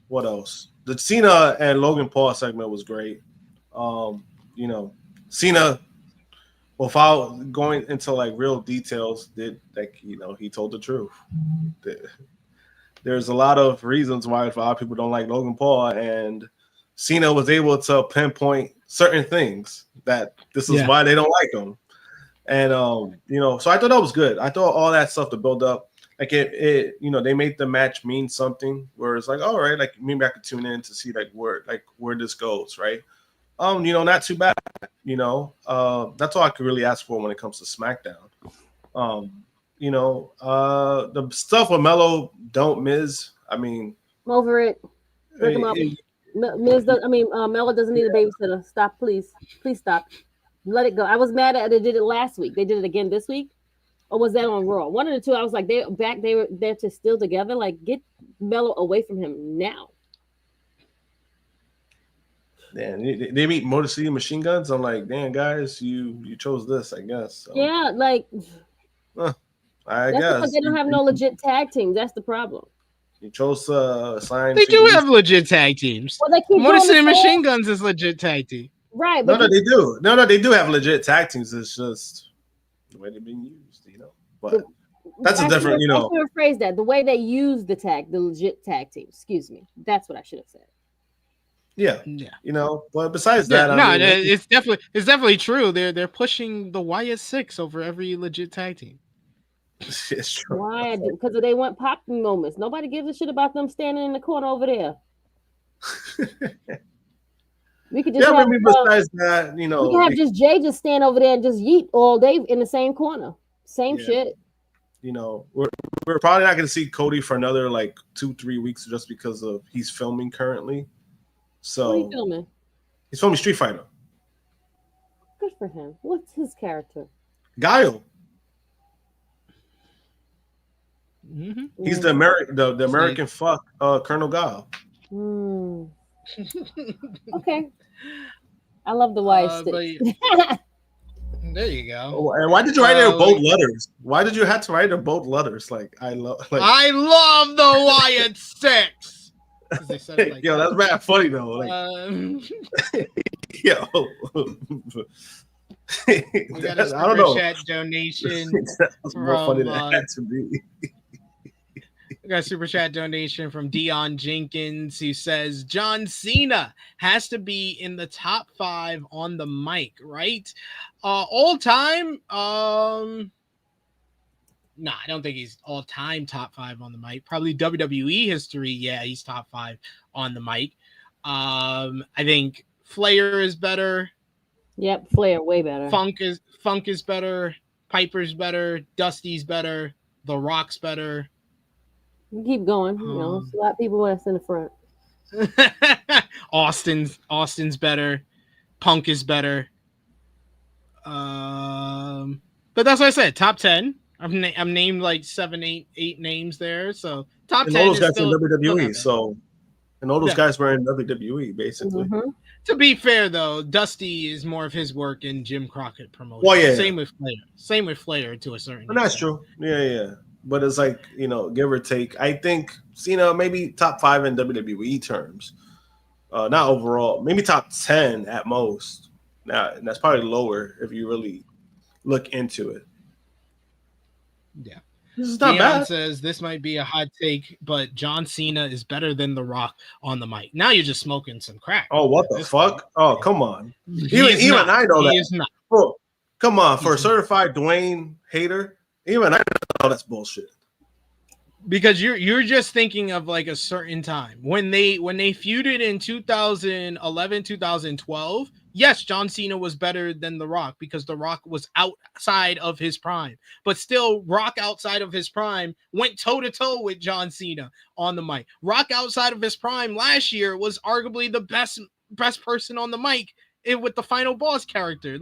What else? The Cena and Logan Paul segment was great. Cena, without going into like real details, he told the truth. There's a lot of reasons why a lot of people don't like Logan Paul, and Cena was able to pinpoint certain things that this is why they don't like him. And so I thought that was good. I thought all that stuff to build up, like it they made the match mean something where it's like, all right, like maybe I could tune in to see where this goes, right? Not too bad. That's all I could really ask for when it comes to SmackDown. The stuff with Mellow Don't Miz, I mean, I'm over it. Break him up. Mela doesn't need a babysitter. Stop, please. Please stop. Let it go. I was mad at they did it last week. They did it again this week. Or was that on Raw? One of the two. I was like, they're still together. Like, get Melo away from him now. Damn, they meet Motor City Machine Guns. I'm like, damn, guys, you chose this, I guess. So. Yeah, like, I guess guess because they don't have no legit tag teams. That's the problem. You chose sign. They do have legit tag teams. Well, they keep Motor City the Machine Guns is legit tag team. Right. No, they do. No, they do have legit tag teams. It's just the way they're being used, But that's a different, I should have phrased that. The way they use the legit tag team. Excuse me. That's what I should have said. Yeah. But besides that, it's definitely true. They're pushing the Wyatt Six over every legit tag team. It's true. Why? Because they want popping moments. Nobody gives a shit about them standing in the corner over there. We could just besides that, we can have just Jay just stand over there and just yeet all day in the same corner. Same shit. We're probably not going to see Cody for another 2-3 weeks just because of he's filming currently. So what are you filming? He's filming Street Fighter. Good for him. What's his character? Guile. Mm-hmm. He's the American fuck Colonel Guile. Okay. I love the Wyatt stick. There you go. And why did you write it in bold letters? Why did you have to write it in bold letters? I love the Wyatt Six. They said it yo, that's bad funny though. Yo. We got a super chat donation. That's more funny than it had to be. We got a super chat donation from Dion Jenkins who says John Cena has to be in the top 5 on the mic, right? All time. No, I don't think he's all time top 5 on the mic. Probably WWE history. Yeah, he's top 5 on the mic. I think Flair is better. Yep, Flair way better. Funk is better. Piper's better. Dusty's better. The Rock's better. You keep going. There's a lot of people that's in the front. Austin's better. Punk is better. But that's what I said. Top 10. I'm named 7, 8 names there. So top 10. And all those guys in WWE. So, and all those guys were in WWE basically. Mm-hmm. To be fair though, Dusty is more of his work in Jim Crockett promotion. Well, yeah. Same with Flair to a certain. But that's true. Yeah. But it's give or take. I think Cena maybe top 5 in WWE terms. Not overall. Maybe top 10 at most. Now, and that's probably lower if you really look into it. Yeah. This is not Dion bad. Says this might be a hot take, but John Cena is better than The Rock on the mic. Now you're just smoking some crack. Oh, what the fuck? Oh, come on. Even I know that. He is not. Bro, come on. For a certified Dwayne hater, even I know that's bullshit. Because you're just thinking of a certain time when they feuded in 2011, 2012. Yes, John Cena was better than The Rock because The Rock was outside of his prime. But still, Rock outside of his prime went toe-to-toe with John Cena on the mic. Rock outside of his prime last year was arguably the best person on the mic with the Final Boss character.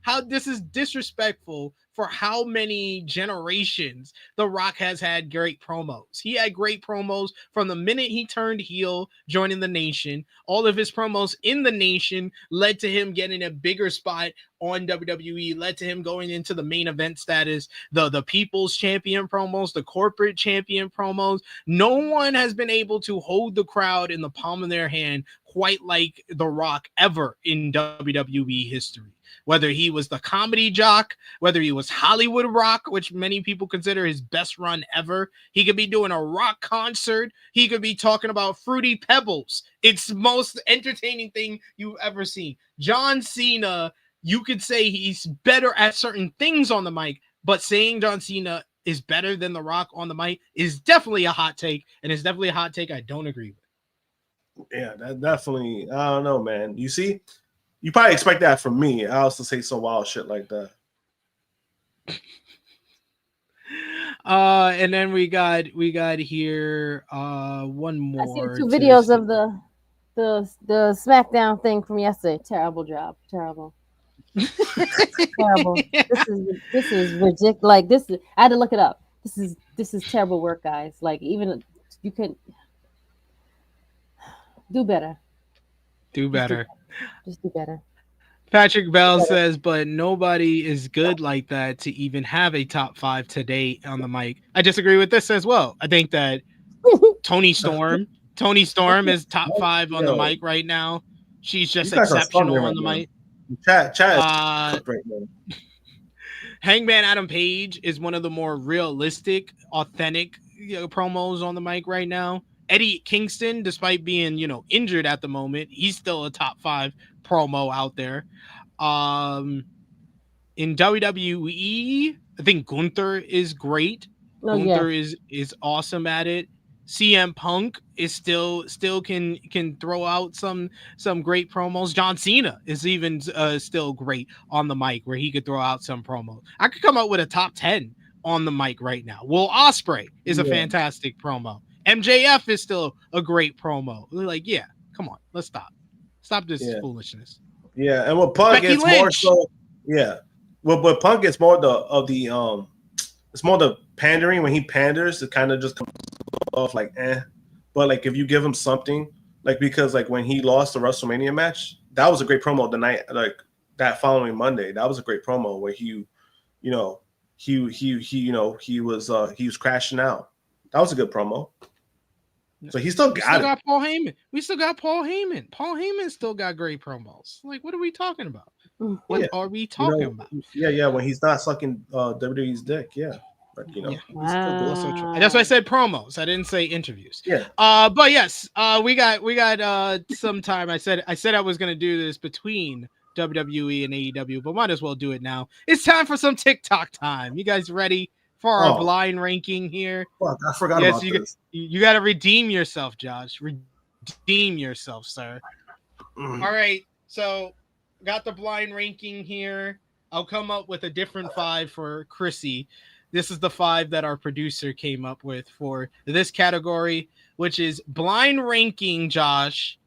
How this is disrespectful for how many generations The Rock has had great promos. He had great promos from the minute he turned heel, joining the Nation. All of his promos in the Nation led to him getting a bigger spot on WWE, led to him going into the main event status, the People's Champion promos, the Corporate Champion promos. No one has been able to hold the crowd in the palm of their hand quite like The Rock ever in WWE history. Whether he was the comedy jock, whether he was Hollywood Rock, which many people consider his best run ever. He could be doing a rock concert. He could be talking about Fruity Pebbles. It's the most entertaining thing you've ever seen. John Cena, you could say he's better at certain things on the mic, but saying John Cena is better than The Rock on the mic is definitely a hot take, and it's definitely a hot take I don't agree with. Yeah, that definitely, I don't know, man. You see? You probably expect that from me. I also say some wild shit like that. And then we got here one more. I see the 2 videos of the SmackDown thing from yesterday. Terrible job. Terrible. Terrible. This is ridiculous. Like I had to look it up. This is terrible work, guys. Like even you can do better. Just do better. Patrick Bell says, but nobody is good like that to even have a top 5 today on the mic. I disagree with this as well. I think that Tony Storm is top 5 on the mic right now. She's just exceptional on the mic. Hangman Adam Page is one of the more realistic, authentic promos on the mic right now. Eddie Kingston, despite being, injured at the moment, he's still a top 5 promo out there. In WWE, I think Gunther is great. Gunther is awesome at it. CM Punk is still can throw out some great promos. John Cena is even still great on the mic, where he could throw out some promos. I could come up with a top 10 on the mic right now. Will Ospreay is a fantastic promo. MJF is still a great promo. Like, yeah, come on, let's stop this foolishness. Yeah, and with Punk, it's more so. Yeah, with Punk, it's more it's more the pandering. When he panders, it kind of just comes off like But like if you give him something, like because like when he lost the WrestleMania match, that was a great promo the night, like that following Monday. That was a great promo where he was crashing out. That was a good promo. So he still got Paul Heyman. We still got Paul Heyman. Paul Heyman still got great promos. Like, what are we talking about? What are we talking about? Yeah. When he's not sucking WWE's dick, But wow. That's why I said promos. I didn't say interviews. Yeah. But yes, we got some time. I said I was gonna do this between WWE and AEW, but might as well do it now. It's time for some TikTok time. You guys ready for our blind ranking here? Fuck, I forgot about this. You got to redeem yourself, Josh. Redeem yourself, sir. All right. So, got the blind ranking here. I'll come up with a different 5 for Krssi. This is the 5 that our producer came up with for this category, which is blind ranking, Josh,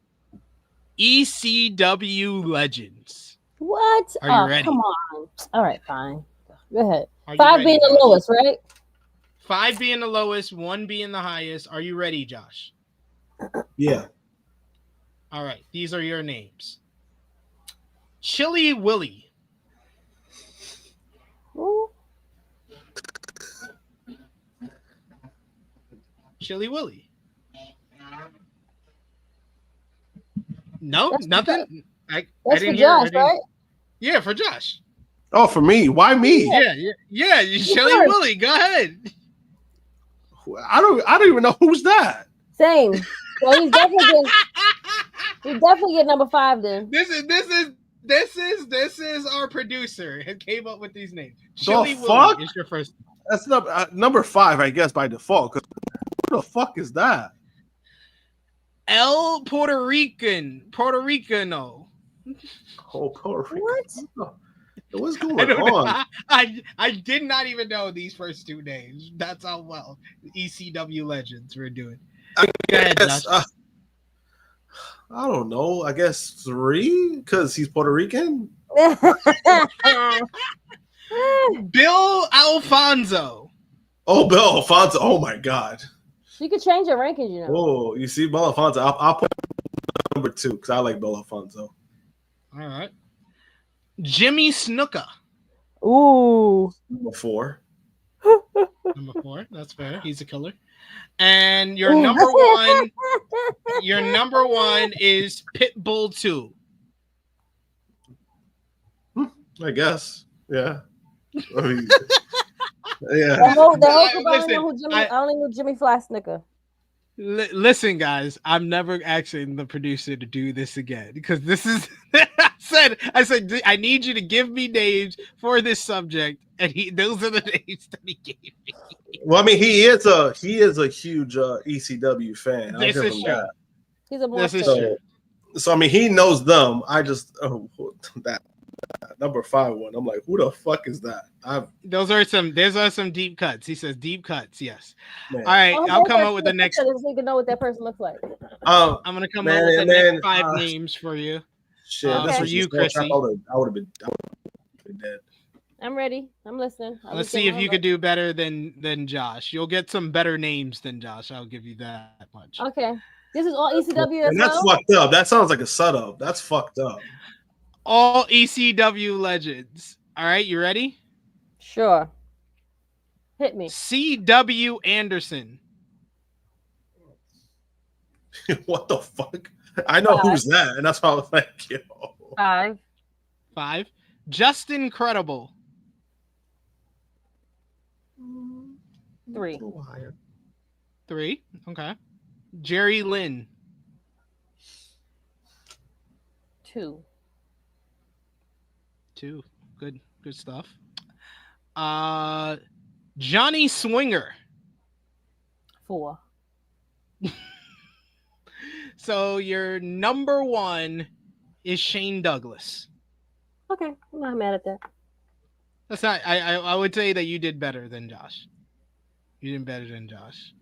ECW legends. What? Are you ready? Come on. All right, fine. Go ahead. 5 being the lowest, right? 5 being the lowest, 1 being the highest. Are you ready, Josh? Yeah. All right. These are your names. Chili Willy. Ooh. Chili Willy. No, that's nothing. I didn't hear. Josh, right? Yeah, for Josh. Oh, for me? Why me? Yeah. Chili Willy, go ahead. I don't even know who's that. Same. Well, he's definitely getting number 5 then. This is our producer who came up with these names. Chili Willy is your first. That's number 5, I guess, by default. Because who the fuck is that? El Puerto Ricano. Oh, Puerto Rico. What? What's going on? I did not even know these first 2 names. That's how well ECW legends were doing. I don't know. I guess 3 because he's Puerto Rican. Bill Alfonso. Oh, Bill Alfonso. Oh my God. You could change your rankings, you know. Oh, you see, Bill Alfonso. I'll put number 2 because I like Bill Alfonso. All right. Jimmy Snuka. Ooh. Number 4. Number 4. That's fair. He's a killer. And your number 1. Your number 1 is Pitbull 2. I guess. Yeah. I mean, yeah. I only knew Jimmy Fly Snuka. Listen, guys, I'm never asking the producer to do this again because this is. I said I need you to give me names for this subject, and those are the names that he gave me. Well, I mean, he is a huge ECW fan. This is true. He's a this is true. So I mean, he knows them. I just that. that number 5 one. I'm like, who the fuck is that? Those are some deep cuts. He says deep cuts. Yes. Man. All right, I'll come up with the next. So you can know what that person looks like. I'm gonna come up with the next 5 names for you. Shit, this for you, Krssi. I would have been dead. I'm ready. I'm listening. Let's see if you could do better than Josh. You'll get some better names than Josh. I'll give you that much. Okay. This is all ECW as And that's well? fucked up. That sounds like a setup. That's fucked up. All ECW legends. All right, you ready? Sure. Hit me. C.W. Anderson. What the fuck? I know who's that, and that's why I was like, yo. 5. Just Incredible. 3. 3. Okay. Jerry Lynn. 2. 2. Good stuff. Johnny Swinger. 4. So your number 1 is Shane Douglas. Okay, I'm not mad at that. That's not. I would say that you did better than Josh. You did better than Josh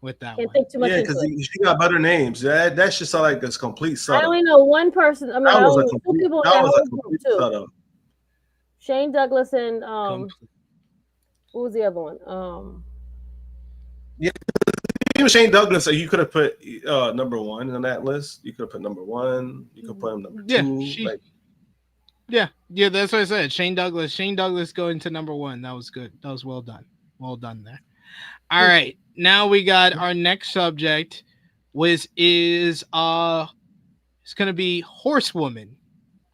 with that Can't one. think too much Yeah, because she got better names. That should sound like a complete setup. I only know one person. I mean, That I was only a know 2 complete, people in that that was whole a group complete too. setup. Shane Douglas and what was the other one? Even Shane Douglas, you could have put number 1 on that list. You could have put number 1. You could put him number 2. Yeah, that's what I said. Shane Douglas going to number 1. That was good. That was well done. Well done there. All right, now we got our next subject, which is it's gonna be Horsewomen.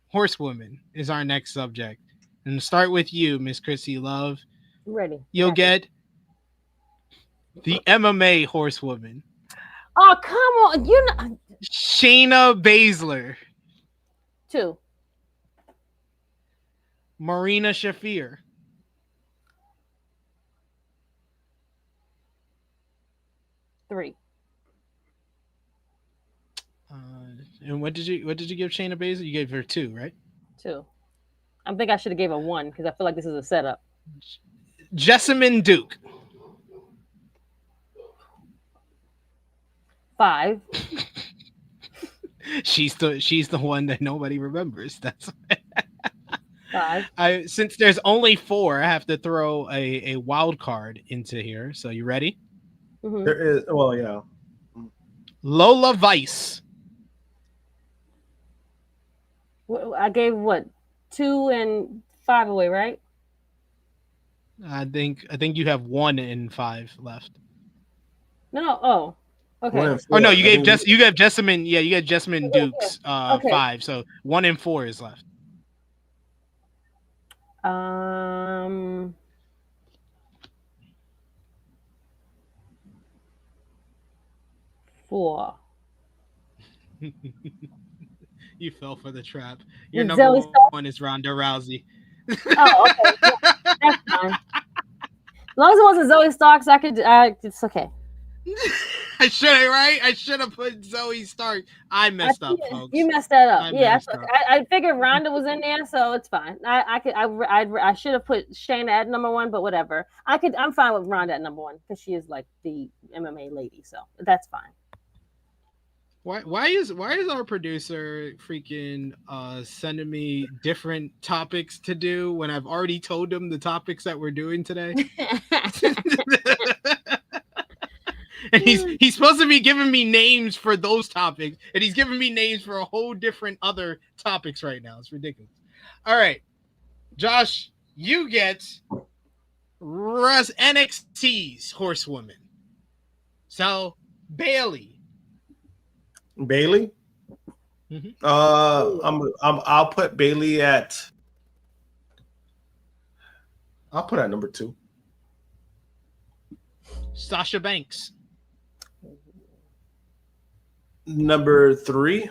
Horsewomen is our next subject, and start with you, Miss Krssi Luv. I'm ready. You'll get the MMA Horsewoman. Oh, come on! You know, Shayna Baszler. 2. Marina Shafir. 3. And what did you give Shayna Baszler? You gave her 2, right? 2. I think I should have gave her 1 because I feel like this is a setup. Jessamine Duke. 5. She's the one that nobody remembers. That's 5. Since there's only 4, I have to throw a wild card into here. So you ready? Mm-hmm. There is, well, yeah. Lola Vice. I gave what 2 and 5 away, right? I think you have 1 and 5 left. No. Oh, okay. Oh no, you gave Jessamine. Yeah, you got Jessamine Dukes 5. So 1 and 4 is left. 4. You fell for the trap. Your Is number Zoe 1 is Ronda Rousey. Oh, okay. Yeah, that's fine. As long as it wasn't Zoe Stark, so it's okay. I should have put Zoe Stark. I messed up, folks. You messed that up. I figured Ronda was in there, so it's fine. I should have put Shayna at number 1, but whatever. I'm fine with Ronda at number 1 because she is like the MMA lady, so that's fine. Why is our producer freaking sending me different topics to do when I've already told him the topics that we're doing today? And he's supposed to be giving me names for those topics, and he's giving me names for a whole different other topics right now. It's ridiculous. All right, Josh, you get NXT's Horsewoman. So Bailey. Mm-hmm. I'll put Bailey at. I'll put at number 2. Sasha Banks. Number 3.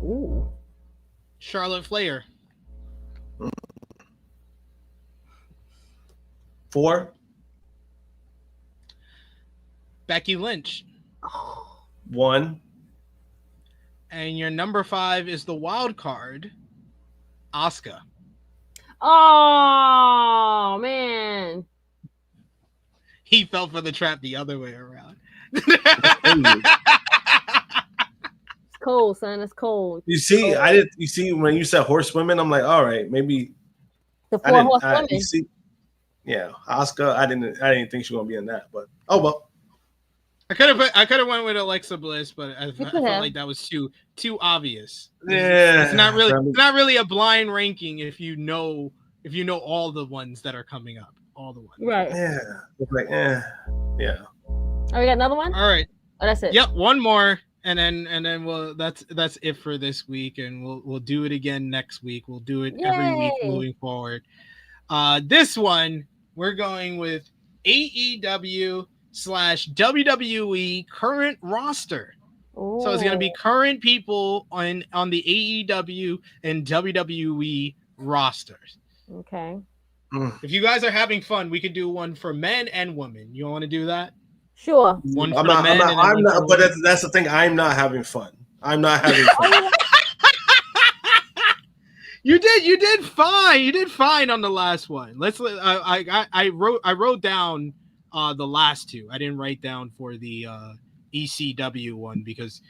Ooh. Charlotte Flair. 4. Becky Lynch. 1. And your number 5 is the wild card, Asuka. Oh man, He fell for the trap the other way around. it's cold, son. It's cold. You see, You see, when you said horsewomen, I'm like, all right, maybe. The four horsewomen. You see, yeah, Asuka. I didn't think she was gonna be in that, but oh well. I could have went with Alexa Bliss, but I felt like that was too obvious. Yeah, it's not really a blind ranking if you know all the ones that are coming up, all the ones. Right. Yeah. It's like, yeah. Oh, we got another one. All right. Oh, that's it. Yep, one more, and then that's it for this week, and we'll do it again next week. We'll do it every week moving forward. This one we're going with AEW/WWE current roster. Ooh. So it's gonna be current people on the AEW and WWE rosters. Okay. If you guys are having fun, we could do one for men and women. You want to do that? Sure. One for I'm men. not. But that's the thing. I'm not having fun. I'm not having fun. You did fine. You did fine on the last one. I wrote down the last two. I didn't write down for the ECW one because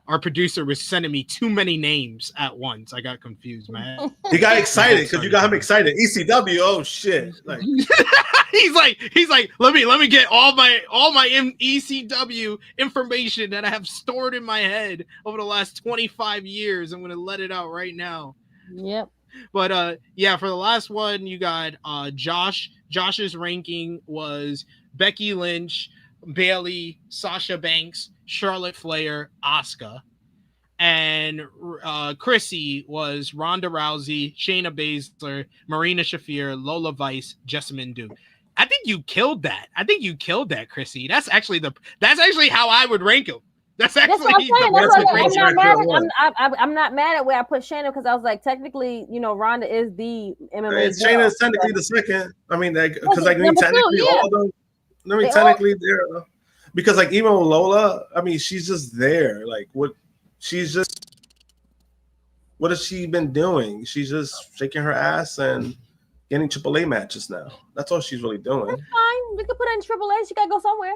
our producer was sending me too many names at once. I got confused, man. You got excited because you got him excited. ECW, oh shit! Like he's like, let me get all my ECW information that I have stored in my head over the last 25 years. I'm gonna let it out right now. Yep. But yeah, for the last one, you got Josh. Josh's ranking was Becky Lynch, Bayley, Sasha Banks, Charlotte Flair, Asuka. And Krssi was Ronda Rousey, Shayna Baszler, Marina Shafir, Lola Vice, Jessamine Duke. I think you killed that. Krssi. That's actually how I would rank him. That's actually I'm not mad at where I put Shayna because I was like, technically, Ronda is the MMA. Shayna is technically the second. I mean, because technically all of them. I mean, technically they're because like even with Lola, I mean, she's just there. Like what has she been doing? She's just shaking her ass and getting AAA matches now. That's all she's really doing. That's fine. We could put her in AAA. She gotta go somewhere.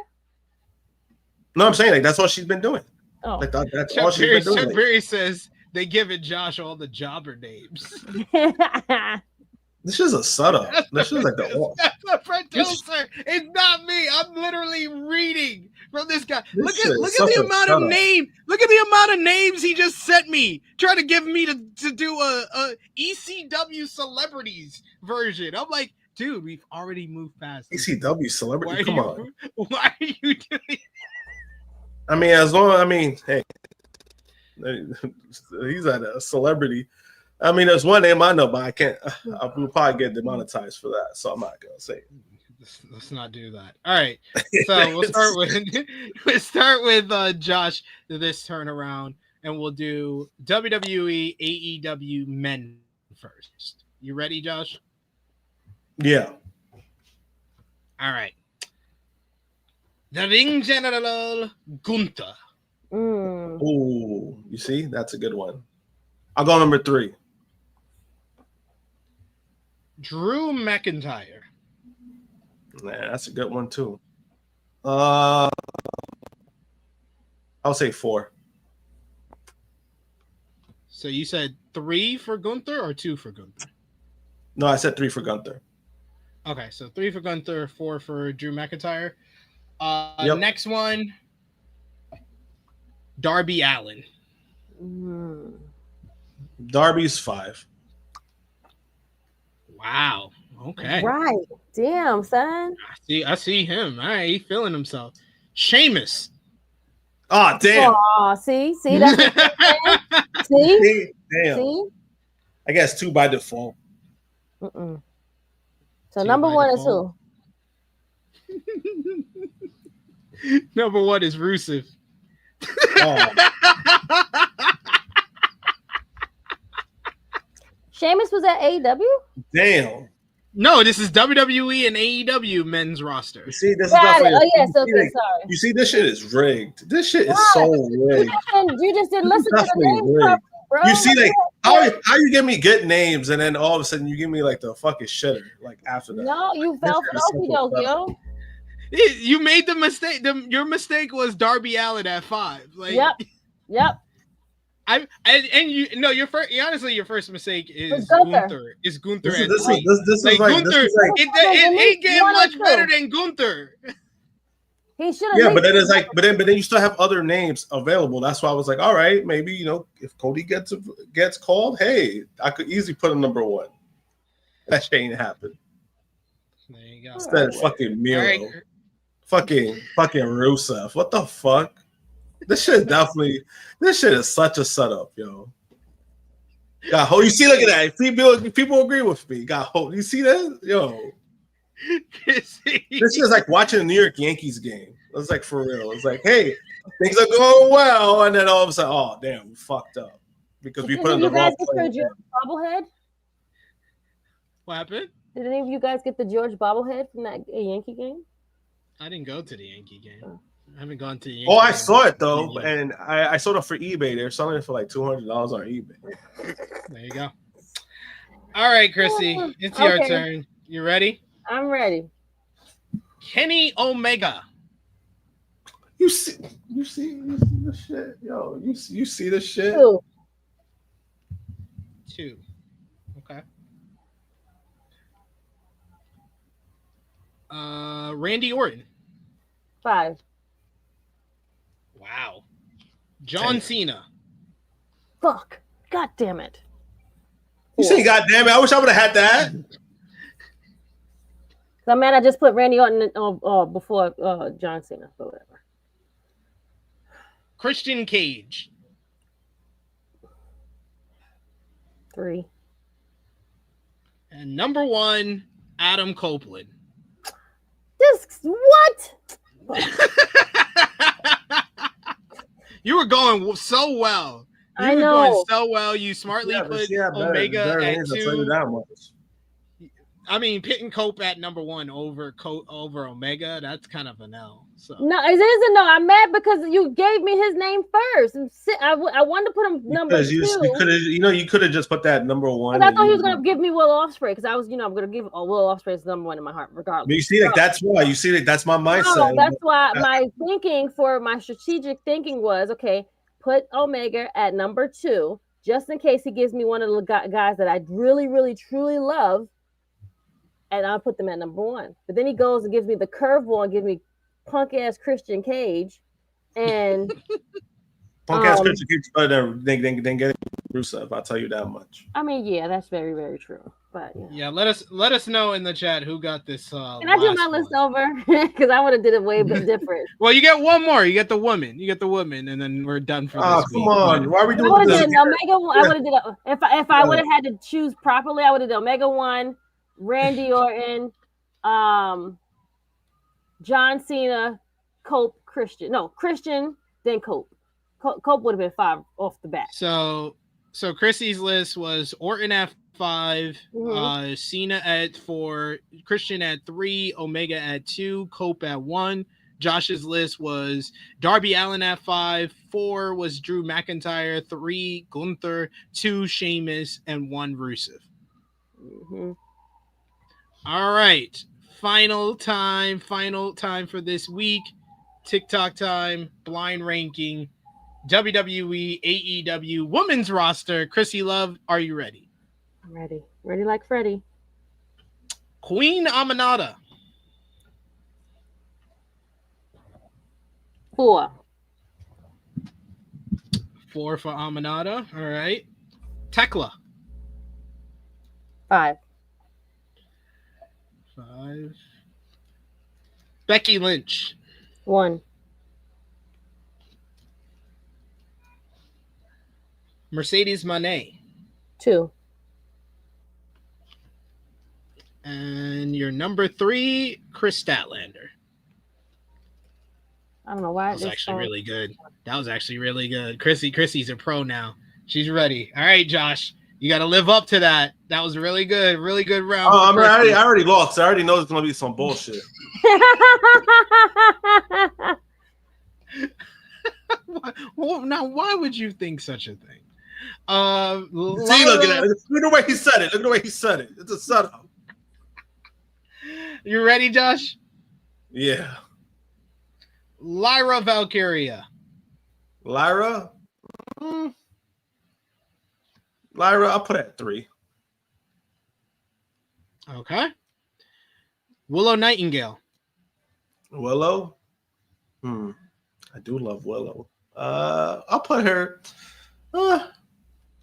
No, I'm saying like that's all she's been doing. Oh, like that's all she's been doing. Chuck Berry says they giving Josh all the jobber names. This is a setup. This is like the. That's a producer. It's not me. I'm literally reading from this guy. Look at the amount of names. Look at the amount of names he just sent me. Trying to give me to do a ECW celebrities version. I'm like, dude, we've already moved past this. ECW celebrity. Come on. Why are you doing? I mean, hey, he's a celebrity. I mean, there's one name I know, but I can't. I will probably get demonetized for that, so I'm not gonna say it. Let's not do that. All right, so we'll start with Josh this turnaround, and we'll do WWE AEW men first. You ready, Josh? Yeah. All right. The Ring General Gunther. Ooh, you see, that's a good one. I'll go number 3. Drew McIntyre. Man, that's a good one too. I'll say 4. So you said 3 for Gunther or 2 for Gunther? No, I said 3 for Gunther. Okay, so 3 for Gunther, 4 for Drew McIntyre. Yep. Next one, Darby Allin. Darby's 5. Wow. Okay. Right. Damn, son. I see him. All right, he feeling himself. Sheamus. Oh, damn. Oh, see, that's see? Damn. See? I guess 2 by default. So number 1 is who? Number 1 is Rusev. Oh. Sheamus was at AEW? Damn. No, this is WWE and AEW men's roster. You see, this is sorry. You see, this shit is rigged. This shit is so rigged. You just didn't listen to the names, bro. You see, like How you give me good names and then all of a sudden you give me like the fucking shitter like after that? No, you fell for the okie doke, yo. You made the mistake. Your mistake was Darby Allin at 5. Like, yep. Your first. Honestly, your first mistake is Gunther. Is Gunther at 3? This is like Gunther. It ain't getting much better than Gunther. He should have. Yeah, but then it's like, but then you still have other names available. That's why I was like, all right, maybe if Cody gets called, hey, I could easily put him number 1. That shit ain't happened. There you go. Instead of fucking Miro, right. fucking Rusev. What the fuck? This shit is such a setup, yo. Got hope. You see, look at that. People agree with me. Got hope. You see that, yo. This is like watching a New York Yankees game. It's like for real. It's like, hey, things are going well, and then all of a sudden, oh damn, we fucked up because we put in the wrong player. George bobblehead? What happened? Did any of you guys get the George bobblehead from that Yankee game? I didn't go to the Yankee game. I haven't gone to the Yankee game. I saw it though, and I sold it for eBay. They're selling it for like $200 on eBay. There you go. All right, Krssi, it's your turn. You ready? I'm ready. Kenny Omega. You see the shit, yo. You see the shit. 2. Okay. Randy Orton. 5. Wow. John Cena. Fuck. God damn it. You say God damn it. I wish I would have had that. I'm mad I just put Randy Orton before John Cena, but whatever. Christian Cage. 3. And number 1, Adam Copeland. What? You were going so well. I know. Going so well. You smartly put Omega at 2. I mean, pitting Cope at number 1 over Omega, that's kind of an L. So no, it isn't. No, I'm mad because you gave me his name first. And I wanted to put him number 2. You could have just put that number 1. I thought he was going to give me Will Ospreay because I was, I'm going to give Will Ospreay as number 1 in my heart, regardless. But you see, that's why. You see, that's my mindset. No, that's why my thinking for my strategic thinking was, okay, put Omega at number 2, just in case he gives me one of the guys that I really, really, truly love. And I'll put them at number 1. But then he goes and gives me the curveball and gives me punk ass Christian Cage. And punk ass Christian Cage better than getting Rusev, I'll tell you that much. I mean, yeah, that's very, very true. But yeah, let us know in the chat who got this. Can I do my list over? Because I would have did it way different. Well, you get one more. You get the woman. And then we're done for this week. Come on. Why are we doing this? Omega 1. I would have did if I would have had to choose properly, I would have done Omega 1. Randy Orton, John Cena, Cope, Christian. No, Christian, then Cope. Cope would have been 5 off the bat. So Krissi's list was Orton at 5, Cena at 4, Christian at 3, Omega at 2, Cope at 1. Josh's list was Darby Allin at 5, 4 was Drew McIntyre, 3 Gunther, 2 Sheamus, and 1 Rusev. All right, final time for this week. TikTok time, blind ranking, WWE, AEW, women's roster. Krssi Luv, are you ready? I'm ready. Ready like Freddy. Queen Aminata. 4. 4 for Aminata. All right. Tekla. 5. 5. Becky Lynch. 1. Mercedes Moné. 2. And your number 3, Chris Statlander. I don't know why. That was actually really good. Krissi's a pro now. She's ready. All right, Josh. You got to live up to that. That was really good round. I already lost. I already know it's going to be some bullshit. Well, now, why would you think such a thing? See, look at that. Look at the way he said it. Look at the way he said it. It's a setup. You ready, Josh? Yeah. Lyra Valkyria. Lyra? Lyra, I'll put at 3. Okay. Willow Nightingale. Willow? I do love Willow. I'll put her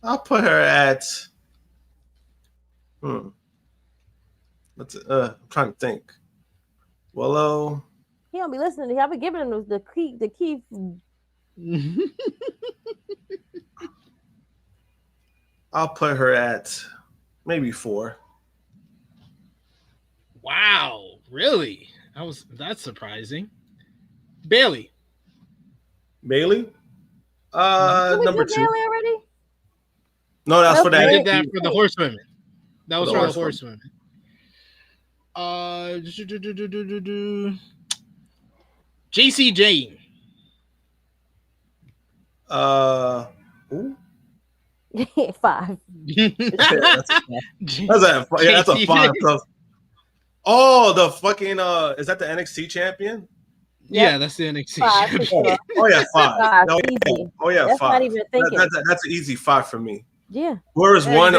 at I'm trying to think. Willow. He don't be listening. I'll be giving him the key. I'll put her at maybe 4. Wow, really? That's surprising. Bailey. Bailey? Did we Number do 2. Bailey already? No, that's for I that. did that for the Horsewomen. That was for the Horsewomen. JC Jane. Ooh. 5. That's a 5. Oh, the fucking is that the NXT champion? Yeah, that's the NXT 5 champion. for sure. Oh yeah, 5. Easy. Oh yeah, That's 5. not even thinking. That's an easy 5 for me. Yeah. Where is 1?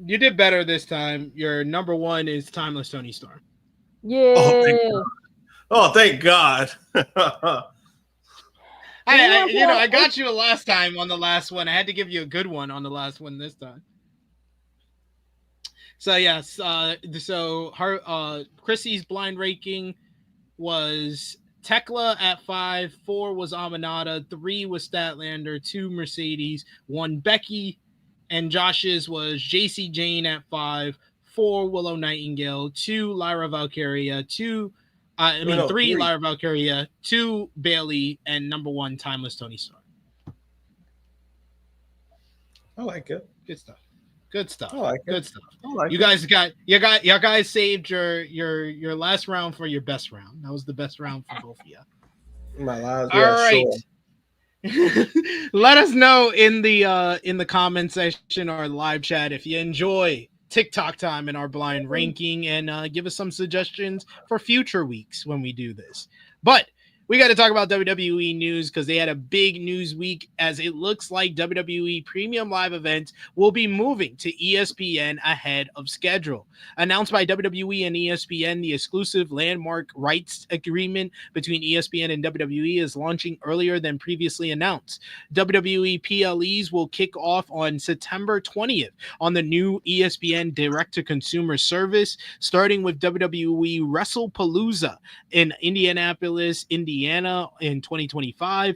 You did better this time. Your number 1 is Timeless Tony Storm. Yeah. Thank God. I got you last time on the last one. I had to give you a good one on the last one this time. So yes, so her Chrissy's blind ranking was Tekla at 5, 4 was Aminata, 3 was Statlander, 2 Mercedes, 1 Becky, and Josh's was JC Jane at 5, 4 Willow Nightingale, 2 Lyra Valkyria, 3 Lyra Valkyria, 2 Bailey, and number 1 Timeless Tony Storm. I like it. Good stuff. Good stuff. I like it. Good stuff. I like You guys saved your last round for your best round. That was the best round for both of you. My last. All right. Sure. Let us know in the comment section or live chat if you enjoy TikTok time in our blind ranking, and give us some suggestions for future weeks when we do this. But we got to talk about WWE news because they had a big news week, as it looks like WWE Premium Live events will be moving to ESPN ahead of schedule. Announced by WWE and ESPN, the exclusive landmark rights agreement between ESPN and WWE is launching earlier than previously announced. WWE PLEs will kick off on September 20th on the new ESPN direct-to-consumer service, starting with WWE Wrestlepalooza in Indianapolis, Indiana in 2025.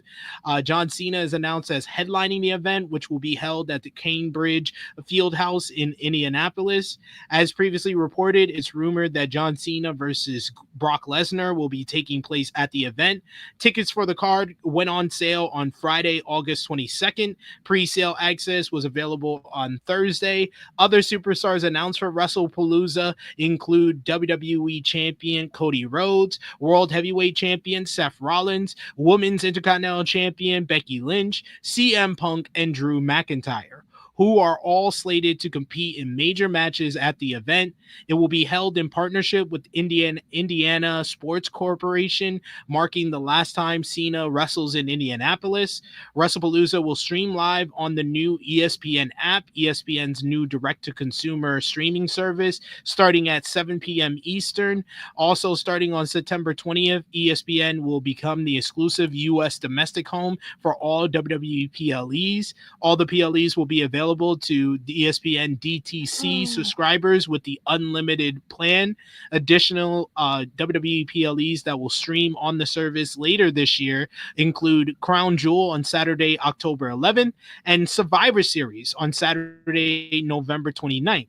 John Cena is announced as headlining the event, which will be held at the Cambridge Fieldhouse in Indianapolis. As previously reported, it's rumored that John Cena versus Brock Lesnar will be taking place at the event. Tickets for the card went on sale on Friday, August 22nd. Pre-sale access was available on Thursday. Other superstars announced for Wrestlepalooza include WWE Champion Cody Rhodes, World Heavyweight Champion Seth Rollins, Women's Intercontinental Champion Becky Lynch, CM Punk, and Drew McIntyre, who are all slated to compete in major matches at the event. It will be held in partnership with Indiana Sports Corporation, marking the last time Cena wrestles in Indianapolis. Wrestlepalooza will stream live on the new ESPN app, ESPN's new direct-to-consumer streaming service, starting at 7 p.m. Eastern. Also, starting on September 20th, ESPN will become the exclusive U.S. domestic home for all WWE PLEs. All the PLEs will be available to the ESPN DTC subscribers with the unlimited plan. Additional WWE PLEs that will stream on the service later this year include Crown Jewel on Saturday, October 11th, and Survivor Series on Saturday, November 29th.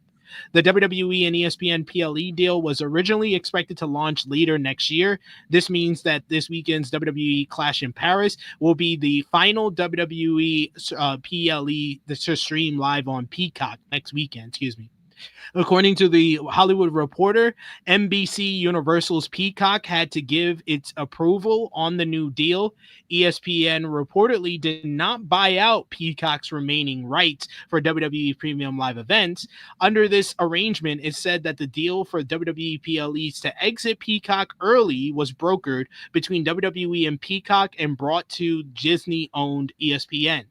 The WWE and ESPN PLE deal was originally expected to launch later next year. This means that this weekend's WWE Clash in Paris will be the final WWE PLE to stream live on Peacock next weekend. According to the Hollywood Reporter, NBC Universal's Peacock had to give its approval on the new deal. ESPN reportedly did not buy out Peacock's remaining rights for WWE Premium Live events. Under this arrangement, it said that the deal for WWE PLEs to exit Peacock early was brokered between WWE and Peacock and brought to Disney-owned ESPN.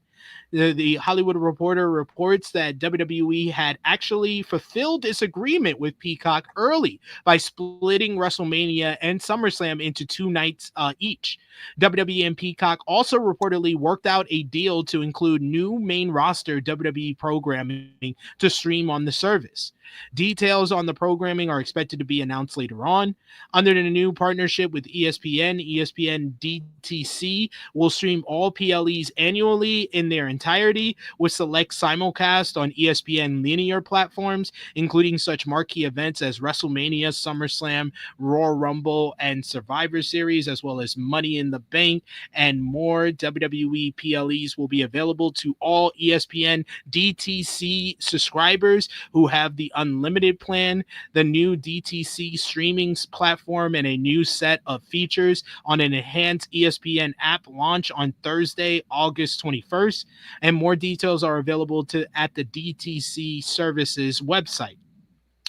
The Hollywood Reporter reports that WWE had actually fulfilled its agreement with Peacock early by splitting WrestleMania and SummerSlam into 2 nights each. WWE and Peacock also reportedly worked out a deal to include new main roster WWE programming to stream on the service. Details on the programming are expected to be announced later on. Under the new partnership with ESPN, ESPN DTC will stream all PLEs annually in their entirety with select simulcast on ESPN linear platforms, including such marquee events as WrestleMania, SummerSlam, Royal Rumble, and Survivor Series, as well as Money in the Bank and more. WWE PLEs will be available to all ESPN DTC subscribers who have the unlimited plan, the new DTC streaming platform, and a new set of features on an enhanced ESPN app launch on Thursday, August 21st. And more details are available at the DTC services website.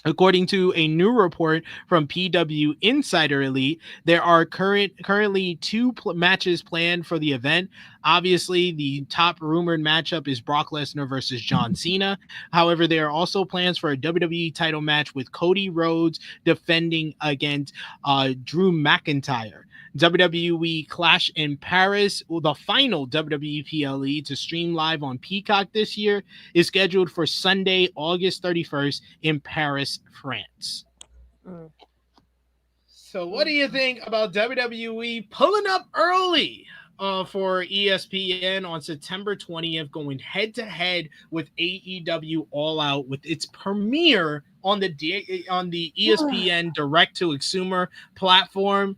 According to a new report from PW Insider Elite, there are currently 2 matches planned for the event. Obviously, the top rumored matchup is Brock Lesnar versus John Cena. However, there are also plans for a WWE title match with Cody Rhodes defending against Drew McIntyre. WWE Clash in Paris, the final WWE PLE to stream live on Peacock this year, is scheduled for Sunday, August 31st in Paris, France. So what do you think about WWE pulling up early for ESPN on September 20th, going head-to-head with AEW All Out with its premiere on the ESPN direct-to-consumer platform?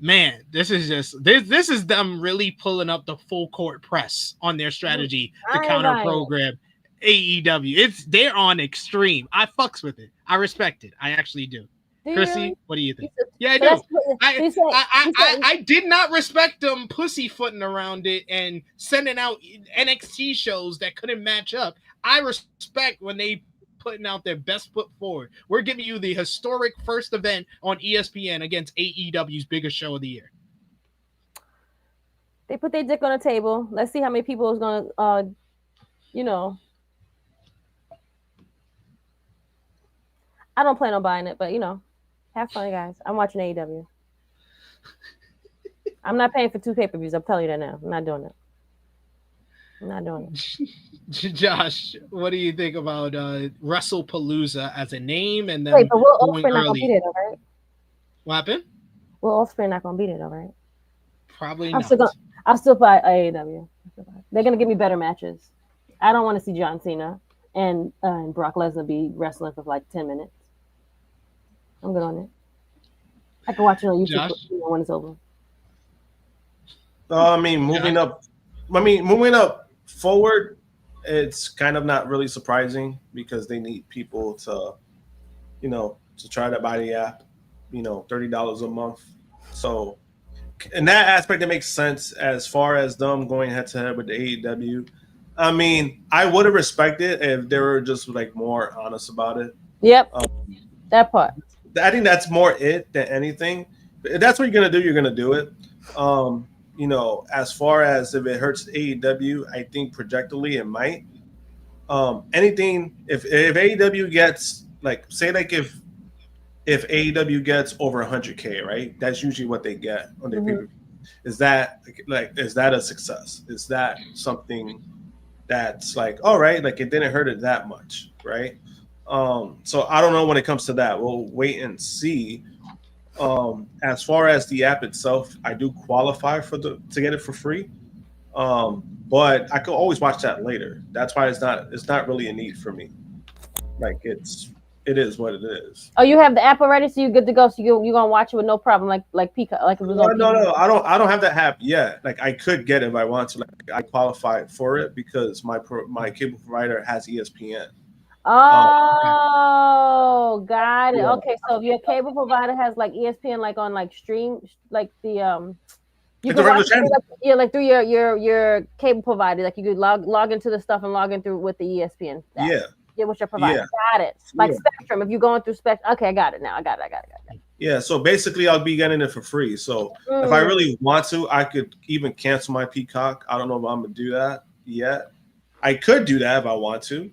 Man, this is them really pulling up the full court press on their strategy to counter program AEW. They're on extreme. I fucks with it. I respect it. I actually do. Krssi, what do you think? Yeah, I do. I did not respect them pussyfooting around it and sending out NXT shows that couldn't match up. I respect when they putting out their best foot forward. We're giving you the historic first event on ESPN against AEW's biggest show of the year. They put their dick on the table. Let's see how many people is going to, I don't plan on buying it, but, have fun, guys. I'm watching AEW. I'm not paying for 2 pay-per-views. I'm telling you that now. I'm not doing it. Josh, what do you think about Wrestlepalooza as a name and then but Will going Ospreay not early? Gonna be there, though, right? What happened? Will Ospreay not gonna be there, though, right? Probably I'm not. I'll still buy AEW. They're gonna give me better matches. I don't want to see John Cena and Brock Lesnar be wrestling for like 10 minutes. I'm good on it. I can watch it on YouTube when it's over. Moving up forward, it's kind of not really surprising because they need people to, to try to buy the app, $30 a month. So in that aspect, it makes sense as far as them going head to head with the AEW. I would have respected it if they were just like more honest about it. Yep. That part. I think that's more it than anything. If that's what you're going to do, you're going to do it. As far as if it hurts AEW, I think projectily it might. Anything if AEW gets if AEW gets over 100K, right? That's usually what they get on their pay-per-view. Is that a success? Is that something that's all right, it didn't hurt it that much, right? So I don't know when it comes to that. We'll wait and see. As far as the app itself, I do qualify to get it for free. But I could always watch that later. That's why it's not really a need for me. It is what it is. Oh, you have the app already, so you're good to go. So you're gonna watch it with no problem, like Peacock, like it was on No, I don't have that app yet. I could get it if I want to. I qualify for it because my cable provider has ESPN. Oh, got it. Yeah. Okay, so if your cable provider has like ESPN, like on like stream, like the you Like can the regular watch it channel. through, like through your cable provider. Like you could log into the stuff and log in through with the ESPN. Yeah. Yeah, with your provider. Yeah. Got it. Like Yeah. Spectrum. If you're going through Spectrum, okay, I got it now. I got it. Yeah, so basically I'll be getting it for free. So if I really want to, I could even cancel my Peacock. I don't know if I'm gonna do that yet. I could do that if I want to.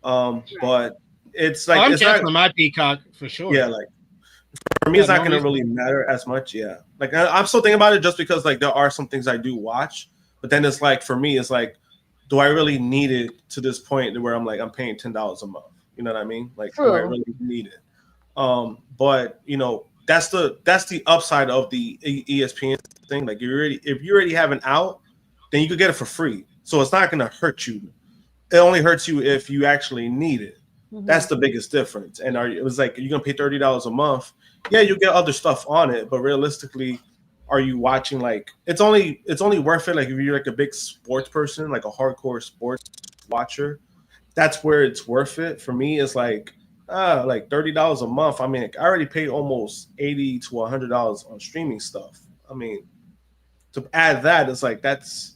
But it's like I'm it's not canceling my Peacock for sure. yeah, like for me it's not gonna really matter as much. Yeah. Like I'm still thinking about it just because like there are some things I do watch, but then it's like for me, it's like, do I really need it to this point where I'm like I'm paying $10 a month? You know what I mean? Like do I really need it? But you know, that's the upside of the ESPN thing. Like if you already have an out, then you could get it for free. So it's not gonna hurt you. It only hurts you if you actually need it. Mm-hmm. That's the biggest difference. And it was like you're gonna pay $30 a month. Yeah, you get other stuff on it, but realistically, are you watching like it's only worth it like if you're like a big sports person, like a hardcore sports watcher. That's where it's worth it. For me, it's like $30 a month. I mean, I already paid almost $80 to $100 on streaming stuff. I mean, to add that, it's like it's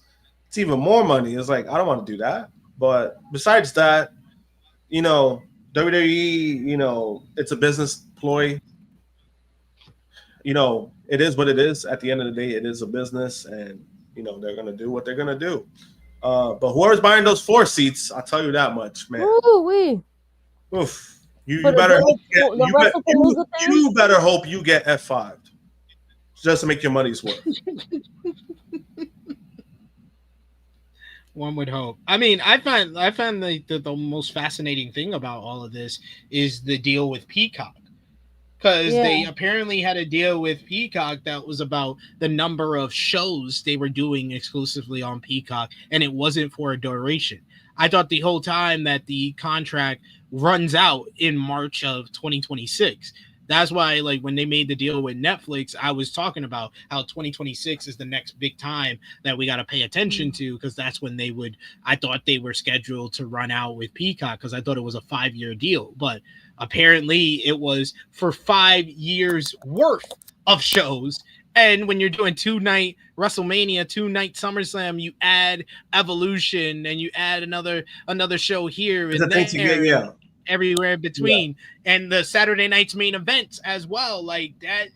even more money. It's like I don't want to do that. But besides that, you know, WWE, you know, it's a business ploy. You know, it is what it is. At the end of the day, it is a business, and you know they're gonna do what they're gonna do. But whoever's buying those 4 seats, I'll tell you that much, man. Ooh-wee. Oof. You better hope you get F5 just to make your money's worth. One would hope. I mean, I find the most fascinating thing about all of this is the deal with Peacock. Because they apparently had a deal with Peacock that was about the number of shows they were doing exclusively on Peacock, and it wasn't for a duration. I thought the whole time that the contract runs out in March of 2026. That's why, like, when they made the deal with Netflix, I was talking about how 2026 is the next big time that we got to pay attention to, because that's when I thought they were scheduled to run out with Peacock, because I thought it was a 5-year deal. But apparently it was for 5 years worth of shows. And when you're doing 2-night WrestleMania, 2-night SummerSlam, you add Evolution and you add another show here and there, everywhere in between, and the Saturday night's main events as well. Like that,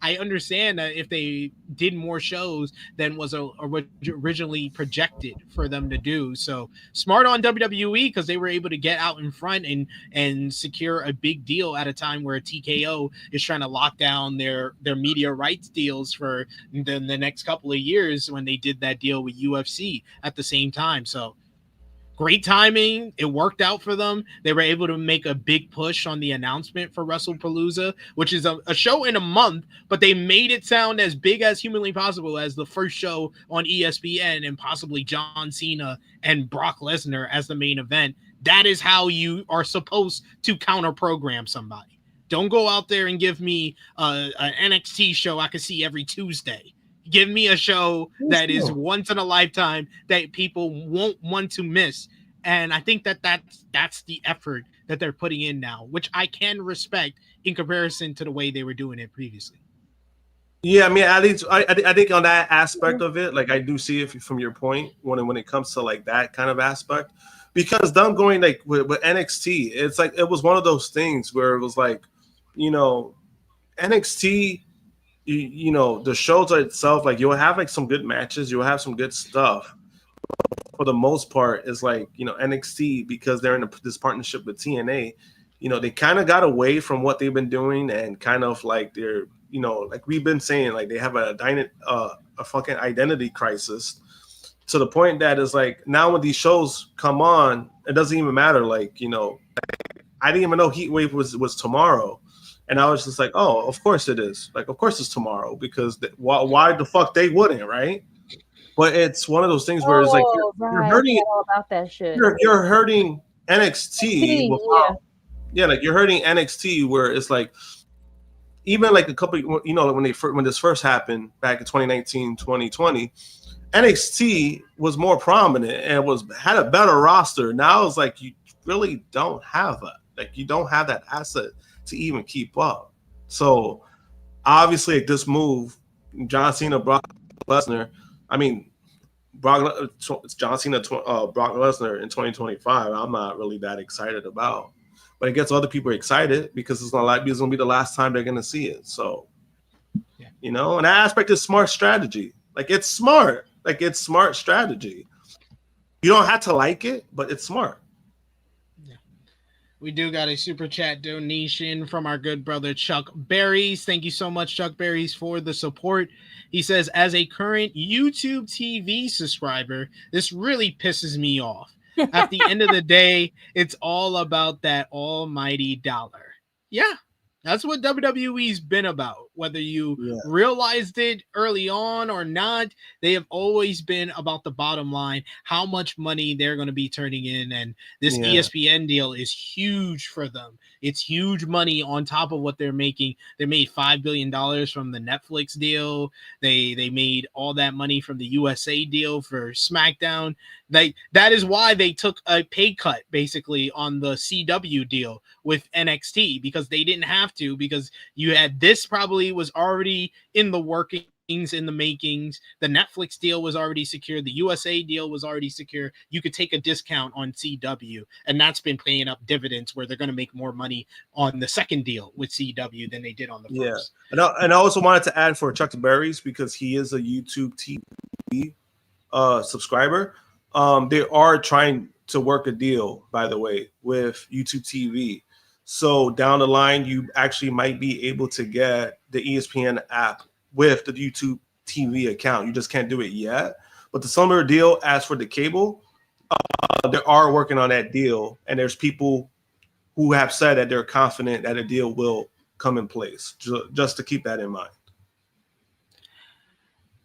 I understand that if they did more shows than was originally projected for them to do. So smart on WWE, because they were able to get out in front and secure a big deal at a time where TKO is trying to lock down their media rights deals for the next couple of years, when they did that deal with UFC at the same time. So great timing. It worked out for them. They were able to make a big push on the announcement for Wrestlepalooza, which is a show in a month, but they made it sound as big as humanly possible as the first show on ESPN, and possibly John Cena and Brock Lesnar as the main event. That is how you are supposed to counter program somebody. Don't go out there and give me an NXT show I can see every Tuesday. Give me a show that is once in a lifetime that people won't want to miss. And I think that's the effort that they're putting in now, which I can respect in comparison to the way they were doing it previously. Yeah, I mean, I think on that aspect of it, like I do see it from your point when it comes to like that kind of aspect, because them going like with NXT, it's like it was one of those things where it was like, you know, NXT. You know, the shows itself, like you'll have like some good matches, you'll have some good stuff. For the most part, it's like, you know, NXT, because they're in this partnership with TNA, you know, they kind of got away from what they've been doing, and kind of like they're, you know, like we've been saying, like they have a fucking identity crisis, to the point that is like now when these shows come on, it doesn't even matter. Like, you know, I didn't even know Heatwave was tomorrow. And I was just like, oh, of course it is. Like, of course it's tomorrow, because why the fuck they wouldn't, right? But it's one of those things where it's like you're hurting about that shit. You're hurting NXT. Like you're hurting NXT, where it's like even like a couple, you know, when this first happened back in 2019, 2020, NXT was more prominent and had a better roster. Now it's like really don't have that. Like, you don't have that asset to even keep up. So obviously, like, this move, John Cena, Brock Lesnar. I mean, John Cena, Brock Lesnar in 2025. I'm not really that excited about, but it gets other people excited because it's gonna be the last time they're gonna see it. So, you know, and that aspect is smart strategy. Like, it's smart. Like, it's smart strategy. You don't have to like it, but it's smart. We do got a super chat donation from our good brother Chuck Berries. Thank you so much, Chuck Berries, for the support. He says, as a current YouTube TV subscriber, this really pisses me off. At the end of the day, it's all about that almighty dollar. Yeah, that's what WWE's been about. Whether you realized it early on or not, they have always been about the bottom line, how much money they're going to be turning in. And this ESPN deal is huge for them. It's huge money on top of what they're making. They made $5 billion from the Netflix deal. They made all that money from the USA deal for SmackDown. That is why they took a pay cut basically on the CW deal with NXT, because they didn't have to, because you had this probably was already in the workings, in the makings. The Netflix deal was already secure. The USA deal was already secure. You could take a discount on CW, and that's been paying up dividends where they're going to make more money on the second deal with CW than they did on the first. And I also wanted to add for Chuck Berries, because he is a YouTube TV subscriber. They are trying to work a deal, by the way, with YouTube TV. So down the line, you actually might be able to get the ESPN app with the YouTube TV account. You just can't do it yet. But the similar deal as for the cable, they are working on that deal. And there's people who have said that they're confident that a deal will come in place, just to keep that in mind.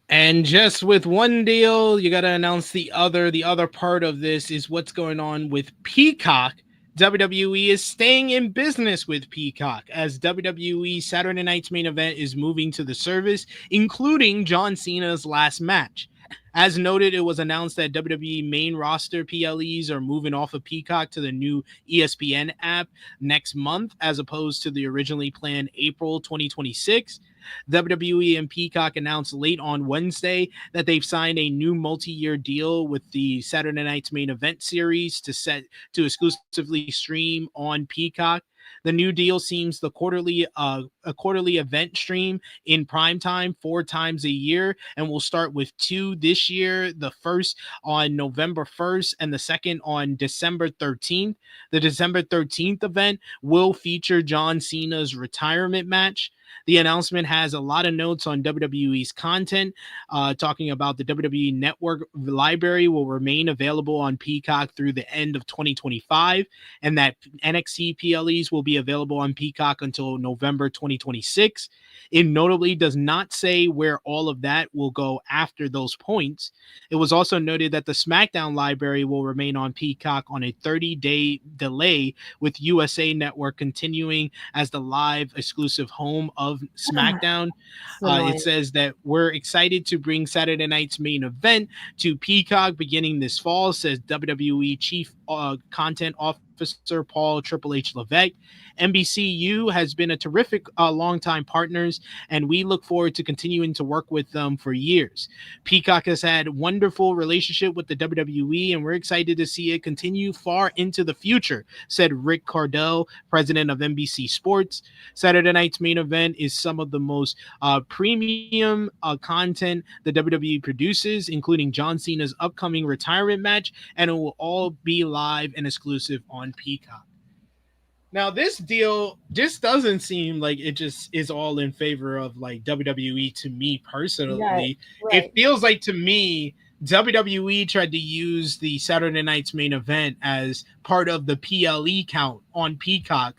And just with one deal, you got to announce the other. The other part of this is what's going on with Peacock. WWE is staying in business with Peacock as WWE Saturday Night's Main Event is moving to the service, including John Cena's last match. As noted, it was announced that WWE main roster PLEs are moving off of Peacock to the new ESPN app next month, as opposed to the originally planned April 2026. WWE and Peacock announced late on Wednesday that they've signed a new multi-year deal with the Saturday Night's Main Event series to exclusively stream on Peacock. The new deal seems a quarterly event stream in primetime 4 times a year, and will start with 2 this year, the first on November 1st and the second on December 13th. The December 13th event will feature John Cena's retirement match. The announcement has a lot of notes on WWE's content, talking about the WWE Network library will remain available on Peacock through the end of 2025, and that NXT PLEs will be available on Peacock until November 2026. It notably does not say where all of that will go after those points. It was also noted that the SmackDown library will remain on Peacock on a 30-day delay, with USA Network continuing as the live exclusive home of SmackDown. It says that we're excited to bring Saturday Night's Main Event to Peacock beginning this fall, says WWE Chief Content Officer Paul Triple H Levesque. NBCU has been a terrific longtime partners, and we look forward to continuing to work with them for years. Peacock has had wonderful relationship with the WWE, and we're excited to see it continue far into the future, said Rick Cardell, president of NBC Sports. Saturday Night's Main Event is some of the most premium content the WWE produces, including John Cena's upcoming retirement match, and it will all be live and exclusive on Peacock. Now, this deal just doesn't seem like it just is all in favor of like WWE to me personally. Right. It feels like to me, WWE tried to use the Saturday Night's Main Event as part of the PLE count on Peacock.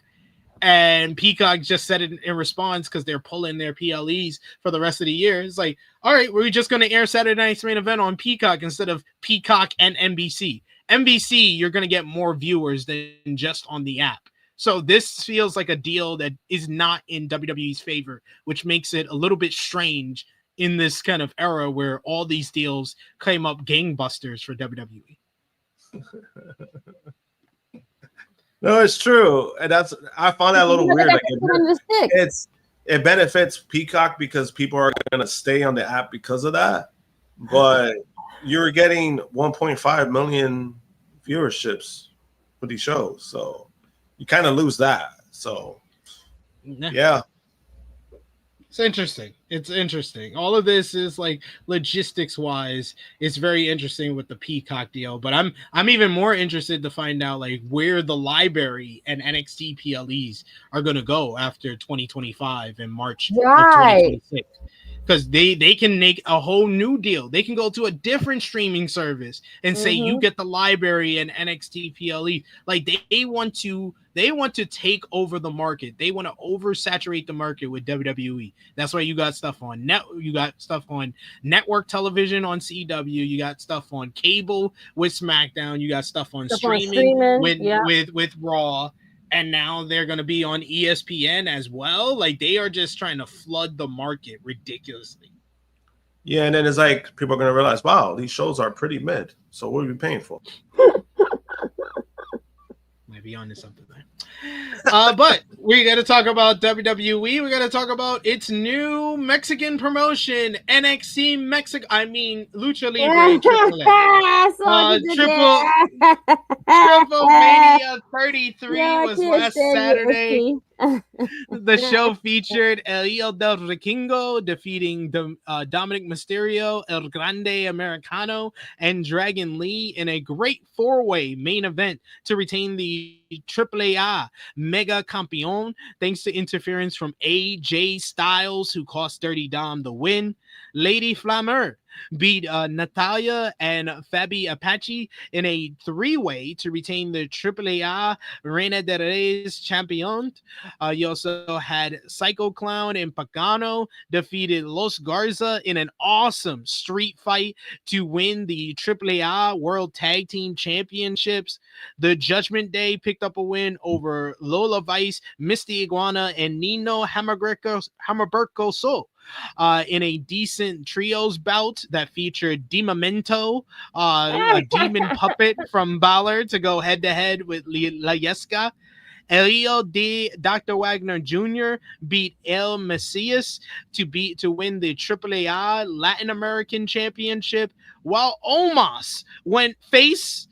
And Peacock just said it in response, because they're pulling their PLEs for the rest of the year. It's like, all right, we're just going to air Saturday Night's Main Event on Peacock instead of Peacock and NBC. NBC, you're going to get more viewers than just on the app. So this feels like a deal that is not in WWE's favor, which makes it a little bit strange in this kind of era where all these deals came up gangbusters for WWE. No, it's true, and I found that a little weird. Like it benefits Peacock because people are going to stay on the app because of that, but you're getting 1.5 million viewerships for these shows, so you kind of lose that. So yeah. It's interesting. It's interesting. All of this is like logistics wise, it's very interesting with the Peacock deal. But I'm even more interested to find out like where the library and NXT PLEs are gonna go after 2025 and March of 2026. Because they can make a whole new deal. They can go to a different streaming service and say you get the library and NXT PLE. Like they want to take over the market. They want to oversaturate the market with WWE. That's why you got stuff on network television on CW. You got stuff on cable with SmackDown. You got stuff on streaming with Raw. And now they're going to be on ESPN as well. Like they are just trying to flood the market ridiculously. Yeah, and then it's like people are going to realize, wow, these shows are pretty mid. So what are we paying for? Might be onto something there. But we got to talk about WWE. We got to talk about its new Mexican promotion, NXT Mexico. I mean, Lucha Libre TripleMania 33 was last Saturday. The show featured El Hijo del Vikingo defeating Dominic Mysterio, El Grande Americano, and Dragon Lee in a great four-way main event to retain the AAA Mega Campeon thanks to interference from AJ Styles, who cost Dirty Dom the win. Lady Flammer beat Natalia and Fabi Apache in a three-way to retain the AAA Reina de Reyes champion. You also had Psycho Clown and Pagano defeated Los Garza in an awesome street fight to win the AAA World Tag Team Championships. The Judgment Day picked up a win over Lola Vice, Misty Iguana, and Nino Hammerberkoso. In a decent trios bout that featured Dimamento, a demon puppet from Balor, to go head-to-head with La Yesca. Elio de Dr. Wagner Jr. beat El Messias to win the AAA Latin American Championship, while Omos went face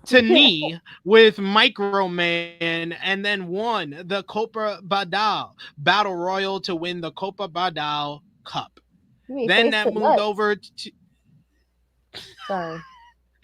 to knee with Micro Man and then won the Copa Badal Battle Royal to win the Copa Badal Cup. Then that moved over to... Sorry.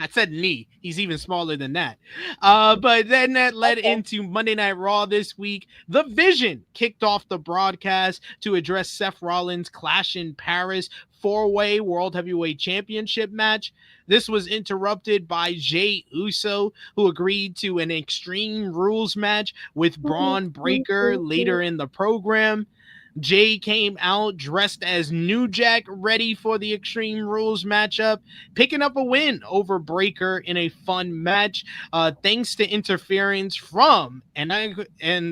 I said knee. He's even smaller than that. But then that led into Monday Night Raw this week. The Vision kicked off the broadcast to address Seth Rollins' Clash in Paris four-way World Heavyweight Championship match. This was interrupted by Jey Uso, who agreed to an Extreme Rules match with Braun Breaker later in the program. Jay came out dressed as New Jack, ready for the Extreme Rules matchup, picking up a win over Breaker in a fun match, thanks to interference from, and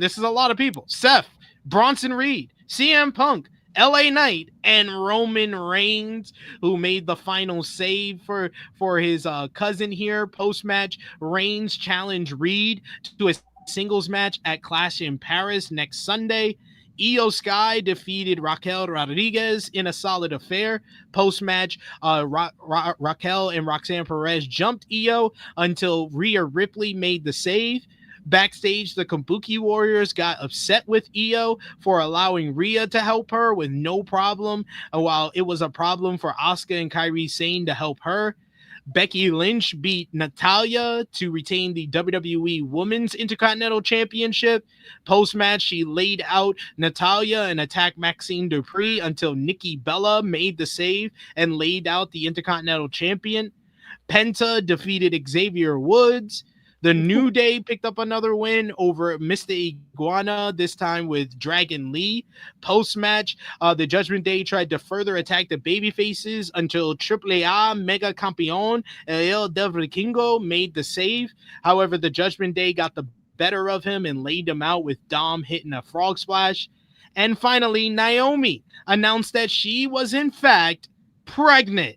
this is a lot of people, Seth, Bronson Reed, CM Punk, LA Knight, and Roman Reigns, who made the final save for his cousin here. Post-match, Reigns challenged Reed to a singles match at Clash in Paris next Sunday. Io Sky defeated Raquel Rodriguez in a solid affair. Post-match, Raquel and Roxanne Perez jumped Io until Rhea Ripley made the save. Backstage, the Kabuki Warriors got upset with Io for allowing Rhea to help her with no problem, while it was a problem for Asuka and Kairi Sane to help her. Becky Lynch beat Natalya to retain the WWE Women's Intercontinental Championship. Post-match, she laid out Natalya and attacked Maxine Dupree until Nikki Bella made the save and laid out the Intercontinental Champion. Penta defeated Xavier Woods. The New Day picked up another win over Mr. Iguana, this time with Dragon Lee. Post-match, the Judgment Day tried to further attack the babyfaces until AAA Mega Campeon El Del Vikingo made the save. However, the Judgment Day got the better of him and laid him out with Dom hitting a frog splash. And finally, Naomi announced that she was in fact pregnant.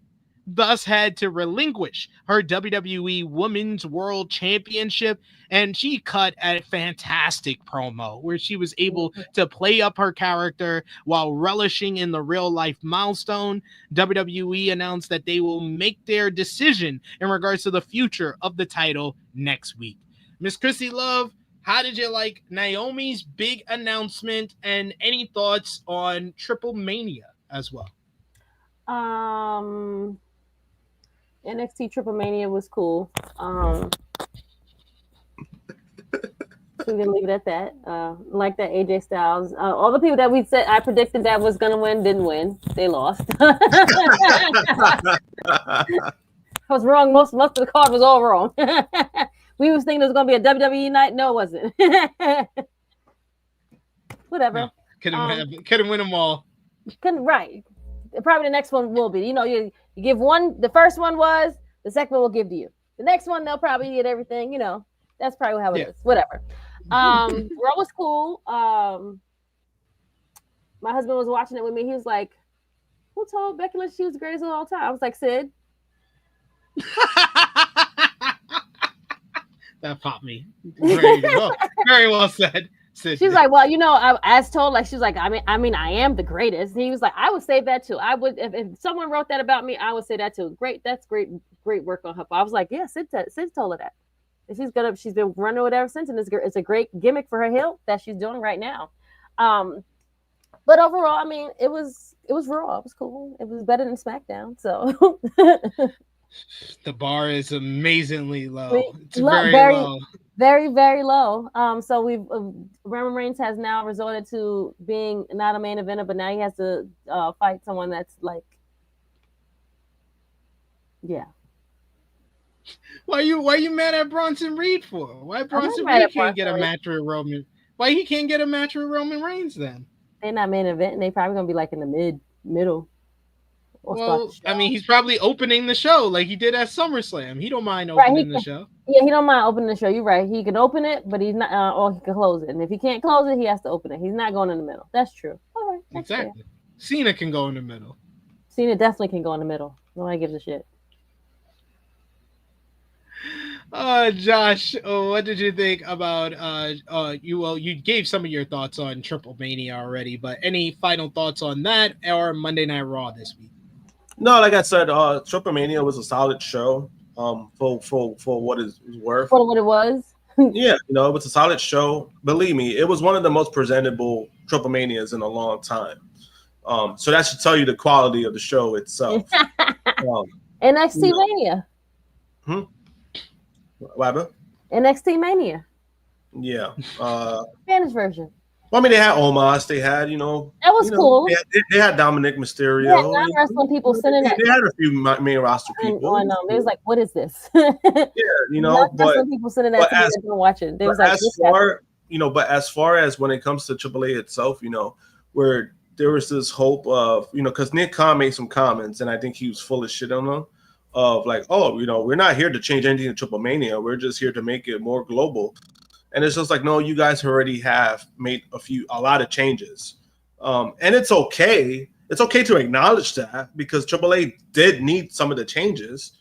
thus had to relinquish her WWE Women's World Championship, and she cut a fantastic promo where she was able to play up her character while relishing in the real-life milestone. WWE announced that they will make their decision in regards to the future of the title next week. Miss Krssi Luv, how did you like Naomi's big announcement, and any thoughts on TripleMania as well? NXT TripleMania was cool. So we're gonna leave it at that. Like that AJ Styles. All the people that we said I predicted that was gonna win didn't win. They lost. I was wrong. Most of the card was all wrong. We was thinking it was gonna be a WWE night. No, it wasn't. Whatever. No, couldn't win them all. Right. Probably the next one will be. You give one. The first one was. The second one will give to you. The next one they'll probably get everything. That's probably how it is. Whatever. Raw was cool. My husband was watching it with me. He was like, "Who told Becky Lynch she was the greatest of all time?" I was like, "Sid." That popped me. Very well said. She's like, well, I told, like, she's like, I mean, I am the greatest. And he was like, I would say that too. I would, if someone wrote that about me, I would say that too. Great, that's great work on her part. I was like, yeah, Sid told her that. And she's been running with it ever since, and it's a great gimmick for her heel that she's doing right now. But overall, I mean, it was Raw. It was cool. It was better than SmackDown. So the bar is amazingly low. It's very low. Very, very low. So Roman Reigns has now resorted to being not a main eventer, but now he has to fight someone that's like, yeah. Why you mad at Bronson Reed for? Why Bronson Reed can't get a match with Roman? Why he can't get a match with Roman Reigns then? They're not main event, and they probably gonna be like in the middle. Well, I mean, he's probably opening the show like he did at SummerSlam. He don't mind opening the show. Yeah, he don't mind opening the show. You're right. He can open it, but he's not, or he can close it. And if he can't close it, he has to open it. He's not going in the middle. That's true. All right. Exactly. Fair. Cena can go in the middle. Cena definitely can go in the middle. Nobody gives a shit. Josh, what did you think about you gave some of your thoughts on TripleMania already, but any final thoughts on that or Monday Night Raw this week? No, like I said, TripleMania was a solid show. For what it's worth. For what it was. Yeah, it was a solid show. Believe me, it was one of the most presentable TripleManias in a long time. So that should tell you the quality of the show itself. NXT Mania. What happened? NXT Mania. Yeah. Spanish version. Well, I mean, they had Omos. They had, that was cool. They had Dominic Mysterio. Yeah, non-wrestling people sending that. They had a few main roster people. I know. They was like, "What is this?" Yeah, but people sending that to me and watching. They was like, but as far as when it comes to AAA itself, where there was this hope of, because Nick Khan made some comments, and I think he was full of shit on them, of like, oh, we're not here to change anything in TripleMania. We're just here to make it more global. And it's just like, no, you guys already have made a lot of changes. And it's okay. It's okay to acknowledge that because AAA did need some of the changes,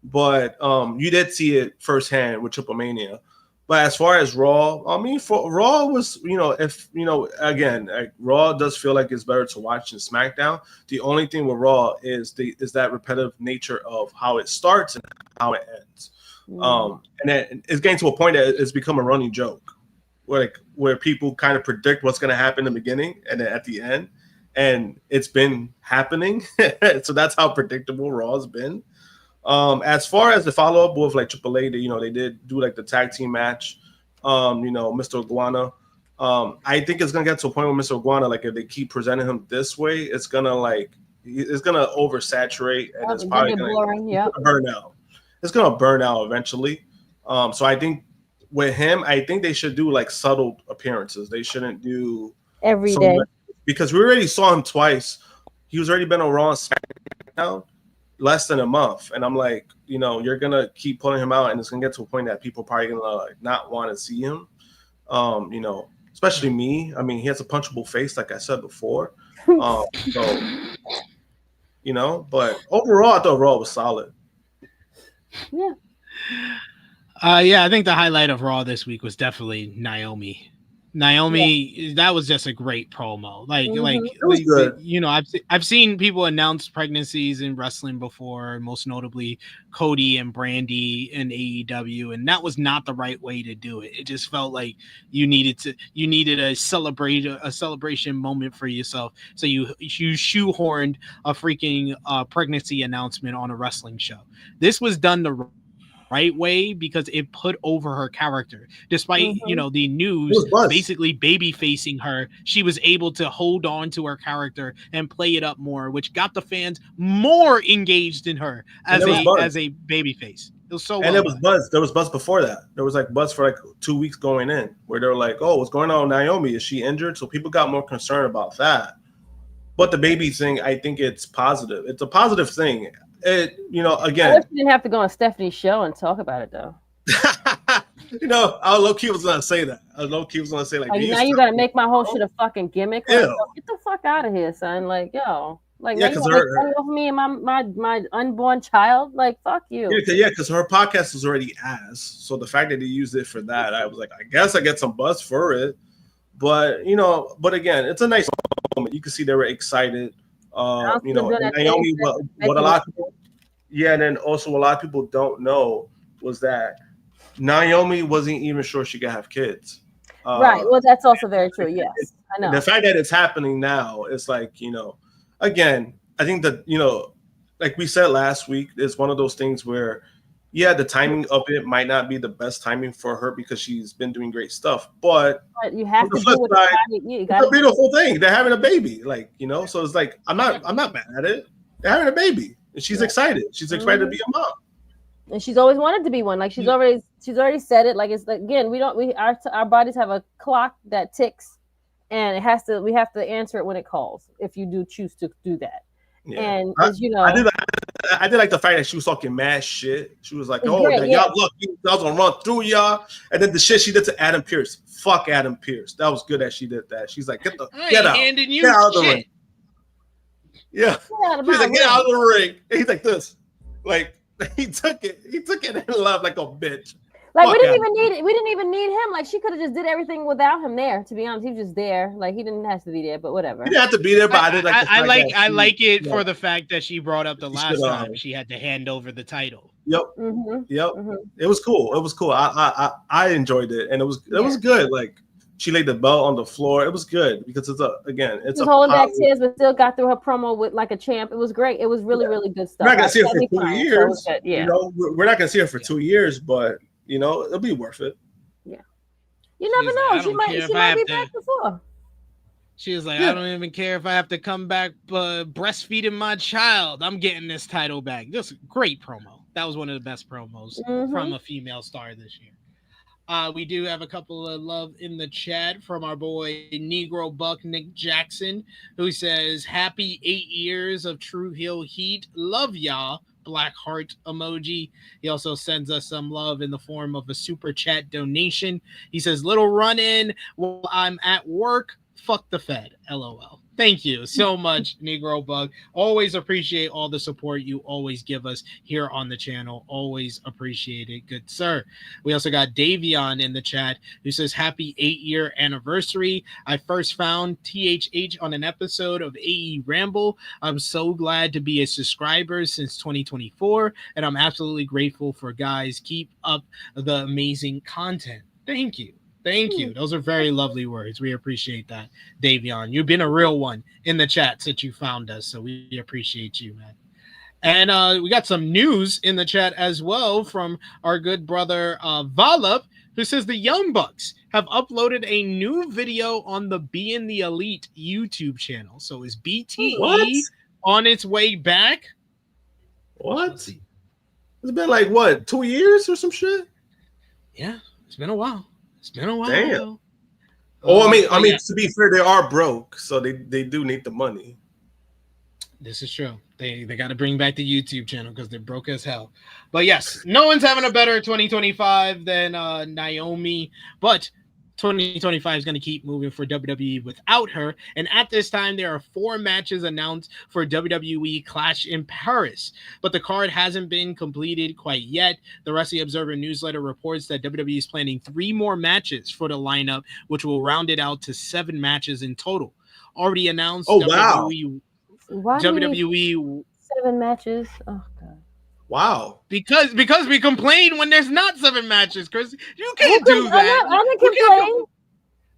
but you did see it firsthand with TripleMania. But as far as Raw, I mean, for Raw was, again, Raw does feel like it's better to watch than SmackDown. The only thing with Raw is that repetitive nature of how it starts and how it ends. And then it's getting to a point that it's become a running joke, where people kind of predict what's going to happen in the beginning and then at the end, and it's been happening. So that's how predictable Raw has been. As far as the follow up with like AAA, they did do like the tag team match. Mr. Iguana. I think it's gonna get to a point with Mr. Iguana, like if they keep presenting him this way, it's gonna oversaturate and it's probably gonna burn out. It's gonna burn out eventually. So I think with him, I think they should do like subtle appearances. They shouldn't do every day because we already saw him twice. He was already been on Raw and SmackDown less than a month, and I'm like, you're gonna keep pulling him out, and it's gonna get to a point that people are probably gonna not want to see him. Especially me. I mean, he has a punchable face, like I said before. So you know. But overall, I thought Raw was solid. Yeah. Yeah, I think the highlight of Raw this week was definitely Naomi. That was just a great promo. It was good. You know, I've seen people announce pregnancies in wrestling before, most notably Cody and Brandy in AEW, and that was not the right way to do it. It just felt like you needed a celebration moment for yourself. So you shoehorned a freaking pregnancy announcement on a wrestling show. This was done the right way because it put over her character. Despite you know the news basically baby facing her, she was able to hold on to her character and play it up more, which got the fans more engaged in her as a baby face. It was so and it was buzz. There was buzz before that. There was like buzz for like 2 weeks going in where they were like, "Oh, what's going on with Naomi? Is she injured?" So people got more concerned about that. But the baby thing, I think it's positive. It's a positive thing. It, you know, again, I wish you didn't have to go on Stephanie's show and talk about it though. You know, I low-key was gonna say that. I low-key was gonna say like now you gotta make my whole shit a fucking gimmick. Like, get the fuck out of here, son. Like, yo, like, yeah, because off me and my unborn child. Like, fuck you. Yeah, because her podcast was already ass. So the fact that they used it for that, I was like, I guess I get some buzz for it. But you know, but again, it's a nice moment. You can see they were excited. You know, Naomi, what a lot of people, and then also a lot of people don't know was that Naomi wasn't even sure she could have kids. Right. Well, that's also very true. Yes, I know. The fact that it's happening now, it's like, you know, again, I think that, you know, like we said last week, it's one of those things where, yeah, the timing of it might not be the best timing for her because she's been doing great stuff, but you have to do it's a beautiful thing. They're having a baby, like, you know, so it's like I'm not mad at it. They're having a baby, and she's excited. She's excited to be a mom, and she's always wanted to be one. Like she's already said it. Like it's again, our bodies have a clock that ticks, and we have to answer it when it calls. If you do choose to do that. Yeah. And as you know, I did like the fact that she was talking mad shit. She was like, "Oh, y'all look, I was gonna run through y'all," and then the shit she did to Adam Pearce. Fuck Adam Pearce. That was good that she did that. She's like, "Get out of the ring." Yeah, she's like, "Get out of the ring." And he's like this, like he took it and left like a bitch. Like we didn't even need him. Like she could have just did everything without him there. To be honest, he was just there. Like he didn't have to be there, but whatever. He didn't have to be there, but I like it for the fact that she brought up the last time she had to hand over the title. Yep. It was cool. I enjoyed it, and it was good. Like she laid the belt on the floor. It was good because it's holding back tears, but still got through her promo with like a champ. It was great. It was really good stuff. We're not gonna see her for 2 years. So you know, we're not gonna see her for 2 years, but. You know, it'll be worth it. Yeah. You never know. She might be back before. She was like, I don't even care if I have to come back breastfeeding my child. I'm getting this title back. Just great promo. That was one of the best promos from a female star this year. We do have a couple of love in the chat from our boy Negro Buck Nick Jackson, who says, "Happy 8 years of Tru Heel Heat. Love y'all." Black heart emoji. He also sends us some love in the form of a super chat donation. He says, "Little run in while I'm at work. Fuck the Fed. LOL." Thank you so much, Negro Bug. Always appreciate all the support you always give us here on the channel. Always appreciate it, good sir. We also got Davion in the chat who says, "Happy 8-year anniversary. I first found THH on an episode of AE Ramble. I'm so glad to be a subscriber since 2024, and I'm absolutely grateful for guys. Keep up the amazing content." Thank you. Thank you. Those are very lovely words. We appreciate that, Davion. You've been a real one in the chat since you found us, so we appreciate you, man. And we got some news in the chat as well from our good brother Valab, who says the Young Bucks have uploaded a new video on the Being the Elite YouTube channel. So is BTE on its way back? What? It's been like, what, 2 years or some shit? Yeah, it's been a while. It's been a while. Damn. Oh, I mean, to be fair, they are broke, so they do need the money. This is true. They got to bring back the YouTube channel because they're broke as hell. But yes, no one's having a better 2025 than Naomi. But 2025 is going to keep moving for WWE without her. And at this time, there are 4 matches announced for WWE Clash in Paris, but the card hasn't been completed quite yet. The Wrestling Observer newsletter reports that WWE is planning 3 more matches for the lineup, which will round it out to 7 matches in total. Already announced. Oh, wow. WWE 7 matches. Oh god. Wow. Because we complain when there's not 7 matches, Chris. You can't do that. I didn't complain.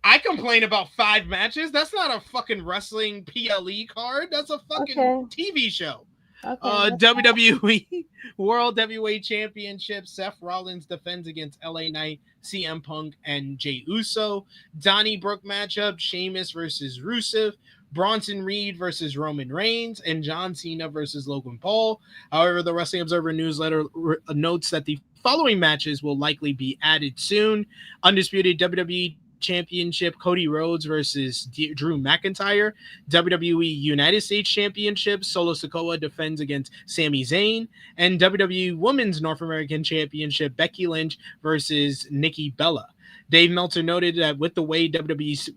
I complain about 5 matches. That's not a fucking wrestling PLE card. That's a fucking TV show. Okay, WWE World Heavyweight Championship. Seth Rollins defends against LA Knight, CM Punk, and Jey Uso. Donnybrook matchup. Sheamus versus Rusev. Bronson Reed versus Roman Reigns, and John Cena versus Logan Paul. However, the Wrestling Observer newsletter notes that the following matches will likely be added soon. Undisputed WWE Championship, Cody Rhodes versus Drew McIntyre. WWE United States Championship, Solo Sikoa defends against Sami Zayn. And WWE Women's North American Championship, Becky Lynch versus Nikki Bella. Dave Meltzer noted that with the way WWE's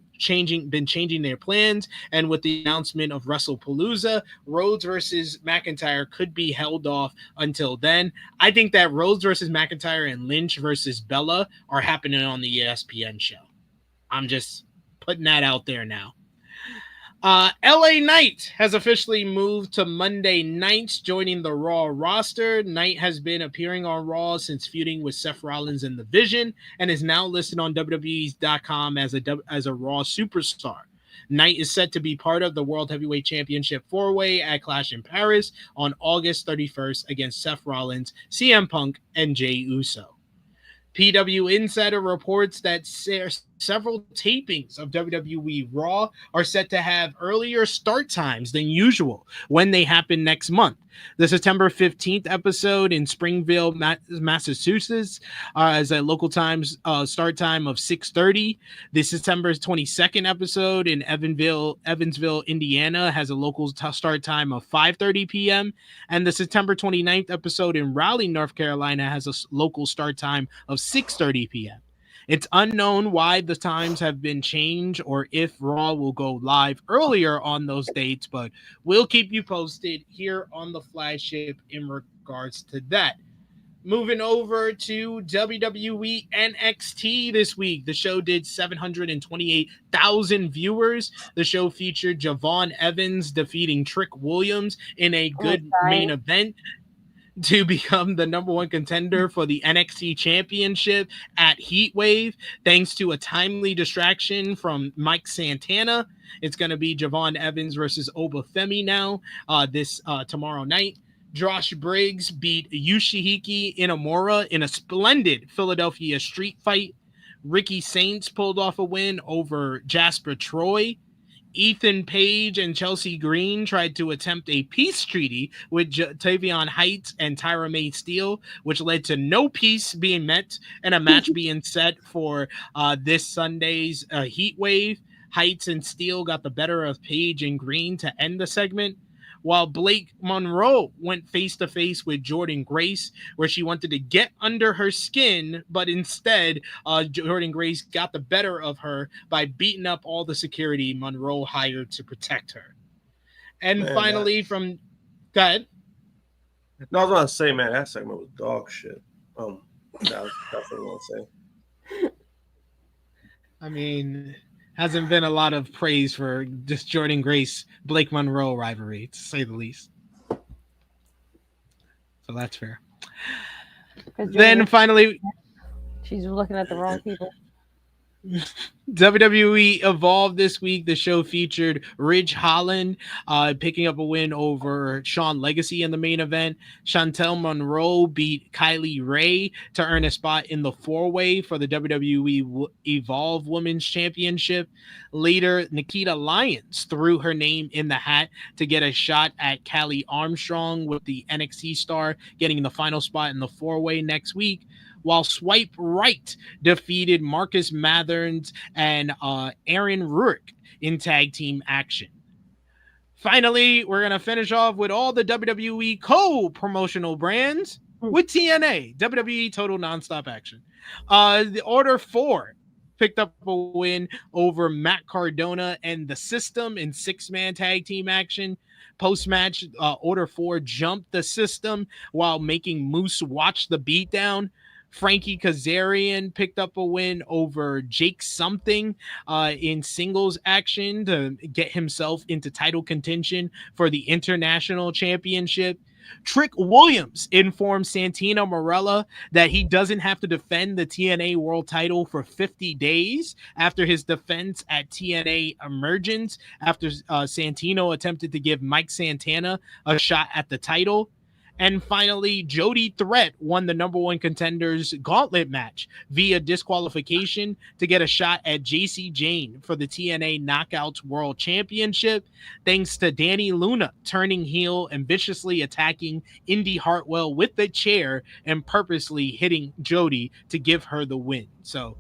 been changing their plans, and with the announcement of Wrestlepalooza, Rhodes versus McIntyre could be held off until then. I think that Rhodes versus McIntyre and Lynch versus Bella are happening on the ESPN show. I'm just putting that out there now. LA Knight has officially moved to Monday nights, joining the Raw roster. Knight has been appearing on Raw since feuding with Seth Rollins in the Vision, and is now listed on WWE.com as a Raw superstar. Knight is set to be part of the World Heavyweight Championship 4-way at Clash in Paris on August 31st against Seth Rollins, CM Punk, and Jey Uso. PW Insider reports that several tapings of WWE Raw are set to have earlier start times than usual when they happen next month. The September 15th episode in Springfield, Massachusetts, has a local time start time of 6:30. The September 22nd episode in Evansville, Indiana, has a local start time of 5:30 p.m. And the September 29th episode in Raleigh, North Carolina, has a local start time of 6:30 p.m. It's unknown why the times have been changed or if Raw will go live earlier on those dates, but we'll keep you posted here on the flagship in regards to that. Moving over to WWE NXT this week. The show did 728,000 viewers. The show featured Javon Evans defeating Trick Williams in a good main event to become the number 1 contender for the NXT Championship at Heatwave, thanks to a timely distraction from Mike Santana. It's going to be Javon Evans versus Obafemi now this tomorrow night. Josh Briggs beat Yoshihiko Inamura in a splendid Philadelphia street fight. Ricky Saints pulled off a win over Jasper Troy. Ethan Page and Chelsea Green tried to attempt a peace treaty with Tavion Heights and Tyra May Steele, which led to no peace being met and a match being set for this Sunday's Heatwave. Heights and Steele got the better of Page and Green to end the segment, while Blake Monroe went face-to-face with Jordan Grace, where she wanted to get under her skin, but instead, Jordan Grace got the better of her by beating up all the security Monroe hired to protect her. And finally, go ahead. No, I was going to say, man, that segment was dog shit. That was definitely what I was saying. I mean, hasn't been a lot of praise for just Jordan Grace, Blake Monroe rivalry, to say the least. So that's fair. Then finally, she's looking at the wrong people. WWE Evolved this week. The show featured Ridge Holland picking up a win over Sean Legacy in the main event. Chantel Monroe beat Kylie Ray to earn a spot in the 4-way for the WWE Evolve Women's Championship. Later, Nikita Lyons threw her name in the hat to get a shot at Callie Armstrong, with the NXT star getting the final spot in the 4-way next week, while Swipe Right defeated Marcus Matherns and Aaron Ruick in tag team action. Finally, we're going to finish off with all the WWE co-promotional brands with TNA, WWE Total Nonstop Action. The Order 4 picked up a win over Matt Cardona and the System in 6-man tag team action. Post-match, Order 4 jumped the System while making Moose watch the beatdown. Frankie Kazarian picked up a win over Jake Something in singles action to get himself into title contention for the International Championship. Trick Williams informed Santino Marella that he doesn't have to defend the TNA World title for 50 days after his defense at TNA Emergence, after Santino attempted to give Mike Santana a shot at the title. And finally, Jody Threat won the number one contenders gauntlet match via disqualification to get a shot at JC Jane for the TNA Knockouts World Championship, thanks to Danny Luna turning heel and viciously attacking Indy Hartwell with the chair and purposely hitting Jody to give her the win. So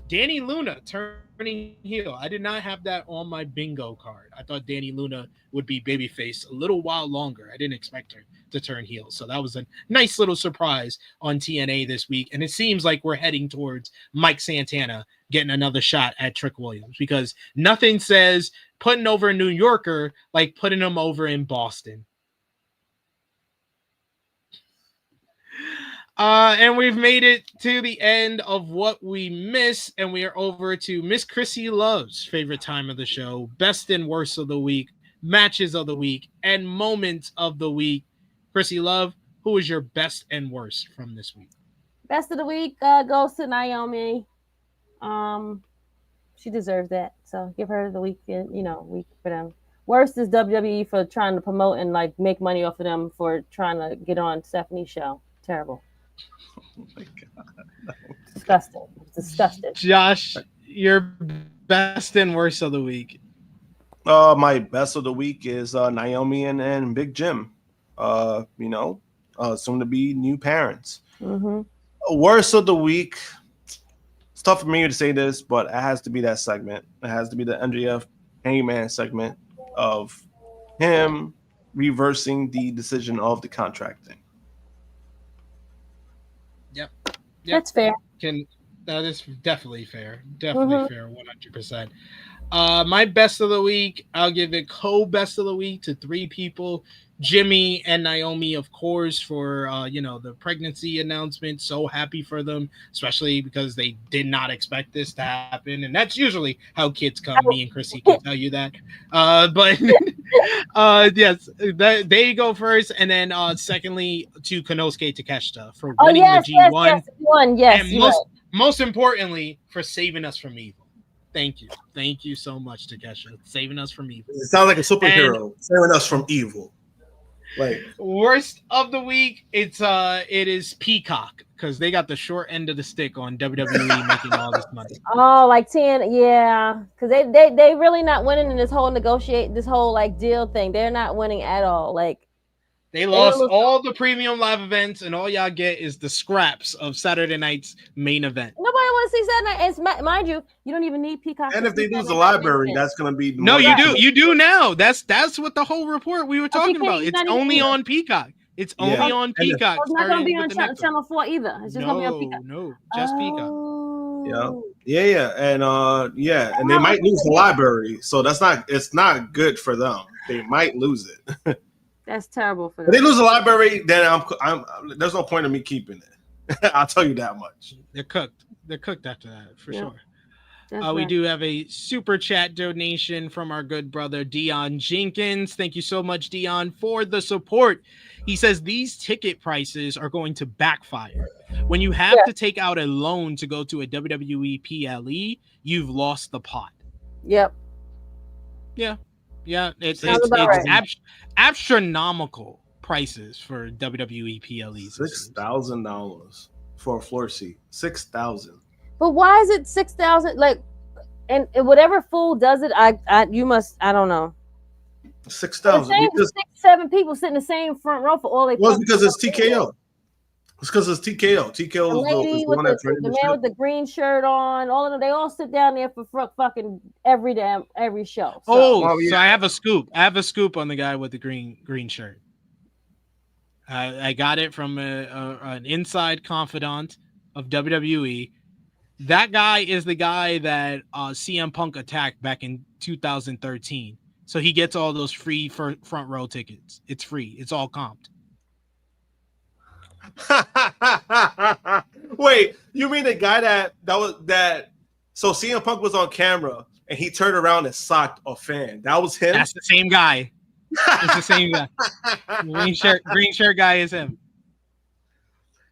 Danny Luna turning heel. I did not have that on my bingo card. I thought Danny Luna would be babyface a little while longer. I didn't expect her to turn heel. So that was a nice little surprise on TNA this week. And it seems like we're heading towards Mike Santana getting another shot at Trick Williams, because nothing says putting over a New Yorker like putting him over in Boston. And we've made it to the end of what we miss, and we are over to Miss Krssi Luv's favorite time of the show, best and worst of the week, matches of the week, and moments of the week. Krssi Luv, who is your best and worst from this week? Best of the week goes to Naomi. She deserves that, so give her the week. Week for them. Worst is WWE for trying to promote and like make money off of them for trying to get on Stephanie's show. Terrible. Oh my God. Disgusting. Disgusting. Josh, your best and worst of the week. My best of the week is Naomi and Big Jim. Soon to be new parents. Mm-hmm. Worst of the week. It's tough for me to say this, but it has to be that segment. It has to be the MJF Hangman segment of him reversing the decision of the contract thing. Yep. That's fair. That is definitely fair. Definitely fair. 100%. My best of the week, I'll give it co-best of the week to 3 people. Jimmy and Naomi, of course, for the pregnancy announcement. So happy for them, especially because they did not expect this to happen, and that's usually how kids come. Me and Krssi can tell you that. Yes, they go first, and then secondly to Konosuke Takeshita for winning the G1. Yes, and most importantly for saving us from evil. Thank you so much, Takeshita, saving us from evil. It sounds like a superhero saving us from evil. Like worst of the week, it is Peacock, because they got the short end of the stick on WWE making all this money. Oh, like 10, yeah, because they really not winning in this whole deal thing. They're not winning at all. Like they lost all the premium live events, and all y'all get is the scraps of Saturday night's main event. Nobody wants to see Saturday night. Mind you, you don't even need Peacock. And if they lose the library, that's going to be no. You do. You do now. That's what the whole report we were talking about. It's only on Peacock. It's only on Peacock. It's not going to be on Channel 4 either. It's just going to be on Peacock. No, just Peacock. Yeah, and they might lose the library, so it's not good for them. They might lose it. That's terrible for them. If they lose the library, then there's no point in me keeping it. I'll tell you that much. They're cooked. They're cooked after that, for sure. Right. We do have a super chat donation from our good brother Dion Jenkins. Thank you so much, Dion, for the support. He says these ticket prices are going to backfire. When you have to take out a loan to go to a WWE PLE, you've lost the pot. Yep. Yeah, it's astronomical prices for WWE PLEs. $6,000 for a floor seat. $6,000. But why is it 6,000? Like, and whatever fool does it, I don't know. 6,000. 6-7 people sit in the same front row for all they. Well, it's because it's TKO. It's because it's TKO. TKO is the one that's ready. The man with the green shirt on, all of them, they all sit down there for fucking every show. So I have a scoop. I have a scoop on the guy with the green shirt. I got it from an inside confidant of WWE. That guy is the guy that CM Punk attacked back in 2013. So he gets all those free front row tickets. It's free. It's all comped. Wait, you mean the guy that so CM Punk was on camera and he turned around and socked a fan. That was him? That's the same guy. It's the same guy. Green shirt guy is him.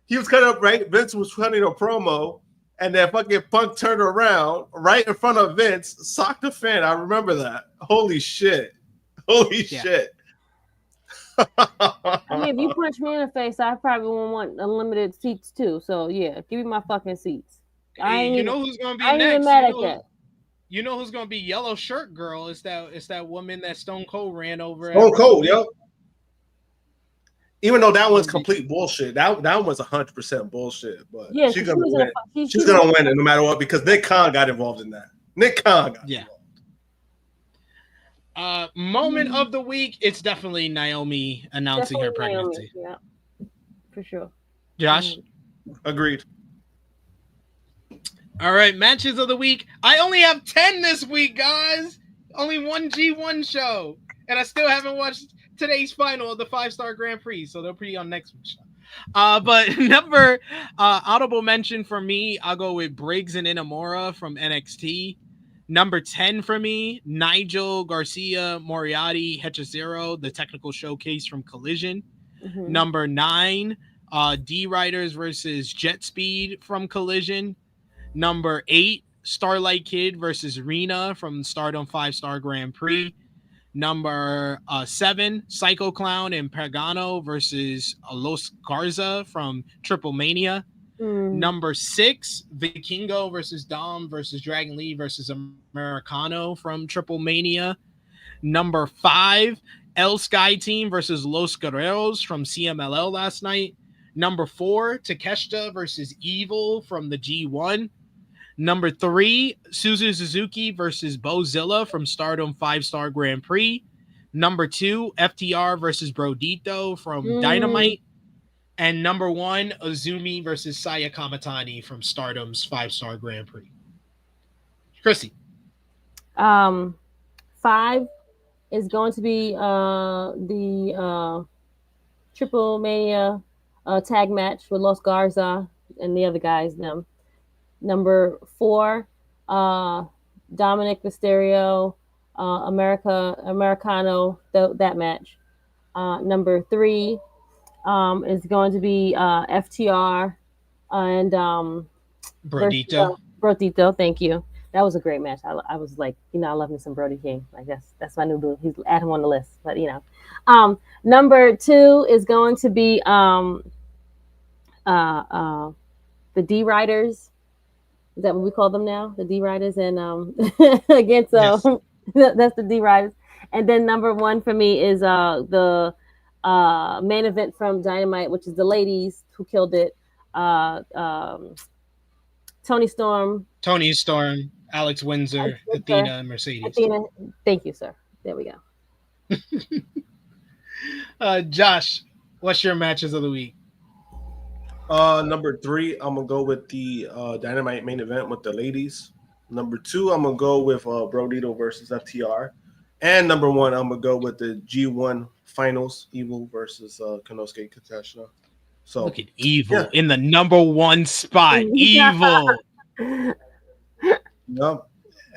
He was cutting up, right? Vince was cutting a promo, and then fucking Punk turned around right in front of Vince, socked a fan. I remember that. Holy shit. Shit. I mean, if you punch me in the face, I probably won't want unlimited seats too. So yeah, give me my fucking seats. Hey, who's gonna be I ain't next? even mad at that. You know who's gonna be yellow shirt girl? It's that woman that Stone Cold ran over. Stone Cold, yo. Even though that one's complete bullshit, that one was 100% bullshit. But yeah, she's gonna win. She's gonna win it no matter what because Nick Khan got involved in that. Nick Khan got involved. Moment of the week, it's definitely Naomi announcing her pregnancy. Naomi. Yeah, for sure. Josh? Agreed. All right, matches of the week. I only have 10 this week, guys. Only one G1 show. And I still haven't watched today's final of the 5-star Grand Prix, so they'll be on next week's show. But number audible mention for me, I'll go with Briggs and Inamura from NXT. Number 10 for me, Nigel Garcia Moriarty Hechizero, the technical showcase from Collision. Mm-hmm. Number 9, D Riders versus Jet Speed from Collision. Number 8, Starlight Kid versus Rena from Stardom 5-star Grand Prix. Number 7, Psycho Clown and Pagano versus Los Garza from TripleMania. Number 6, Vikingo versus Dom versus Dragon Lee versus Americano from TripleMania. Number 5, El Sky Team versus Los Guerreros from CMLL last night. Number 4, Takeshita versus Evil from the G1. Number 3, Suzu Suzuki versus Bozilla from Stardom 5-star Grand Prix. Number 2, FTR versus Brodito from Dynamite. And number 1, Azumi versus Saya Kamatani from Stardom's 5-star Grand Prix. Krssi. 5 is going to be the TripleMania tag match with Los Garza and the other guys. Number 4, Dominic Mysterio, Americano, that match. Number 3 is going to be FTR and Brodito. Thank you. That was a great match. I was like, I love me some Brody King. I guess that's my new boo. He's add him on the list, but number 2 is going to be the D Riders. Is that what we call them now? The D Riders and against yes. That's the D Riders. And then number 1 for me is the main event from Dynamite, which is the ladies who killed it. Toni Storm, Alex Windsor, Athena, and Mercedes. Athena, thank you, sir. There we go. Josh, what's your matches of the week? Number 3, I'm gonna go with the Dynamite main event with the ladies. Number 2, I'm gonna go with Brodito versus FTR. And number 1, I'm gonna go with the G1 finals, Evil versus Konosuke Takeshita. So look at Evil in the number 1 spot. Evil. No,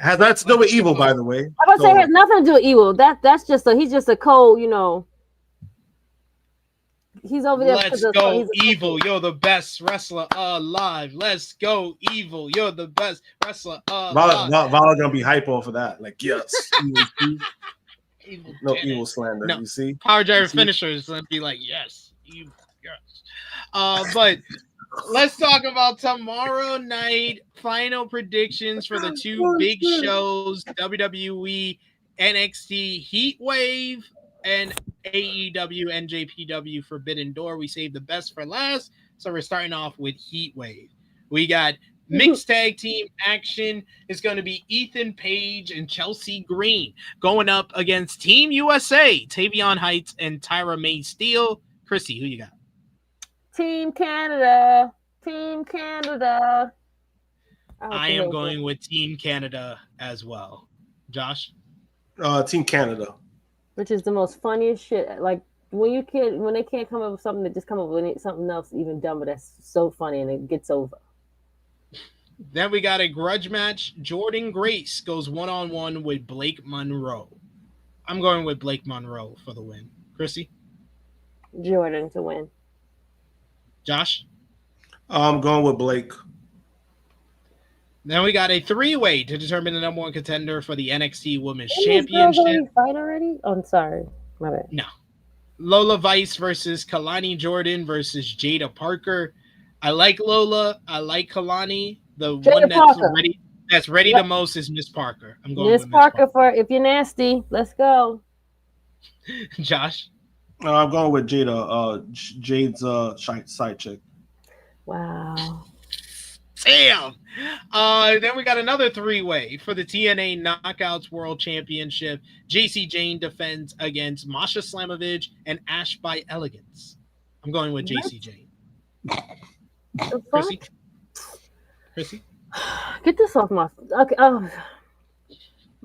has nothing to do with Evil, by the way. I was gonna say it has nothing to do with Evil. That's just he's just a cold, He's over there. Let's go, Evil. You're the best wrestler alive. Let's go, Evil. You're the best wrestler alive. Val gonna be hype off of that. Like, yes. Evil slander. No. You see? Power Driver finishers gonna be like, yes, Evil, yes. But let's talk about tomorrow night. Final predictions for the 2 big shows: WWE NXT Heatwave and AEW NJPW Forbidden Door. We saved the best for last, so we're starting off with Heatwave. We got mixed tag team action. It's going to be Ethan Page and Chelsea Green going up against Team USA, Tavion Heights and Tyra May Steele. Krssi, who you got? Team Canada. I am going with Team Canada as well. Josh? Team Canada. Which is the most funniest shit. Like when they can't come up with something, that just come up with something else even dumber that's so funny and it gets over. Then we got a grudge match. Jordan Grace goes one-on-one with Blake Monroe. I'm going with Blake Monroe for the win. Krssi? Jordan to win. Josh? I'm going with Blake. Then we got a three-way to determine the number one contender for the NXT Women's Didn't Championship. these girls already fight already? Oh, I'm sorry. My bad. No. Lola Vice versus Kalani Jordan versus Jada Parker. I like Lola. I like Kalani. The Jada one that's ready the most is Miss Parker. I'm going Miss with Parker for if you're nasty. Let's go. Josh? I'm going with Jada. Jade's side chick. Wow. Damn. Then we got another three-way for the TNA Knockouts World Championship. JC Jane defends against Masha Slamovich and Ash by Elegance. I'm going with JC Jane. Krssi? Get this off my. Okay.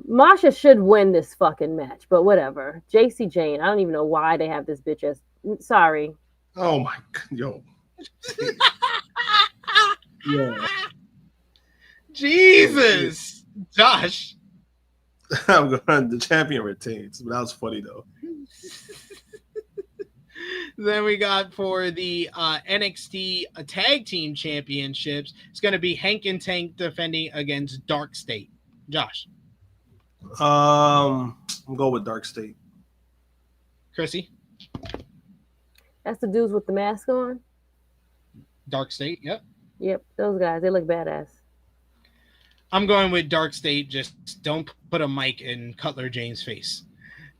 Masha should win this fucking match, but whatever. JC Jane. I don't even know why they have this bitch as. Sorry. Oh my god, yo. Yeah. Jesus. Josh. I'm going. The champion retains, but that was funny though. Then we got for the NXT Tag Team Championships, it's going to be Hank and Tank defending against Dark State. Josh. I'm going with Dark State. Krssi. That's the dudes with the mask on. Dark State. Yep. Yep, those guys. They look badass. I'm going with Dark State. Just don't put a mic in Cutler James' face.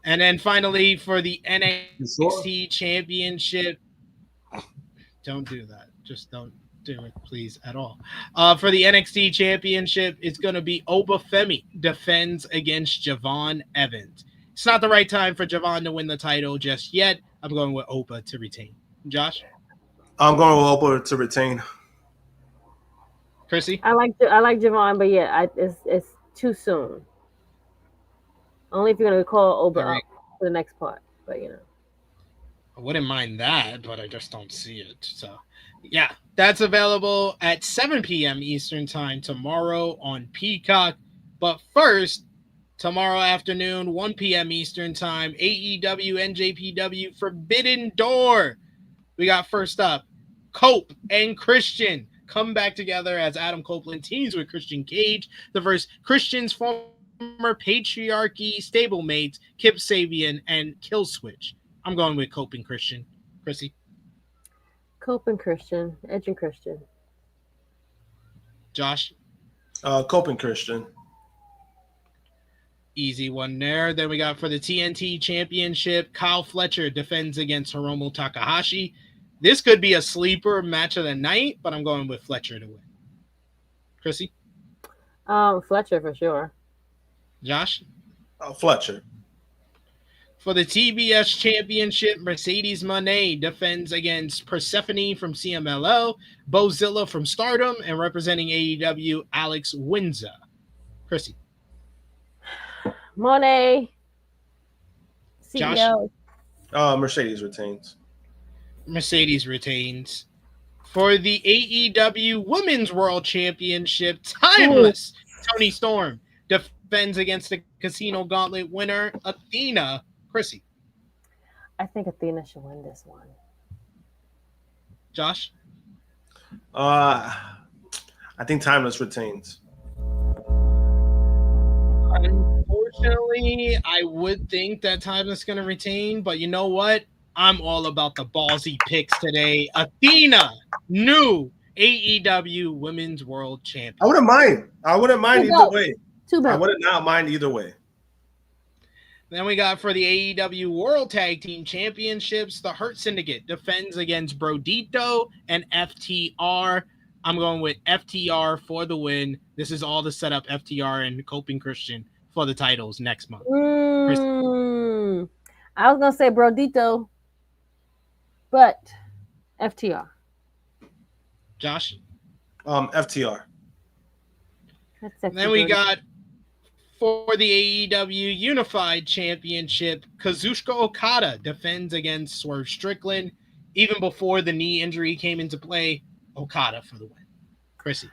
And then finally for the NXT Championship, don't do that. Just don't do it, please, at all. For the NXT Championship, it's going to be Oba Femi defends against Javon Evans. It's not the right time for Javon to win the title just yet. I'm going with Oba to retain. Josh? I'm going with Oba to retain. Krssi? I like Javon, but yeah, it's too soon. Only if you're gonna call Oba up for the next part, but you know. I wouldn't mind that, but I just don't see it. So, yeah, that's available at 7 p.m. Eastern Time tomorrow on Peacock. But first, tomorrow afternoon, 1 p.m. Eastern Time, AEW NJPW Forbidden Door. We got first up, Cope and Christian come back together as Adam Copeland teams with Christian Cage to verse Christian's former patriarchy stablemates Kip Sabian and Killswitch. I'm going with Cope and Christian. Krssi? Cope and Christian. Edge and Christian. Josh? Cope and Christian. Easy one there. Then we got for the TNT Championship, Kyle Fletcher defends against Hiromu Takahashi. This could be a sleeper match of the night, but I'm going with Fletcher to win. Krssi? Fletcher for sure. Josh? Fletcher. For the TBS Championship, Mercedes Moné defends against Persephone from CMLL, Bozilla from Stardom, and representing AEW, Alex Windsor. Krssi? Moné. CEO. Josh? Mercedes retains. Mercedes retains. For the AEW Women's World Championship, Timeless Toni Storm defends against the Casino Gauntlet winner, Athena. Krssi? I think Athena should win this one. Josh? I think Timeless retains. Unfortunately, I would think that Timeless is going to retain, but you know what? I'm all about the ballsy picks today. Athena, new AEW Women's World Champion. I wouldn't mind either way. Too bad. I would not mind either way. Then we got for the AEW World Tag Team Championships, the Hurt Syndicate defends against Brodito and FTR. I'm going with FTR for the win. This is all to set up FTR and Coping Christian for the titles next month. I was going to say Brodito, but FTR. Josh? FTR. Then we got for the AEW Unified Championship, Kazuchika Okada defends against Swerve Strickland. Even before the knee injury came into play, Okada for the win. Krssi.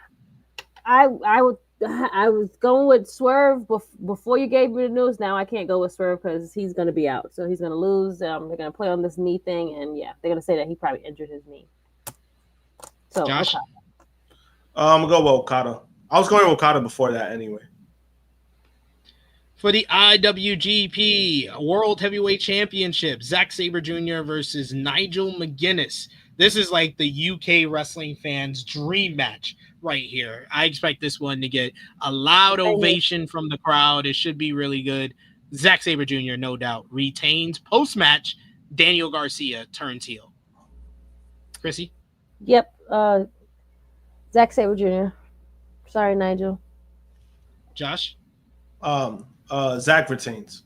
I was going with Swerve before you gave me the news. Now I can't go with Swerve because he's going to be out. So he's going to lose. They're going to play on this knee thing. And yeah, they're going to say that he probably injured his knee. So, Josh? Okada. I'm going to go with Okada. I was going with Okada before that anyway. For the IWGP World Heavyweight Championship, Zack Sabre Jr. versus Nigel McGuinness. This is like the UK wrestling fans' dream match right here. I expect this one to get a loud ovation from the crowd. It should be really good. Zack Sabre Jr., no doubt, retains. Post-match, Daniel Garcia turns heel. Krssi? Yep. Zack Sabre Jr. Sorry, Nigel. Josh? Zach retains.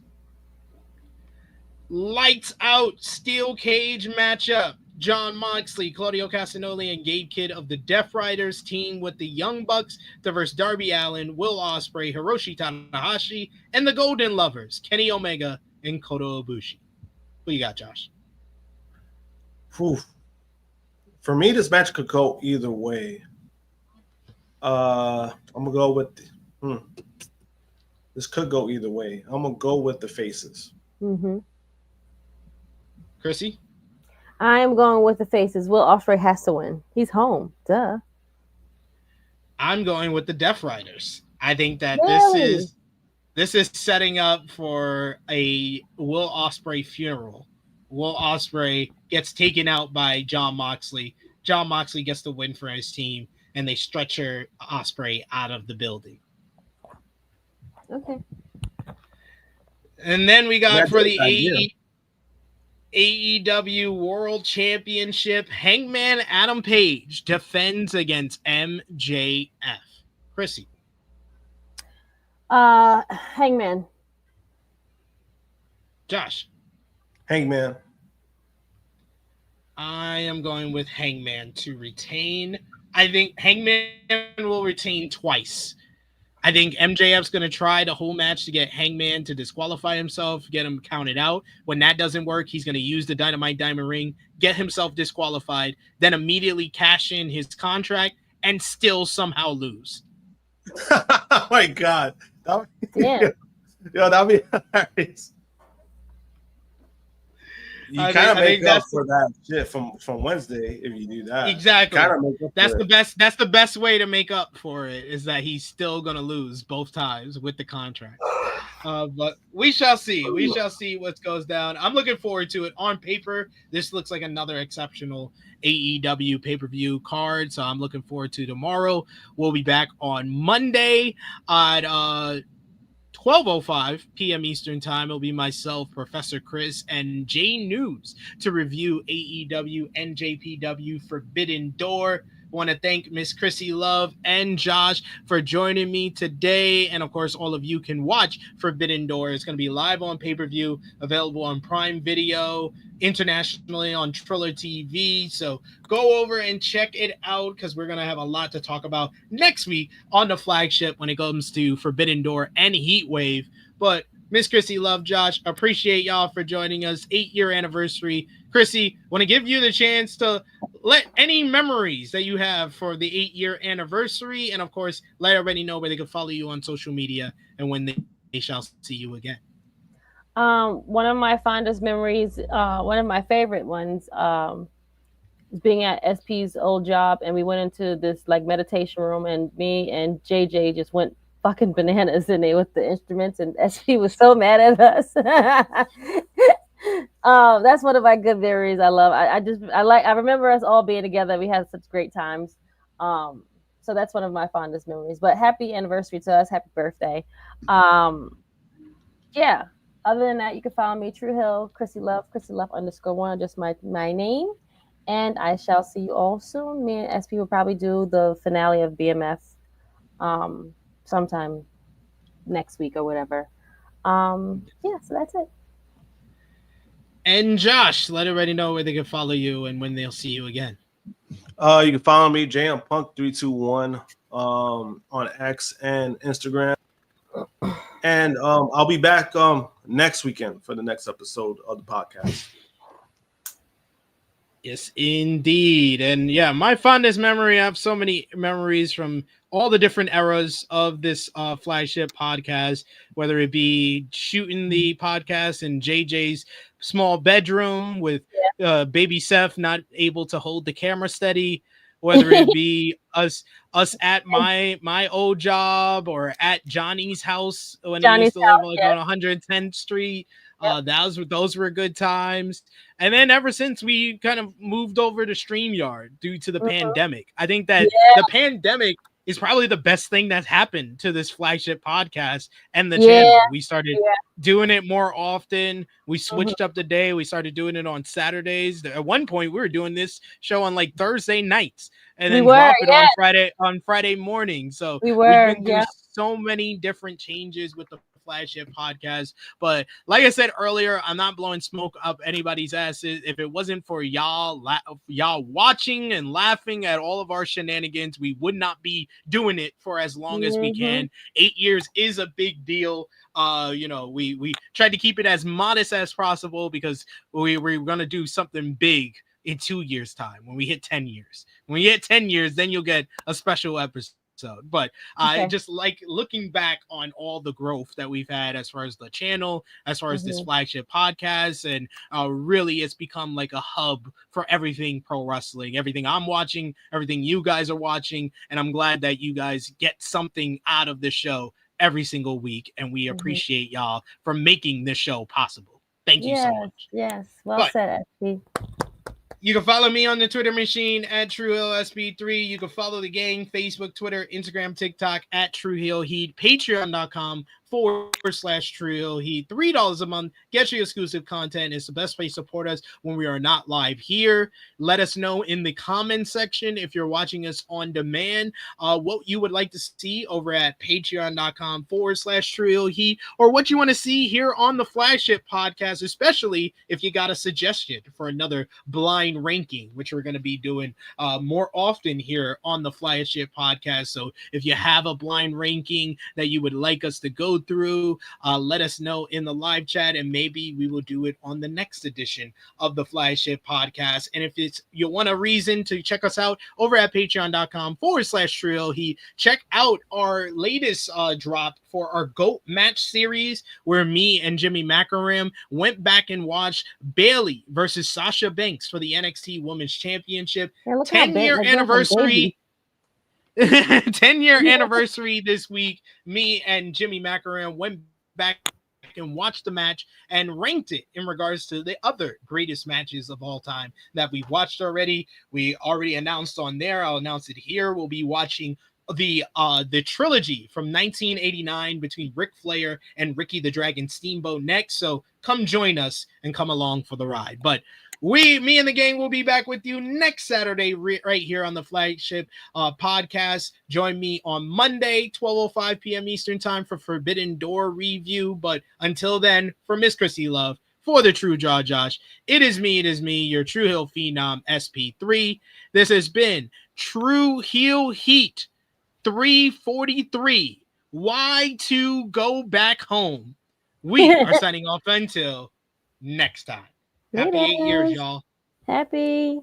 Lights out steel cage matchup. Jon Moxley, Claudio Castagnoli, and Gabe Kidd of the Death Riders team with the Young Bucks to versus Darby Allin, Will Ospreay, Hiroshi Tanahashi, and the Golden Lovers, Kenny Omega and Kota Ibushi. What you got, Josh? Oof. For me, this match could go either way. I'm gonna go with this could go either way. I'm gonna go with the faces. Mm-hmm. Krssi? I am going with the faces. Will Ospreay has to win. He's home. Duh. I'm going with the Death Riders. I think that Really? this is setting up for a Will Ospreay funeral. Will Ospreay gets taken out by Jon Moxley. Jon Moxley gets the win for his team, and they stretcher Ospreay out of the building. Okay. And then we got That's for a the good idea. AEW World Championship, Hangman Adam Page defends against MJF. Krssi? Hangman. Josh? Hangman. I am going with Hangman to retain. I think Hangman will retain twice. I think MJF's going to try the whole match to get Hangman to disqualify himself, get him counted out. When that doesn't work, he's going to use the Dynamite Diamond Ring, get himself disqualified, then immediately cash in his contract and still somehow lose. Oh my God. Damn. Yo, that'd be hilarious. You kind of make up for that shit from Wednesday if you do that. Exactly. That's the best. That's the best way to make up for it, is that he's still gonna lose both times with the contract. But we shall see. We shall see what goes down. I'm looking forward to it. On paper, this looks like another exceptional AEW pay-per-view card. So I'm looking forward to tomorrow. We'll be back on Monday at 12:05 p.m. Eastern Time. It'll be myself, Professor Chris, and Jay News to review AEW NJPW Forbidden Door. I want to thank Miss Krssi Luv and Josh for joining me today. And of course, all of you can watch Forbidden Door. It's going to be live on pay-per-view, available on Prime Video, internationally on Triller TV. So go over and check it out, because we're going to have a lot to talk about next week on the flagship when it comes to Forbidden Door and Heatwave. But Miss Krssi Luv, Josh, appreciate y'all for joining us. 8-year anniversary. Krssi, want to give you the chance to let any memories that you have for the 8-year anniversary, and of course, let everybody know where they can follow you on social media and when they shall see you again. One of my fondest memories, one of my favorite ones, is being at SP's old job, and we went into this like meditation room, and me and JJ just went fucking bananas in there with the instruments, and SP was so mad at us. That's one of my good memories. I love. I remember us all being together. We had such great times. So that's one of my fondest memories. But happy anniversary to us. Happy birthday. Yeah. Other than that, you can follow me, Tru Heel, Krssi Luv, Krssi Luv _1, just my name. And I shall see you all soon. Me and SP will probably do the finale of BMF sometime next week or whatever. Yeah, so that's it. And Josh, let everybody know where they can follow you and when they'll see you again. You can follow me, JMPunk321, on X and Instagram. And I'll be back next weekend for the next episode of the podcast. Yes, indeed. And yeah, my fondest memory, I have so many memories from all the different eras of this flagship podcast, whether it be shooting the podcast in JJ's small bedroom with baby Seth not able to hold the camera steady, whether it be us at my old job or at Johnny's house when he used to live on 110th Street. Those were good times. And then ever since we kind of moved over to StreamYard due to the pandemic, I think that the pandemic is probably the best thing that's happened to this flagship podcast and the channel. We started doing it more often. We switched up the day. We started doing it on Saturdays. At one point, we were doing this show on like Thursday nights and then drop it on Friday morning. So we've been through so many different changes with the flagship podcast. But like I said earlier, I'm not blowing smoke up anybody's asses. If it wasn't for y'all watching and laughing at all of our shenanigans, we would not be doing it for as long as we can. 8 years is a big deal. We tried to keep it as modest as possible because we were going to do something big in 2 years' time when we hit 10 years. When we hit 10 years, then you'll get a special episode. But I just like looking back on all the growth that we've had as far as the channel, as far as this flagship podcast, and really it's become like a hub for everything pro wrestling, everything I'm watching, everything you guys are watching, and I'm glad that you guys get something out of the show every single week, and we appreciate y'all for making this show possible. Thank you so much. Yes, well said, SP. You can follow me on the Twitter machine at Tru Heel SP3. You can follow the gang, Facebook, Twitter, Instagram, TikTok at Tru Heel Heat, patreon.com/Tru Heel Heat. $3 a month gets you exclusive content. It's the best way to support us when we are not live here. Let us know in the comment section if you're watching us on demand what you would like to see over at patreon.com/Tru Heel Heat, or what you want to see here on the flagship podcast, especially if you got a suggestion for another blind ranking, which we're going to be doing more often here on the flagship podcast. So if you have a blind ranking that you would like us to go through, let us know in the live chat, and maybe we will do it on the next edition of the flagship podcast. And if you want a reason to check us out over at patreon.com/Tru Heel Heat, check out our latest drop for our GOAT match series, where me and Jimmy Macaram went back and watched Bayley versus Sasha Banks for the NXT Women's Championship. 10-year anniversary. 10-year anniversary this week. Me and Jimmy Macaram went back and watched the match and ranked it in regards to the other greatest matches of all time that we've watched already. We already announced on there. I'll announce it here. We'll be watching the trilogy from 1989 between Ric Flair and Ricky the Dragon Steamboat next. So come join us and come along for the ride. But me and the gang will be back with you next Saturday right here on the flagship podcast. Join me on Monday, 12:05 p.m. Eastern time for Forbidden Door review. But until then, for Miss Krssi Luv, for the True Jaw Josh, it is me, your Tru Heel Phenom SP3. This has been Tru Heel Heat 343. Why to go back home? We are signing off until next time. Happy 8 years, y'all. Happy.